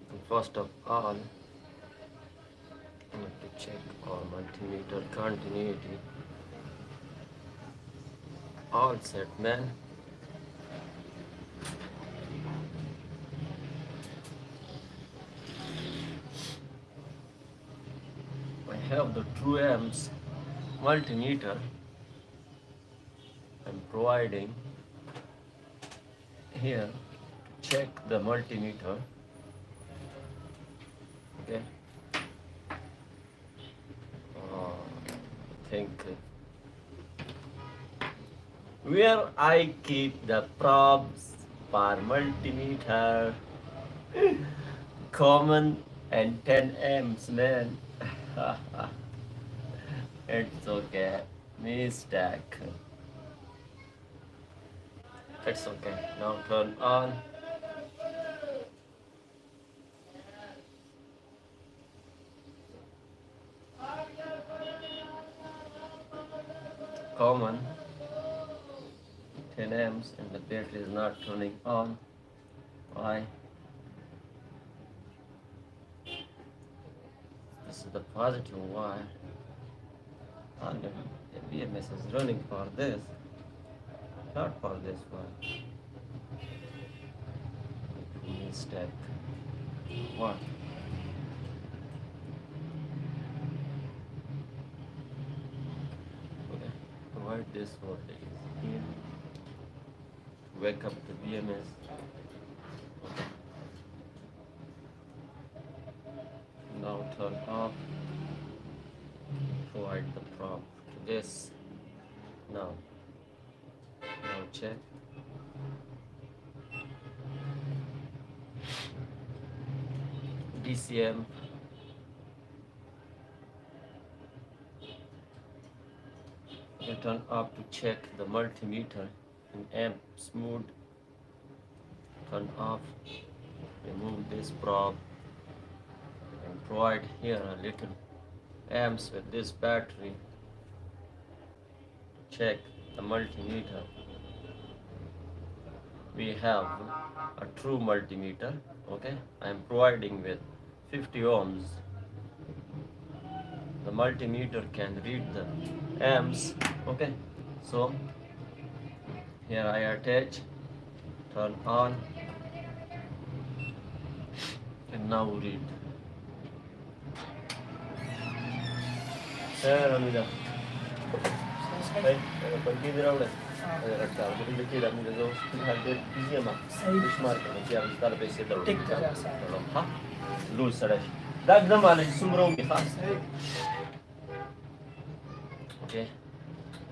And first of all, I need to check our multimeter continuity. All set, man. I have the true amps multimeter. I'm providing here to check the multimeter. Okay. I think where I keep the probes for multimeter. Common and 10 amps, man. It's okay. Mistake. It's okay. Now turn on. Common 10 amps and the battery is not turning on. Why? This is the positive wire. And the BMS is running for this, not for this one. Mistake. What? Okay. Provide this voltage here. Wake up the BMS. Okay. Now turn off. Provide the prop to this. Now check. DCM. You turn up to check the multimeter in amps mode. Turn off. Remove this probe and provide here a little amps with this battery. Check the multimeter. We have a true multimeter. Okay, I am providing with 50 ohms. The multimeter can read the amps. Okay, so here I attach, turn on, and now read. Ramida. Hey, pergi di mana? Rakta, jadi lekir kami dah jauh. Tinggal di sini mah. Bismar kan, dia harus taruh besi dalam. Dalam, ha? Lul sarai. Dah zaman ini sumberong ni, ha? Okay.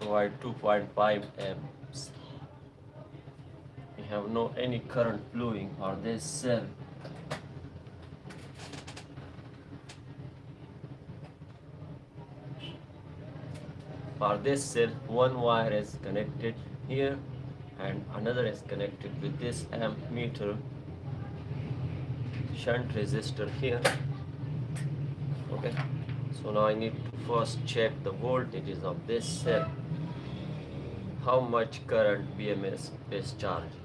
Provide 2.5 amps. We have no any current flowing for this cell. For this cell, one wire is connected here and another is connected with this amp meter shunt resistor here. Okay, so now I need to first check the voltages of this cell. How much current BMS discharge?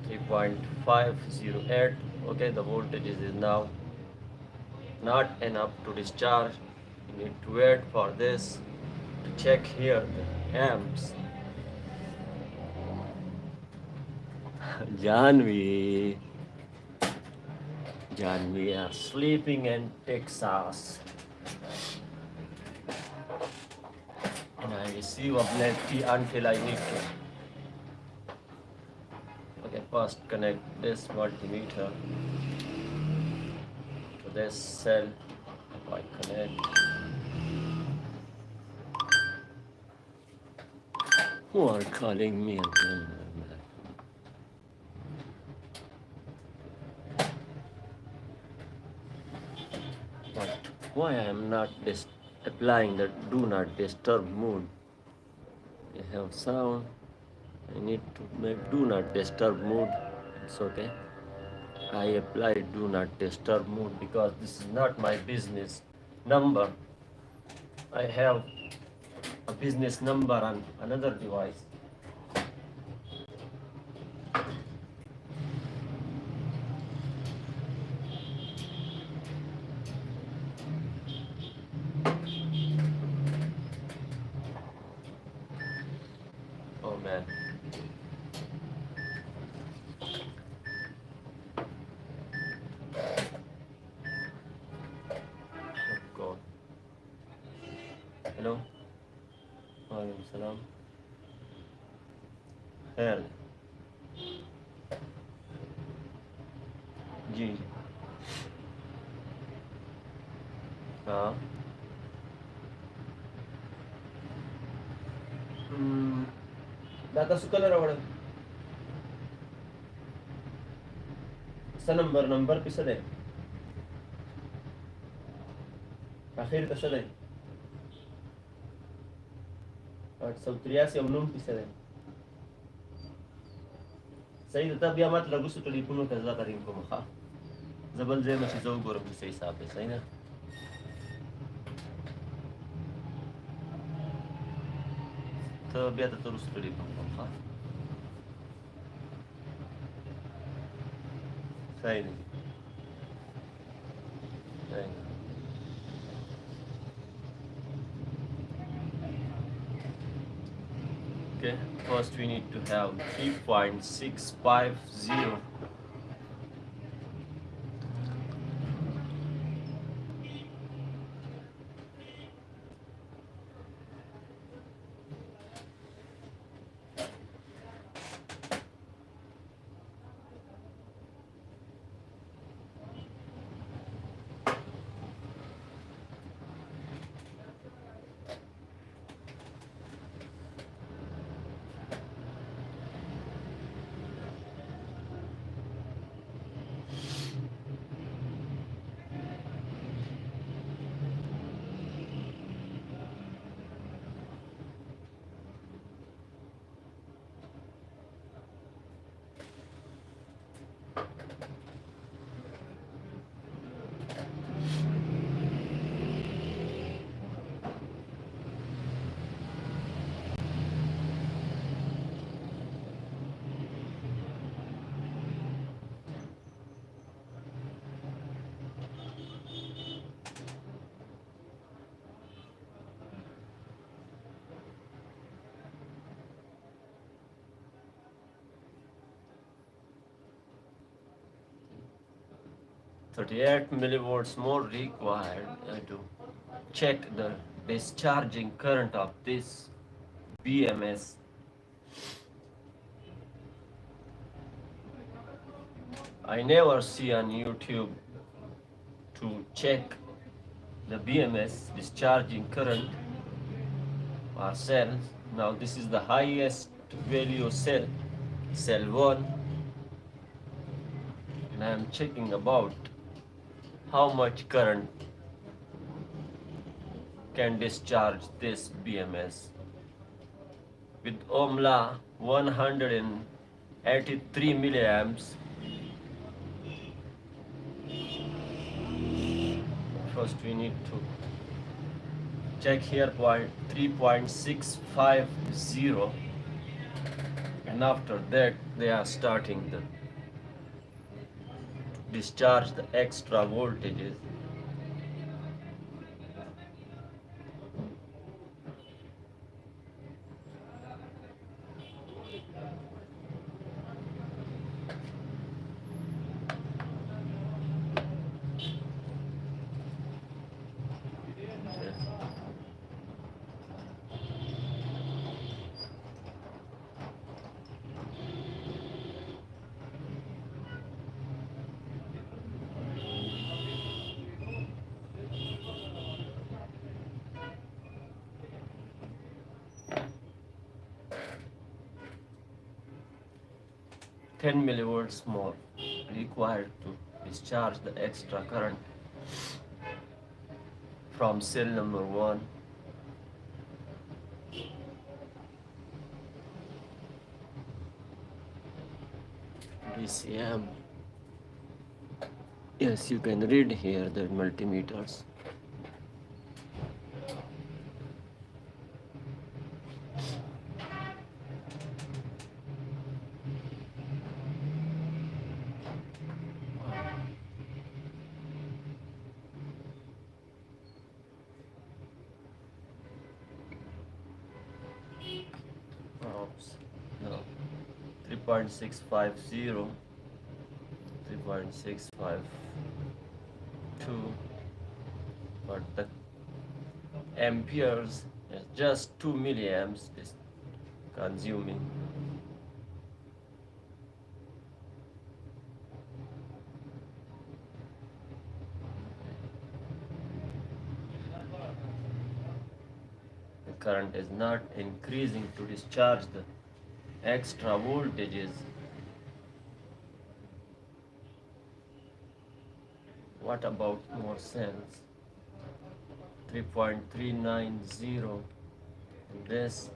3.508. Okay, the voltages is now not enough to discharge. You need to wait for this to check here the amps. Janvi are sleeping in Texas. And I receive a black tea until I need to. Okay, first connect this multimeter to this cell. I connect. Who are calling me again? But why I am not applying the do not disturb mode? I have sound. I need to make do not disturb mode. It's okay. I applied do not disturb mode because this is not my business number. I have a business number on another device. Oh man. Oh God. Hello. Walaikum salam. Hell. जी हाँ data suka na rawad sa number pisa de akhir pisa de 883 او نوم pisa de सही था तब मत लगू सु telephone का ज्यादा करीम को मखा जबल जे में चीजों गरम से हिसाब है सही ना तो बिया तो उस टेलीफोन को मखा सही नहीं सही नहीं okay first we need to have 3.650 38 millivolts more required to check the discharging current of this BMS. I never see on YouTube to check the BMS discharging current or cells. Now this is the highest value cell, cell 1, and I am checking about how much current can discharge this BMS. With Ohm law 183 milliamps. First we need to check here point 3.650 and after that they are starting the discharge the extra voltages. 10 millivolts more required to discharge the extra current from cell number 1. DCM. Yes, you can read here the multimeters. Oops. No. 3.650, 3.652, but the amperes is just 2 milliamps is consuming. The current is not increasing to discharge the extra voltages. What about more cells? 3.390 and this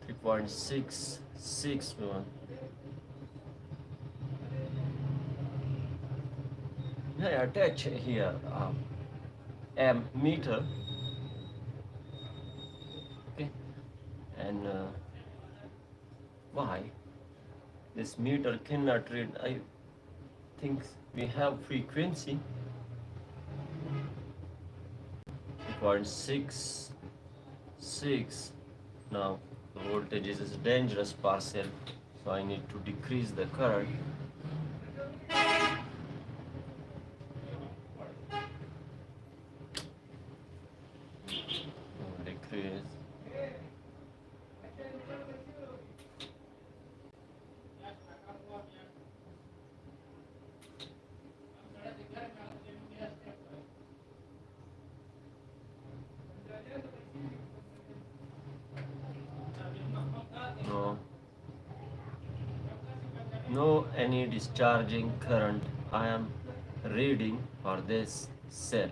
3.661. I attach here ammeter, okay, and why this meter cannot read? I think we have frequency 0.66. Now the voltage is dangerous parcel, so I need to decrease the current. Decrease. No any discharging current I am reading for this cell.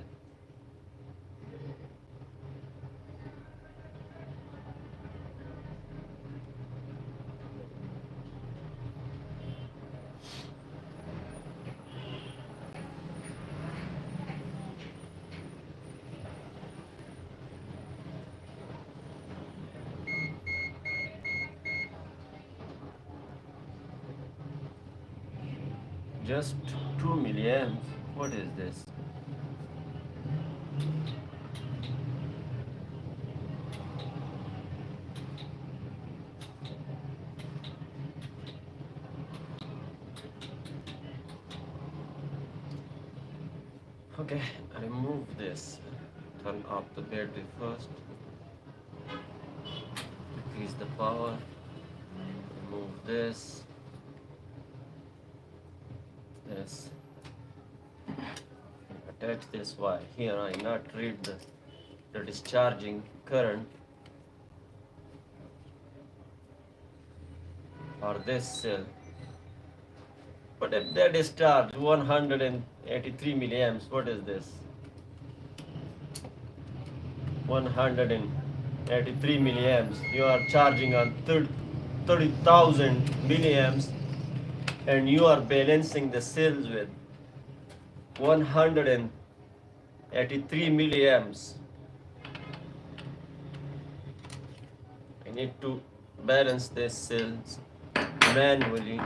Just 2 milliamps. What is this? Okay, remove this. Turn off the battery first. Increase the power. Remove this. This. Attach this wire. Here I not read the discharging current for this cell. But if they discharge 183 milliamps, what is this? 183 milliamps. You are charging on 30,000 milliamps, and you are balancing the cells with 183 milliamps. I need to balance these cells manually.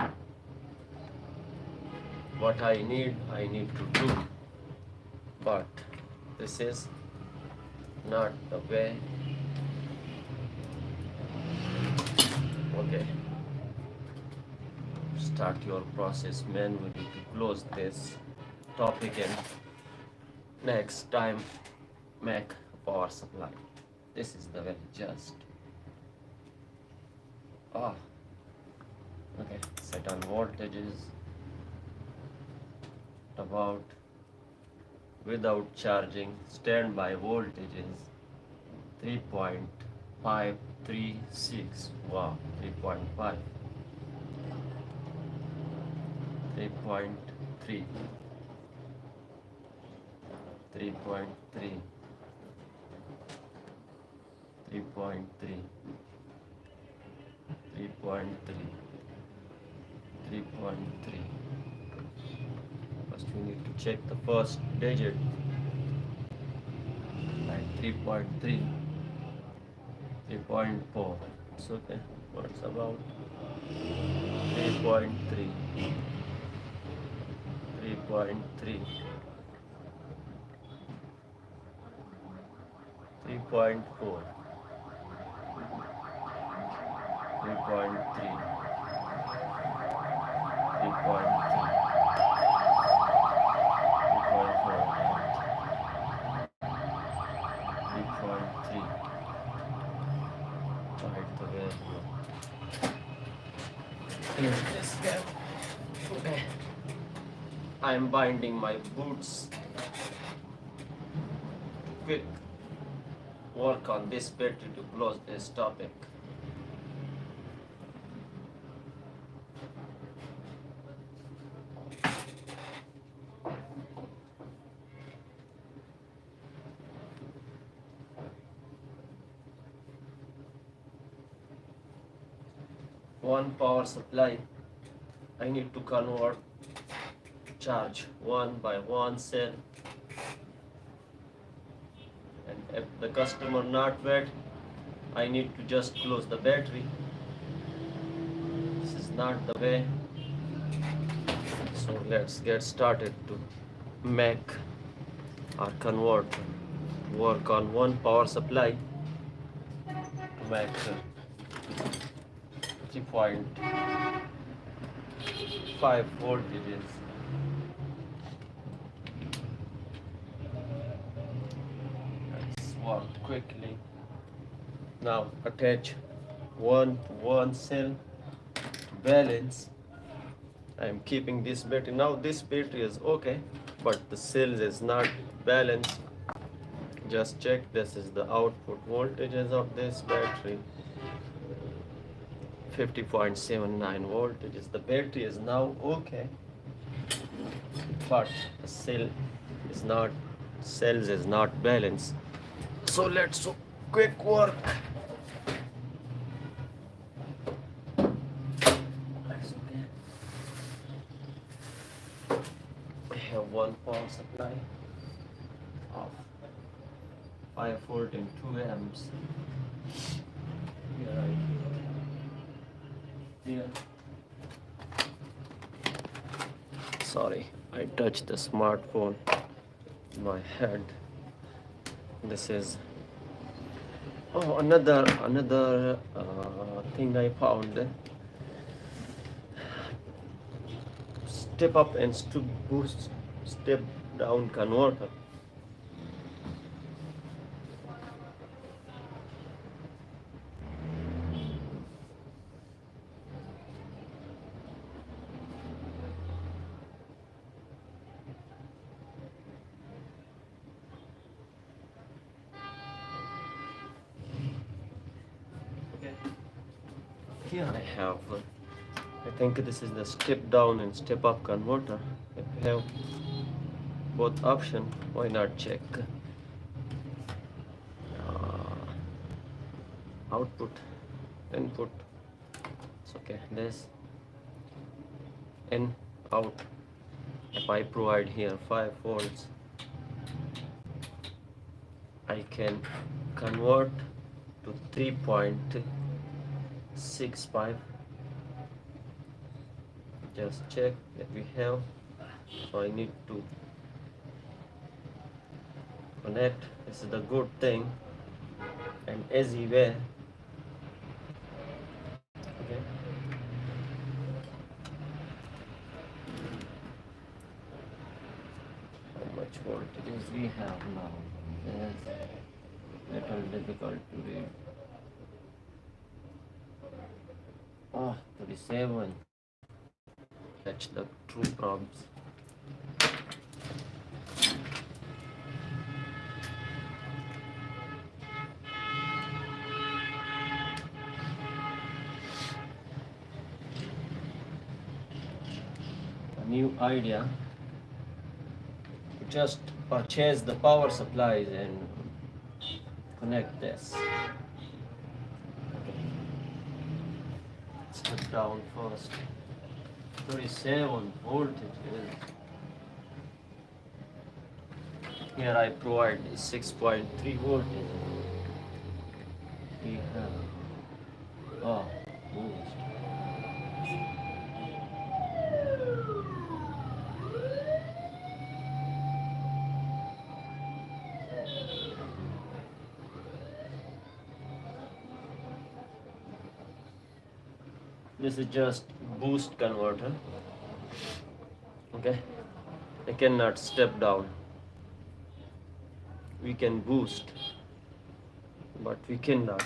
What I need to do, but this is not the way. Okay, start your process manually to close this topic, and next time make a power supply. This is the way, just okay, set on voltages about without charging, standby voltages 3.536. Wow, 3.5. 3.3, 3.3, 3.3, 3.3, 3.3. First we need to check the first digit, like 3.3, 3.4. It's okay. What's about 3.3, 3.3, 3.4, 3.3, 3.3, 3.3. Right the way. Here this gap. Okay. I am binding my boots. Quick work on this battery to close this topic. One power supply, I need to convert charge one by one cell, and if the customer not wet, I need to just close the battery. This is not the way. So let's get started to make or convert, work on one power supply to make 3.5 voltages. Let's work quickly. Now attach one to one cell to balance. I am keeping this battery. Now this battery is okay, but the cells is not balanced. Just check, this is the output voltages of this battery. 50.79 voltages. The battery is now okay, but the cells is not balanced. So let's do quick work. That's okay. I have one power supply of 5 volt and 2 amps. Here sorry, I touched the smartphone in my head. This is another thing I found. Step up and step down converter. Here I have, I think this is the step down and step up converter. If you have both option, why not check output, input. It's okay. This in, out. If I provide here 5 volts, I can convert to 3.65. Just check that we have. So I need to connect. This is the good thing and easy way. Okay. How much voltages we have now? It's little difficult to read. 37. Catch the true probes. new idea. Just purchase the power supplies and connect this. Step down first. 37 voltage. Here I provide 6.3 voltage. We have boost. This is just boost converter. Okay, I cannot step down. We can boost, but we cannot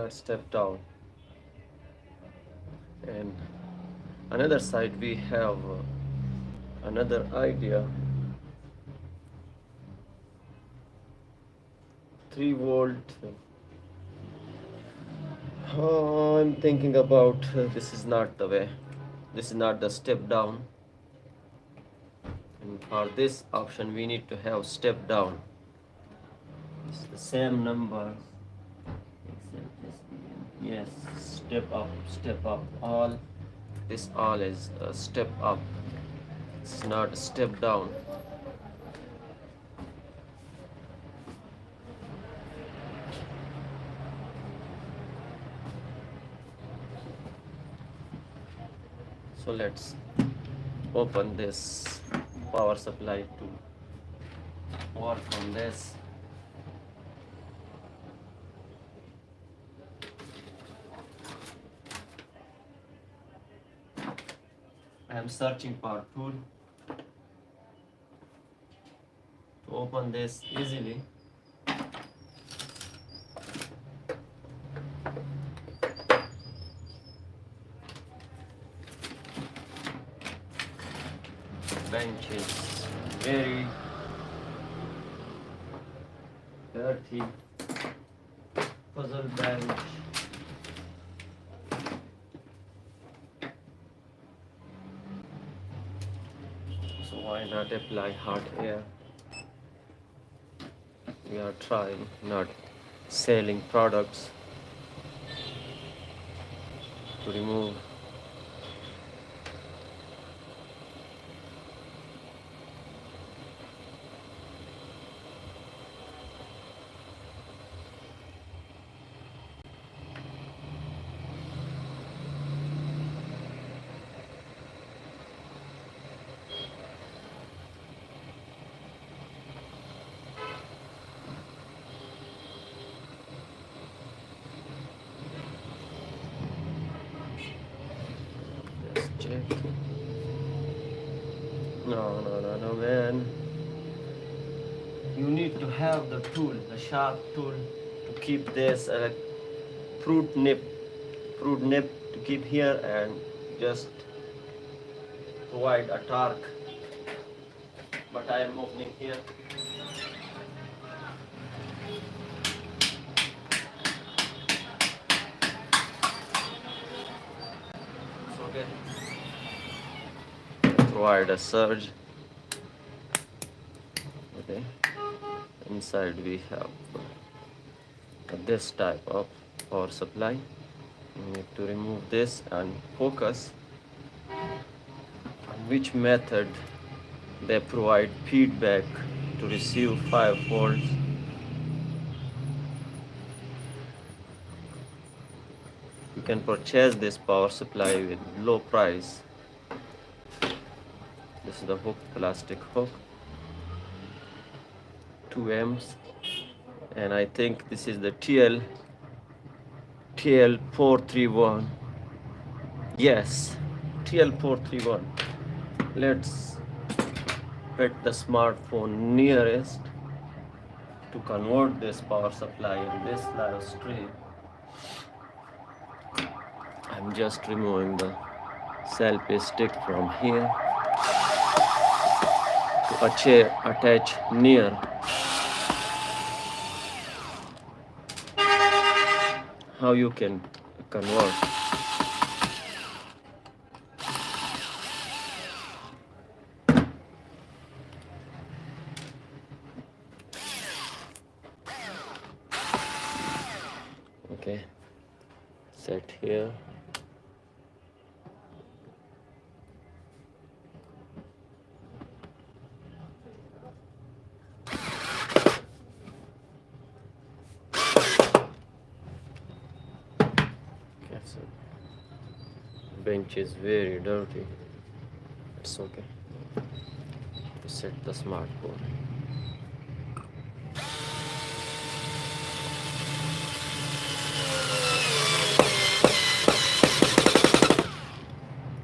step down. And another side we have another idea. 3 volt. I'm thinking about this is not the way. This is not the step down. And for this option, we need to have step down. It's the same number. Except this. Yes, step up, all. This all is a step up. It's not a step down. So let's open this power supply to work on this. I am searching for a tool to open this easily. Bench is very dirty. Puzzle bench. So why not apply hot air? We are trying, not selling products, to remove check. No, man. You need to have the tool, the sharp tool, to keep this fruit nip to keep here and just provide a torque. But I am opening here. It's okay. Provide a surge. Okay. Inside we have this type of power supply. We need to remove this and focus on which method they provide feedback to receive 5 volts. You can purchase this power supply with low price. This is the hook, plastic hook, 2 amps, and I think this is the TL431. Yes, TL431. Let's put the smartphone nearest to convert this power supply in this live stream. I'm just removing the selfie stick from here to attach near. How you can convert. set here. Okay, so bench is very dirty. It's okay to set the smart board.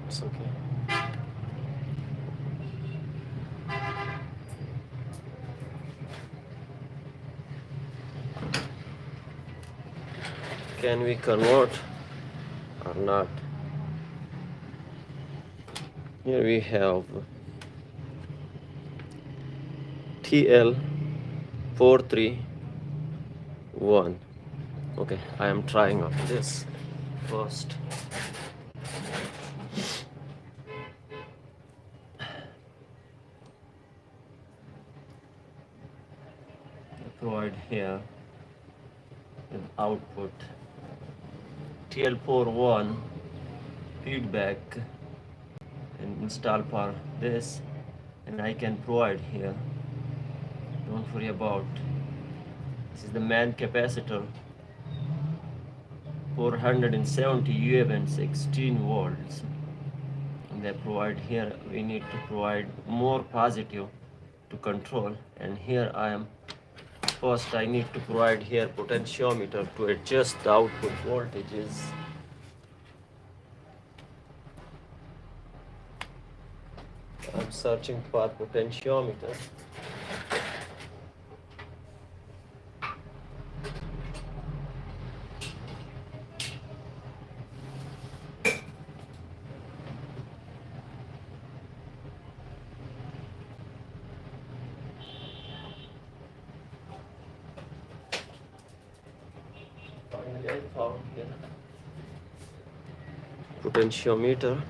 It's okay. Can we convert or not? Here we have TL431. Okay, I am trying out this first. Provide here with output TL41 feedback and install for this, and I can provide here. Don't worry about this is the main capacitor 470 UF and 16 volts, and they provide here. We need to provide more positive to control, and here I am first I need to provide here potentiometer to adjust the output voltages. I'm searching for potentiometer. Finally, I found here potentiometer.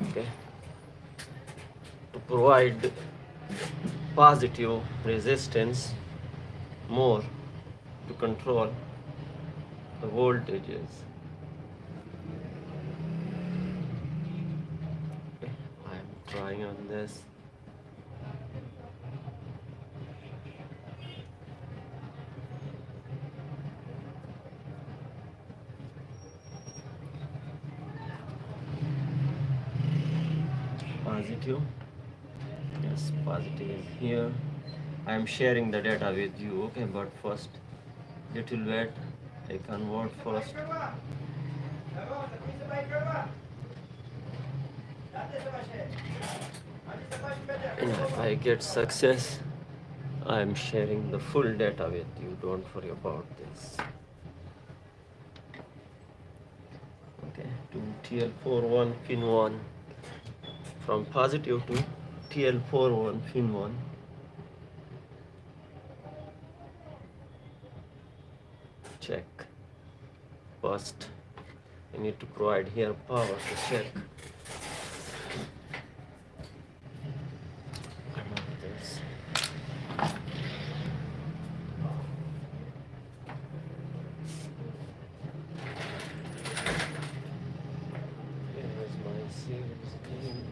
Okay, to provide positive resistance more to control the voltages. Okay, I am trying on this. Positive. Yes, positive is here. I am sharing the data with you. Okay, but first, little wait. I convert first. And if I get success, I am sharing the full data with you. Don't worry about this. Okay, to TL41 pin 1. From positive to TL41 pin 1. Check. First, you need to provide here power to check. This. Here is my series name.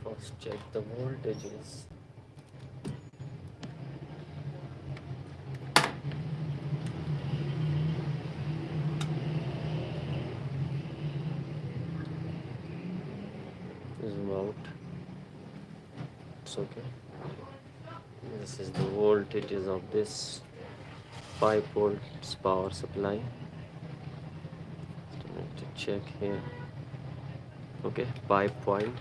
First check the voltages. Zoom out. It's okay. This is the voltages of this 5 volts power supply. So I need to check here. Okay, 5.262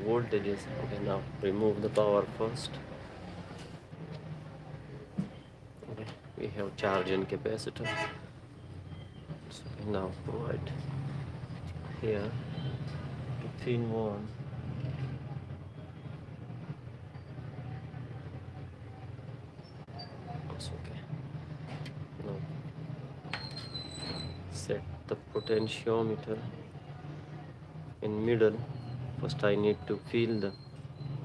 voltages. Okay, now remove the power first. Okay, we have charge and capacitor. It's okay. Now provide here between one. It's okay. Now set the potentiometer in middle. First I need to feel the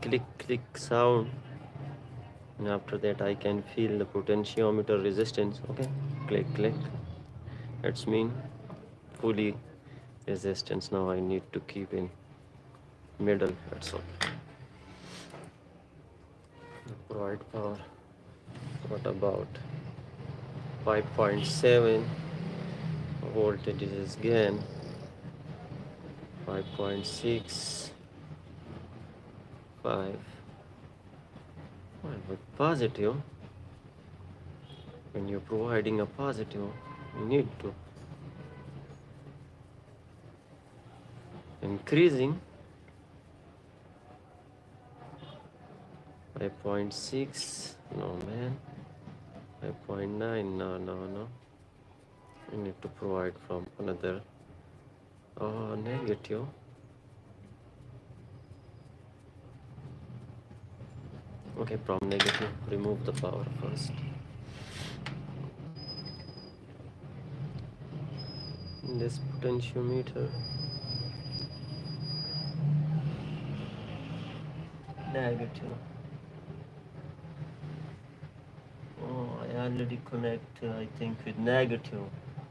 click sound, and after that I can feel the potentiometer resistance. Okay, click. That's mean fully resistance. Now I need to keep in middle. That's all. Provide power. What about 5.7 voltage is again 5.6 5. Well, but positive, when you're providing a positive, you need to increasing 5.6. No man, 5.9. No, you need to provide from another negative. Okay, from negative, remove the power first. This potentiometer, negative. Oh, I already connect, I think, with negative.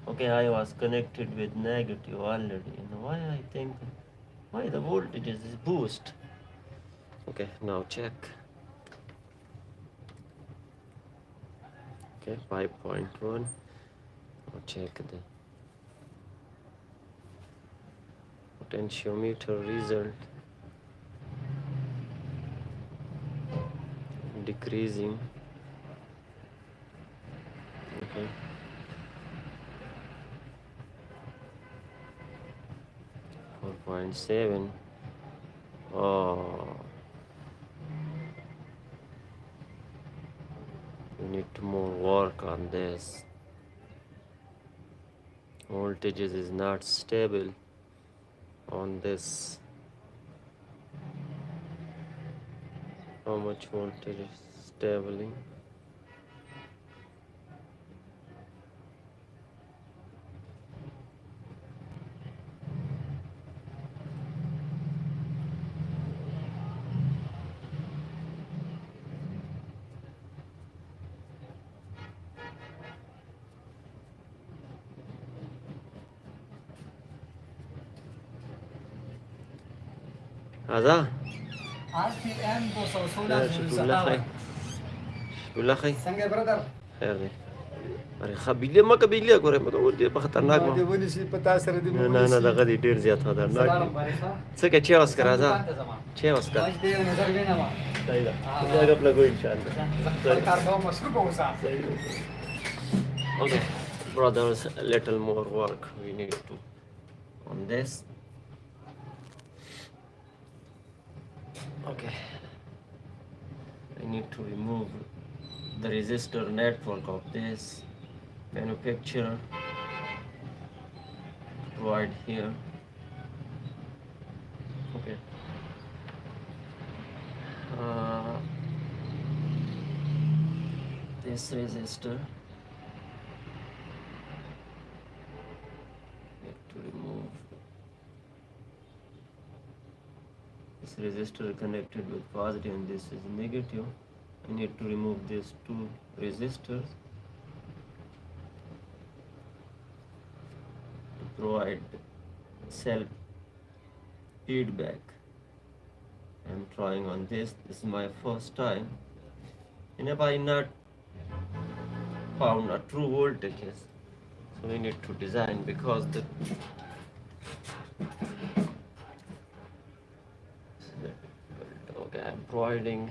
Okay, I was connected with negative already. And why the voltage is boost? Okay, now check. Okay, 5.1. Now check the potentiometer result. Decreasing. Okay. Four 4.7. Oh, we need to more work on this. Voltages is not stable on this. How much voltage is stable? هذا RPM 216 شكرا لله خير. شكرا لله خير. څنګه برادر خیر دی. اره خبيله ما قبيله ګوره مګه ور دي په خطرناک ما ما دې ونی شي پتا سره دې نه دغه دي ډیر زیات خطرناک سلام دي. بارسا څه کې چا وس کرا ځه چا وس کرا باج دې نظر وینا ما صحیح ده دا خپل کوی ان شاء الله. خپل کار کوم مسکو کوسا Okay, brothers, a little more work we need to on this. Okay, I need to remove the resistor network of this manufacturer. Provide here. Okay. This resistor. To remove this resistor connected with positive and this is negative. I need to remove these two resistors to provide self feedback. I'm trying on this. This is my first time, and if I not found a true voltages, so we need to design because the okay, I'm providing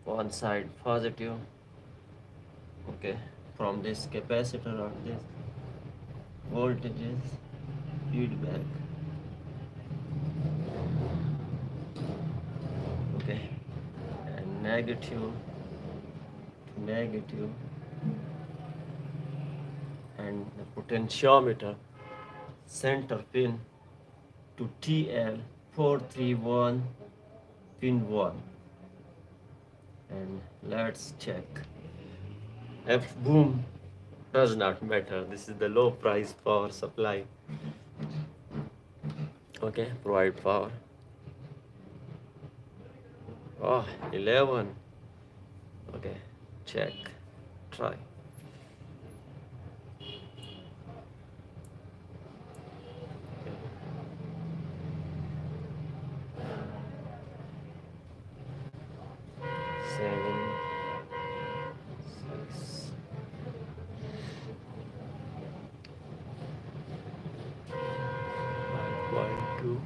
one side positive, okay, from this capacitor or this voltages feedback, okay, and negative to negative, and the potentiometer center pin to TL431 pin 1, and let's check. F boom does not matter. This is the low price power supply. Okay, provide power. Oh, 11. Okay, check, try. Seven, 6, 5.2.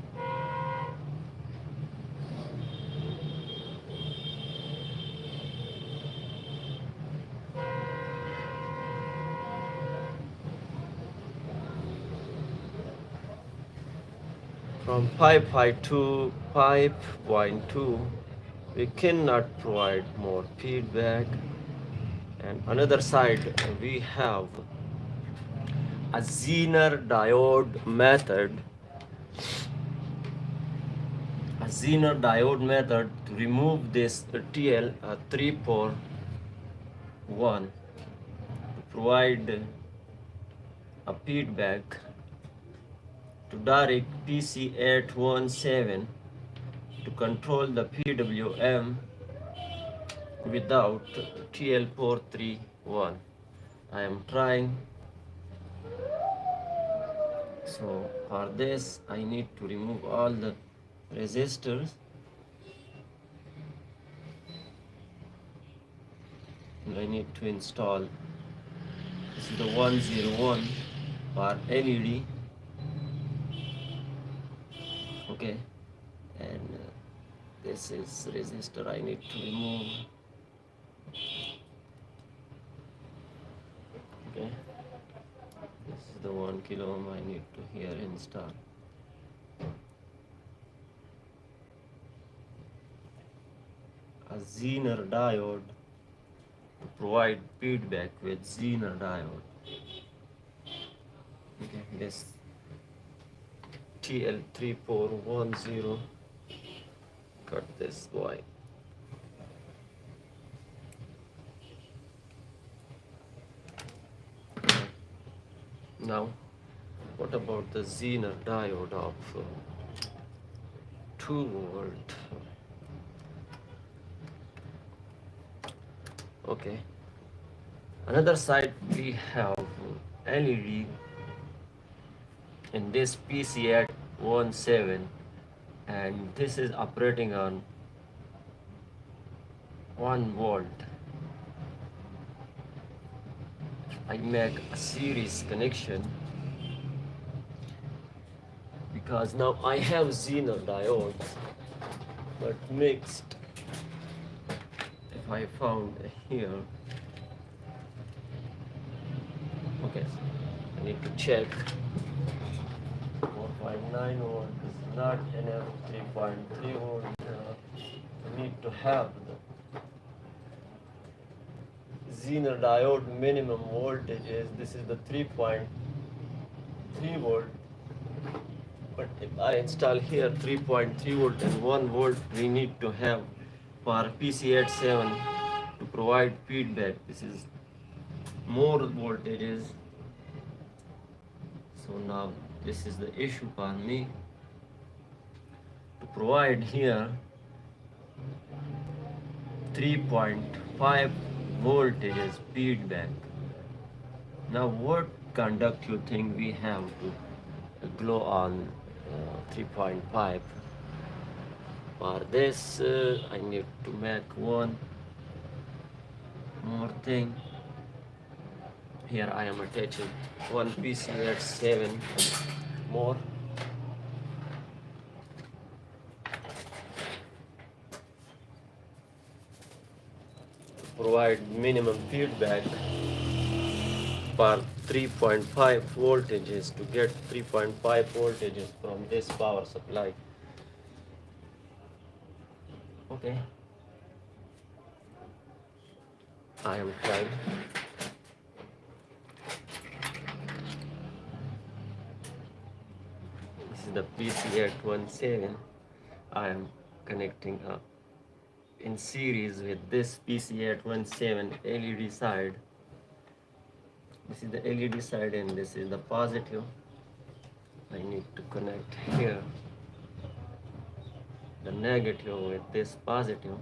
From 5.2, 5.2, we cannot provide more feedback. And another side, we have a Zener diode method. A Zener diode method to remove this TL341 to provide a feedback to direct PC817 to control the PWM without TL431. I am trying. So for this I need to remove all the resistors. And I need to install, this is the 101 for LED. Okay, and this is resistor I need to remove. Okay, this is the 1 kilo ohm I need to here install. A Zener diode to provide feedback with Zener diode. Okay, this TL3410, cut this Y. Now, what about the Zener diode of 2 volt? Okay. Another side we have LED in this PC817, and this is operating on 1 volt. I make a series connection because now I have Zener diodes, but mixed. If I found here, okay, I need to check. 4.9 volt is not enough. 3.3 volt. I need to have the Zener diode minimum voltage is, this is the 3.3 volt. But if I install here 3.3 volt and 1 volt, we need to have for PC87 to provide feedback. This is more voltages. So now this is the issue for me to provide here 3.5 voltages feedback. Now what conduct you think we have to glow on 3.5? For this I need to make one more thing. Here I am attaching one PC87 more. Provide minimum feedback for 3.5 voltages to get 3.5 voltages from this power supply. Okay, I am trying. is the PC817. I am connecting up in series with this PC817 LED side. This is the LED side and this is the positive. I need to connect here the negative with this positive.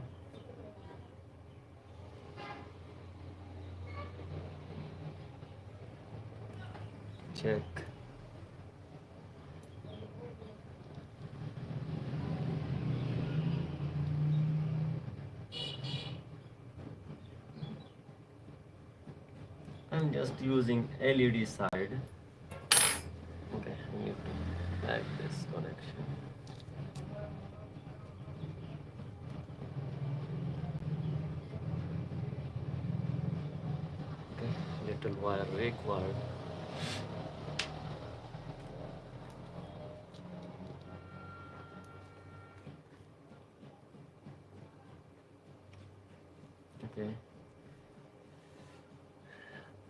Check. I'm just using LED side. Okay, I need to add this connection. Okay, little wire required. Okay.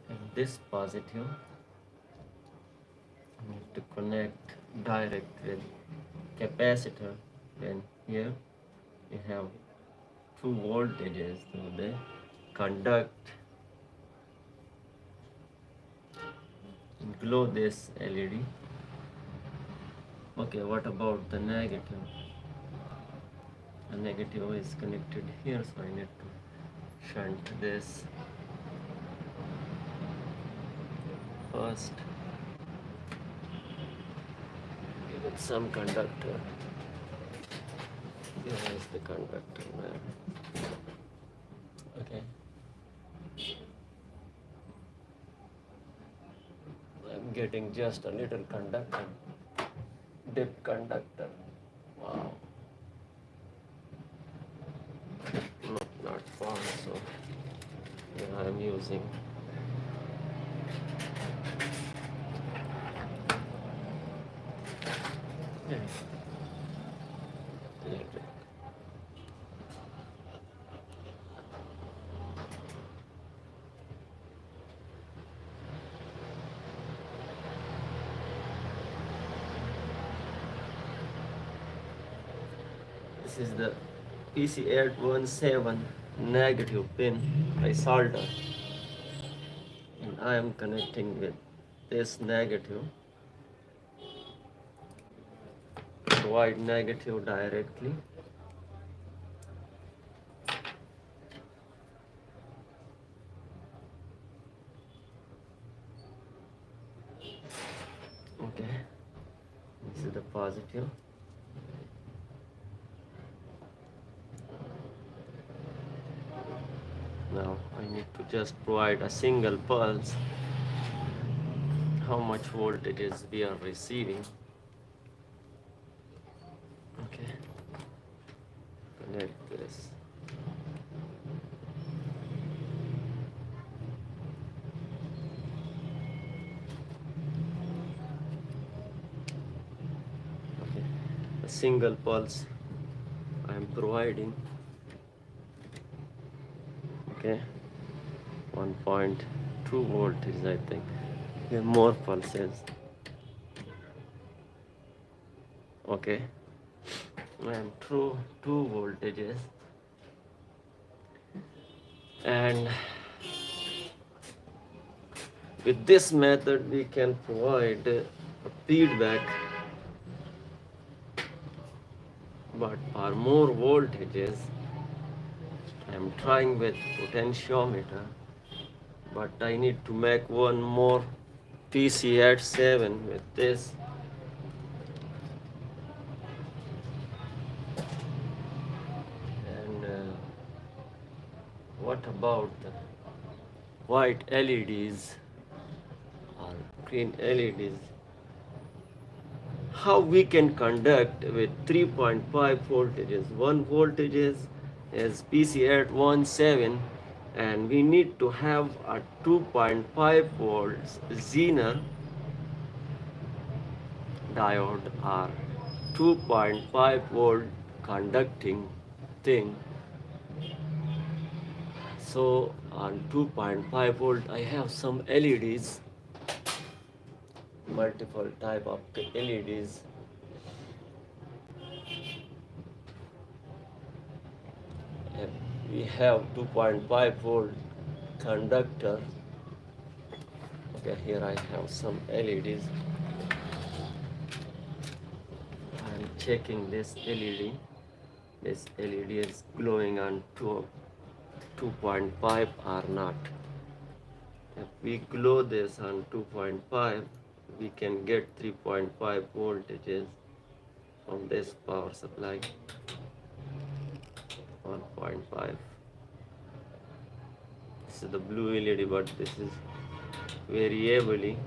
And this positive, I need to connect direct with capacitor. Then here you have two voltages, so they conduct and glow this LED. Okay, what about the negative? The negative is connected here, so I need to shunt this first. Give it some conductor. Here is the conductor there. Okay. I'm getting just a little conductor. Dip conductor. Wow. Not far, so here I am using electric. This is the PC817 negative pin I solder, and I am connecting with this negative. Provide negative directly. Okay, this is the positive. Now I need to just provide a single pulse. How much voltages we are receiving. Okay, connect this. Okay, a single pulse I am providing. Okay, 1.2 voltage, I think. Here more pulses. Okay, I am through 2 voltages, and with this method we can provide a feedback, but for more voltages I am trying with potentiometer, but I need to make one more PC87 with this. And what about the white LEDs or green LEDs? How we can conduct with 3.5 voltages? One voltage is PC817, and we need to have a 2.5 volts Zener diode or 2.5 volt conducting thing. So on 2.5 volt I have some LEDs, multiple type of LEDs we have 2.5 volt conductor. Okay, here I have some LEDs. I'm checking this LED. This LED is glowing on 2.5 or not. If we glow this on 2.5, we can get 3.5 voltages from this power supply. 1.5. This is the blue LED, but this is variably.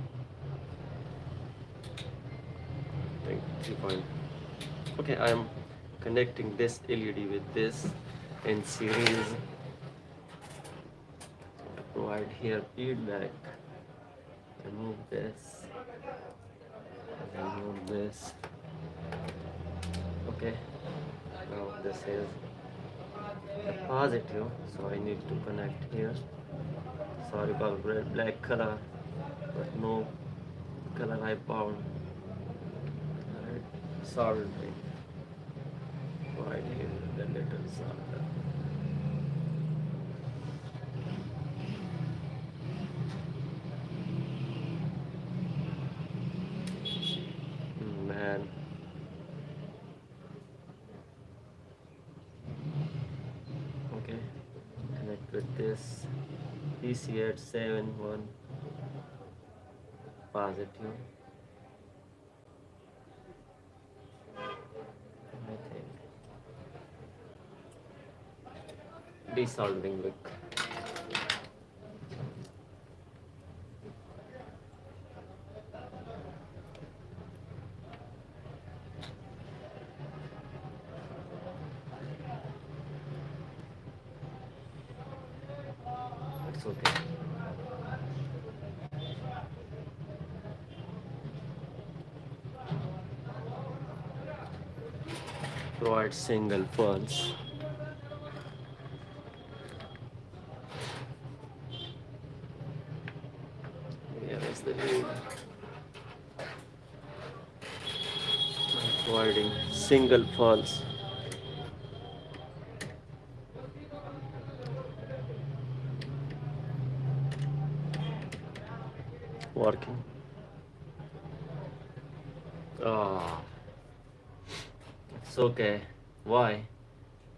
I think 3. Okay, I am connecting this LED with this in series. Provide here feedback. Remove this. Remove this. Okay. Now this is the positive, so I need to connect here. Sorry about red black color, but no color I found. Alright, soldering. Right here, the little solder. Man. Okay, connect with this PC at 7.1 positive. I think desoldering wick. It's okay. Provide single pulse. Here is the lead. Providing single pulse. Working. Ah, it's okay. Why?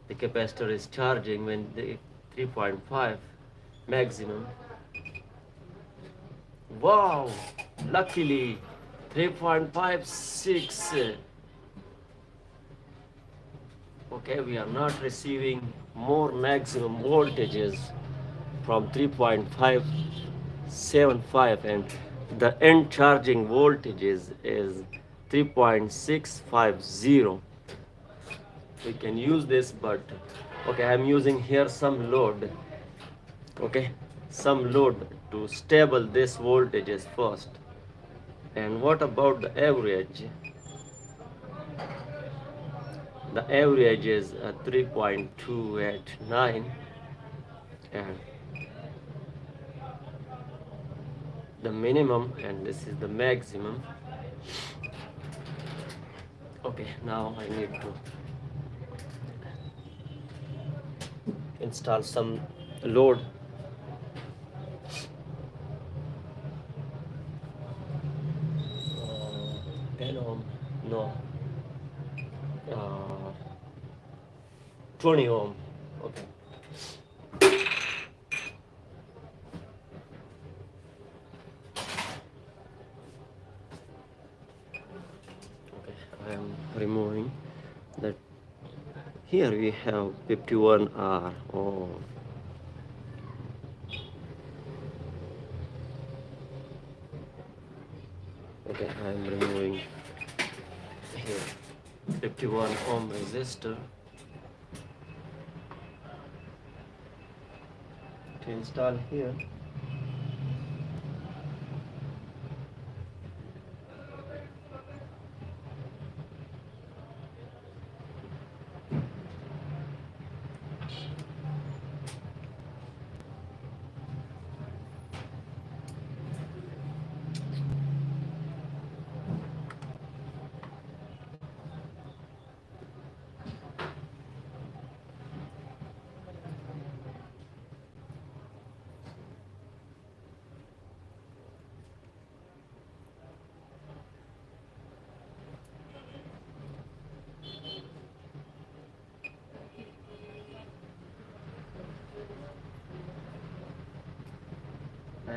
The capacitor is charging when the 3.5 maximum. Wow! Luckily, 3.56. Okay, we are not receiving more maximum voltages from 3.575, and the end charging voltages is 3.650. We can use this, but okay, I'm using here some load. Okay, some load to stable this voltages first. And what about the average? The average is 3.2 at 9, and the minimum, and this is the maximum. Okay, now I need to install some load. 10 ohm, no, 20 ohm. Okay. Okay, I am removing that. Here we have 51R. Oh. Okay, I am removing here 51 ohm resistor to install here.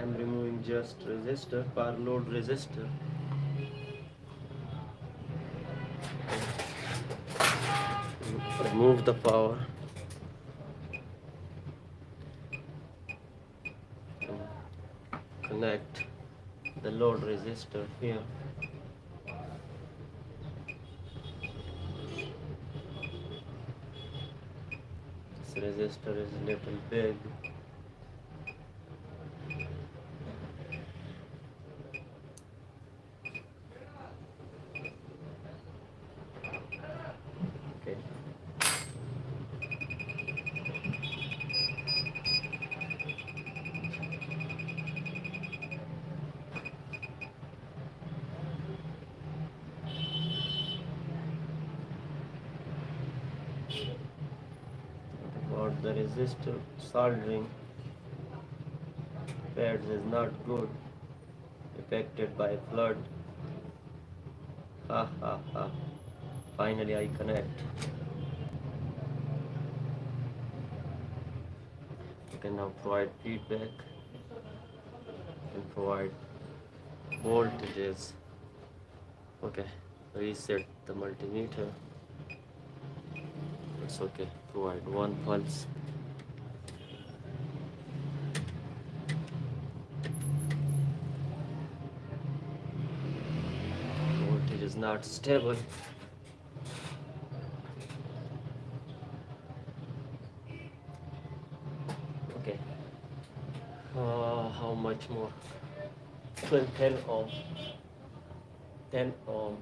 am removing just resistor, power load resistor. Remove the power. Connect the load resistor here. This resistor is a little big. Okay. About the resistor soldering pads is not good, affected by flood. Ha ha ha. Finally I connect. You can now provide feedback and provide voltages. Okay, reset the multimeter. It's okay, provide one pulse. Voltage is not stable. Okay. How much more? 10 ohm. 10 ohm.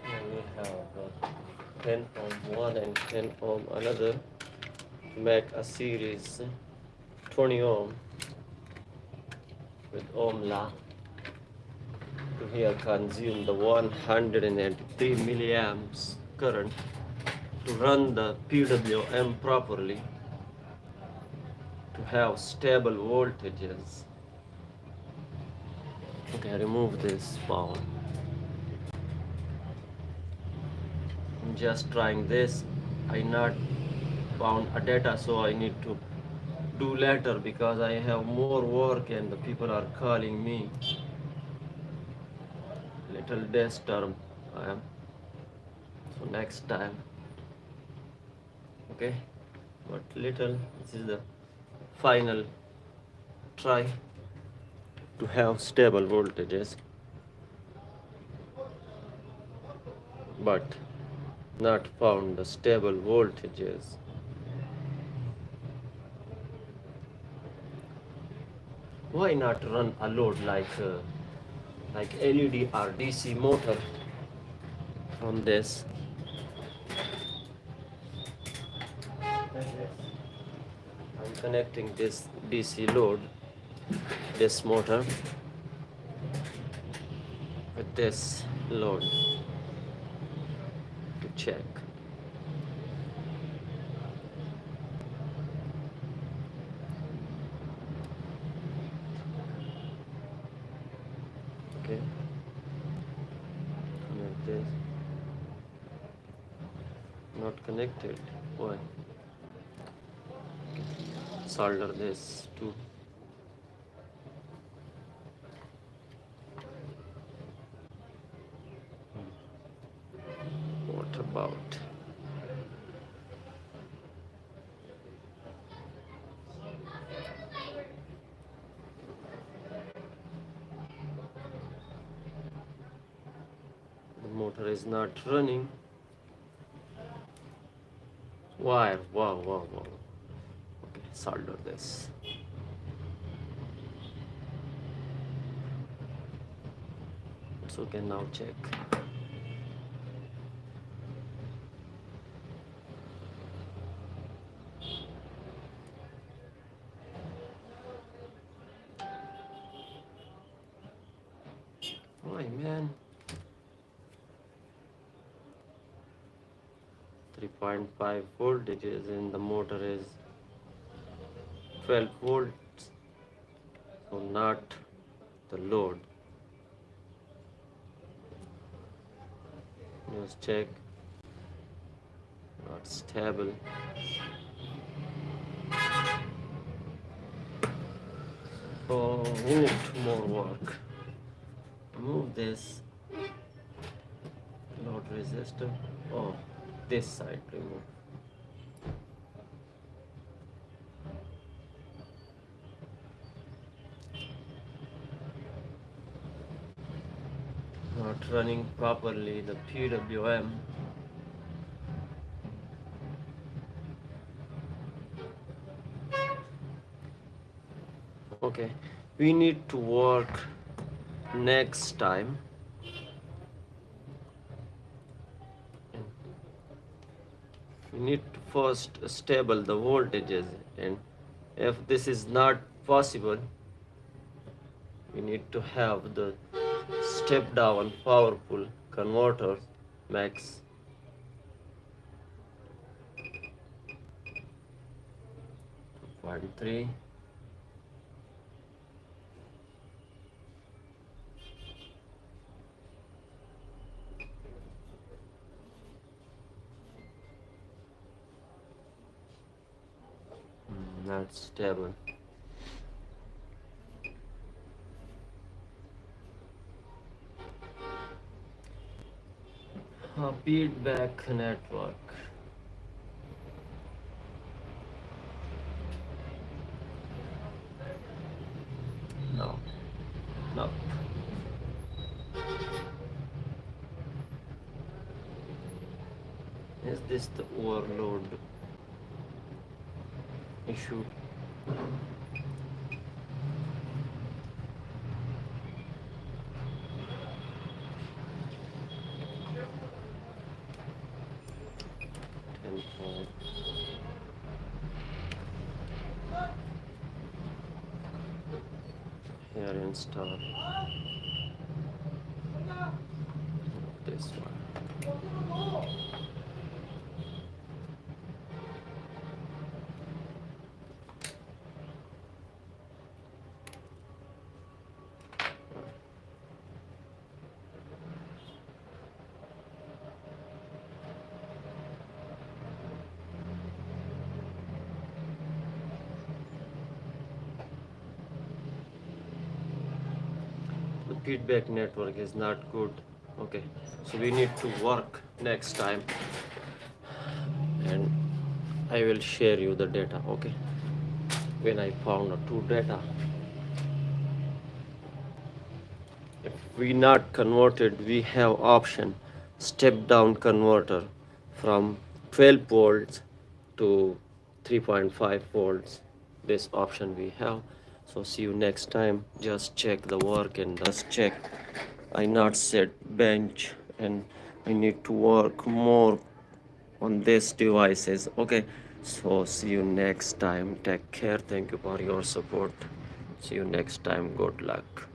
Here we have 10 ohm one and 10 ohm another. Make a series 20 ohm with ohm law to here consume the 183 milliamps current to run the PWM properly, to have stable voltages. Okay, remove this power. I'm just trying this. I not found a data, so I need to do later because I have more work and the people are calling me. Little disturbed I am. So next time. Okay, but little, this is the final try to have stable voltages, but not found the stable voltages. Why not run a load like LED or DC motor from this? I'm connecting this DC load, this motor, with this load to check. Okay, connect this. Not connected. Why? Solder this too. What about? The motor is not running. Why? Wow. Okay, solder this. So can now check. Why, man? 3.5 voltages and the motor is 12 volts, so not the load. Just check, not stable. Oh, we need more work. Move this load resistor. Oh, this side remove. Not running properly the PWM. Okay, we need to work next time. We need to first stable the voltages, and if this is not possible, we need to have the step down powerful converters max. Point 3. Not stable. Feedback network. No. No. Is this the overload issue? Here install this one. The feedback network is not good. Okay, so we need to work next time, and I will share you the data. Okay, when I found a two data, if we not converted, we have option step down converter from 12 volts to 3.5 volts. This option we have. So see you next time. Just check the work and just check. I not set bench, and I need to work more on these devices. Okay, so see you next time. Take care. Thank you for your support. See you next time. Good luck.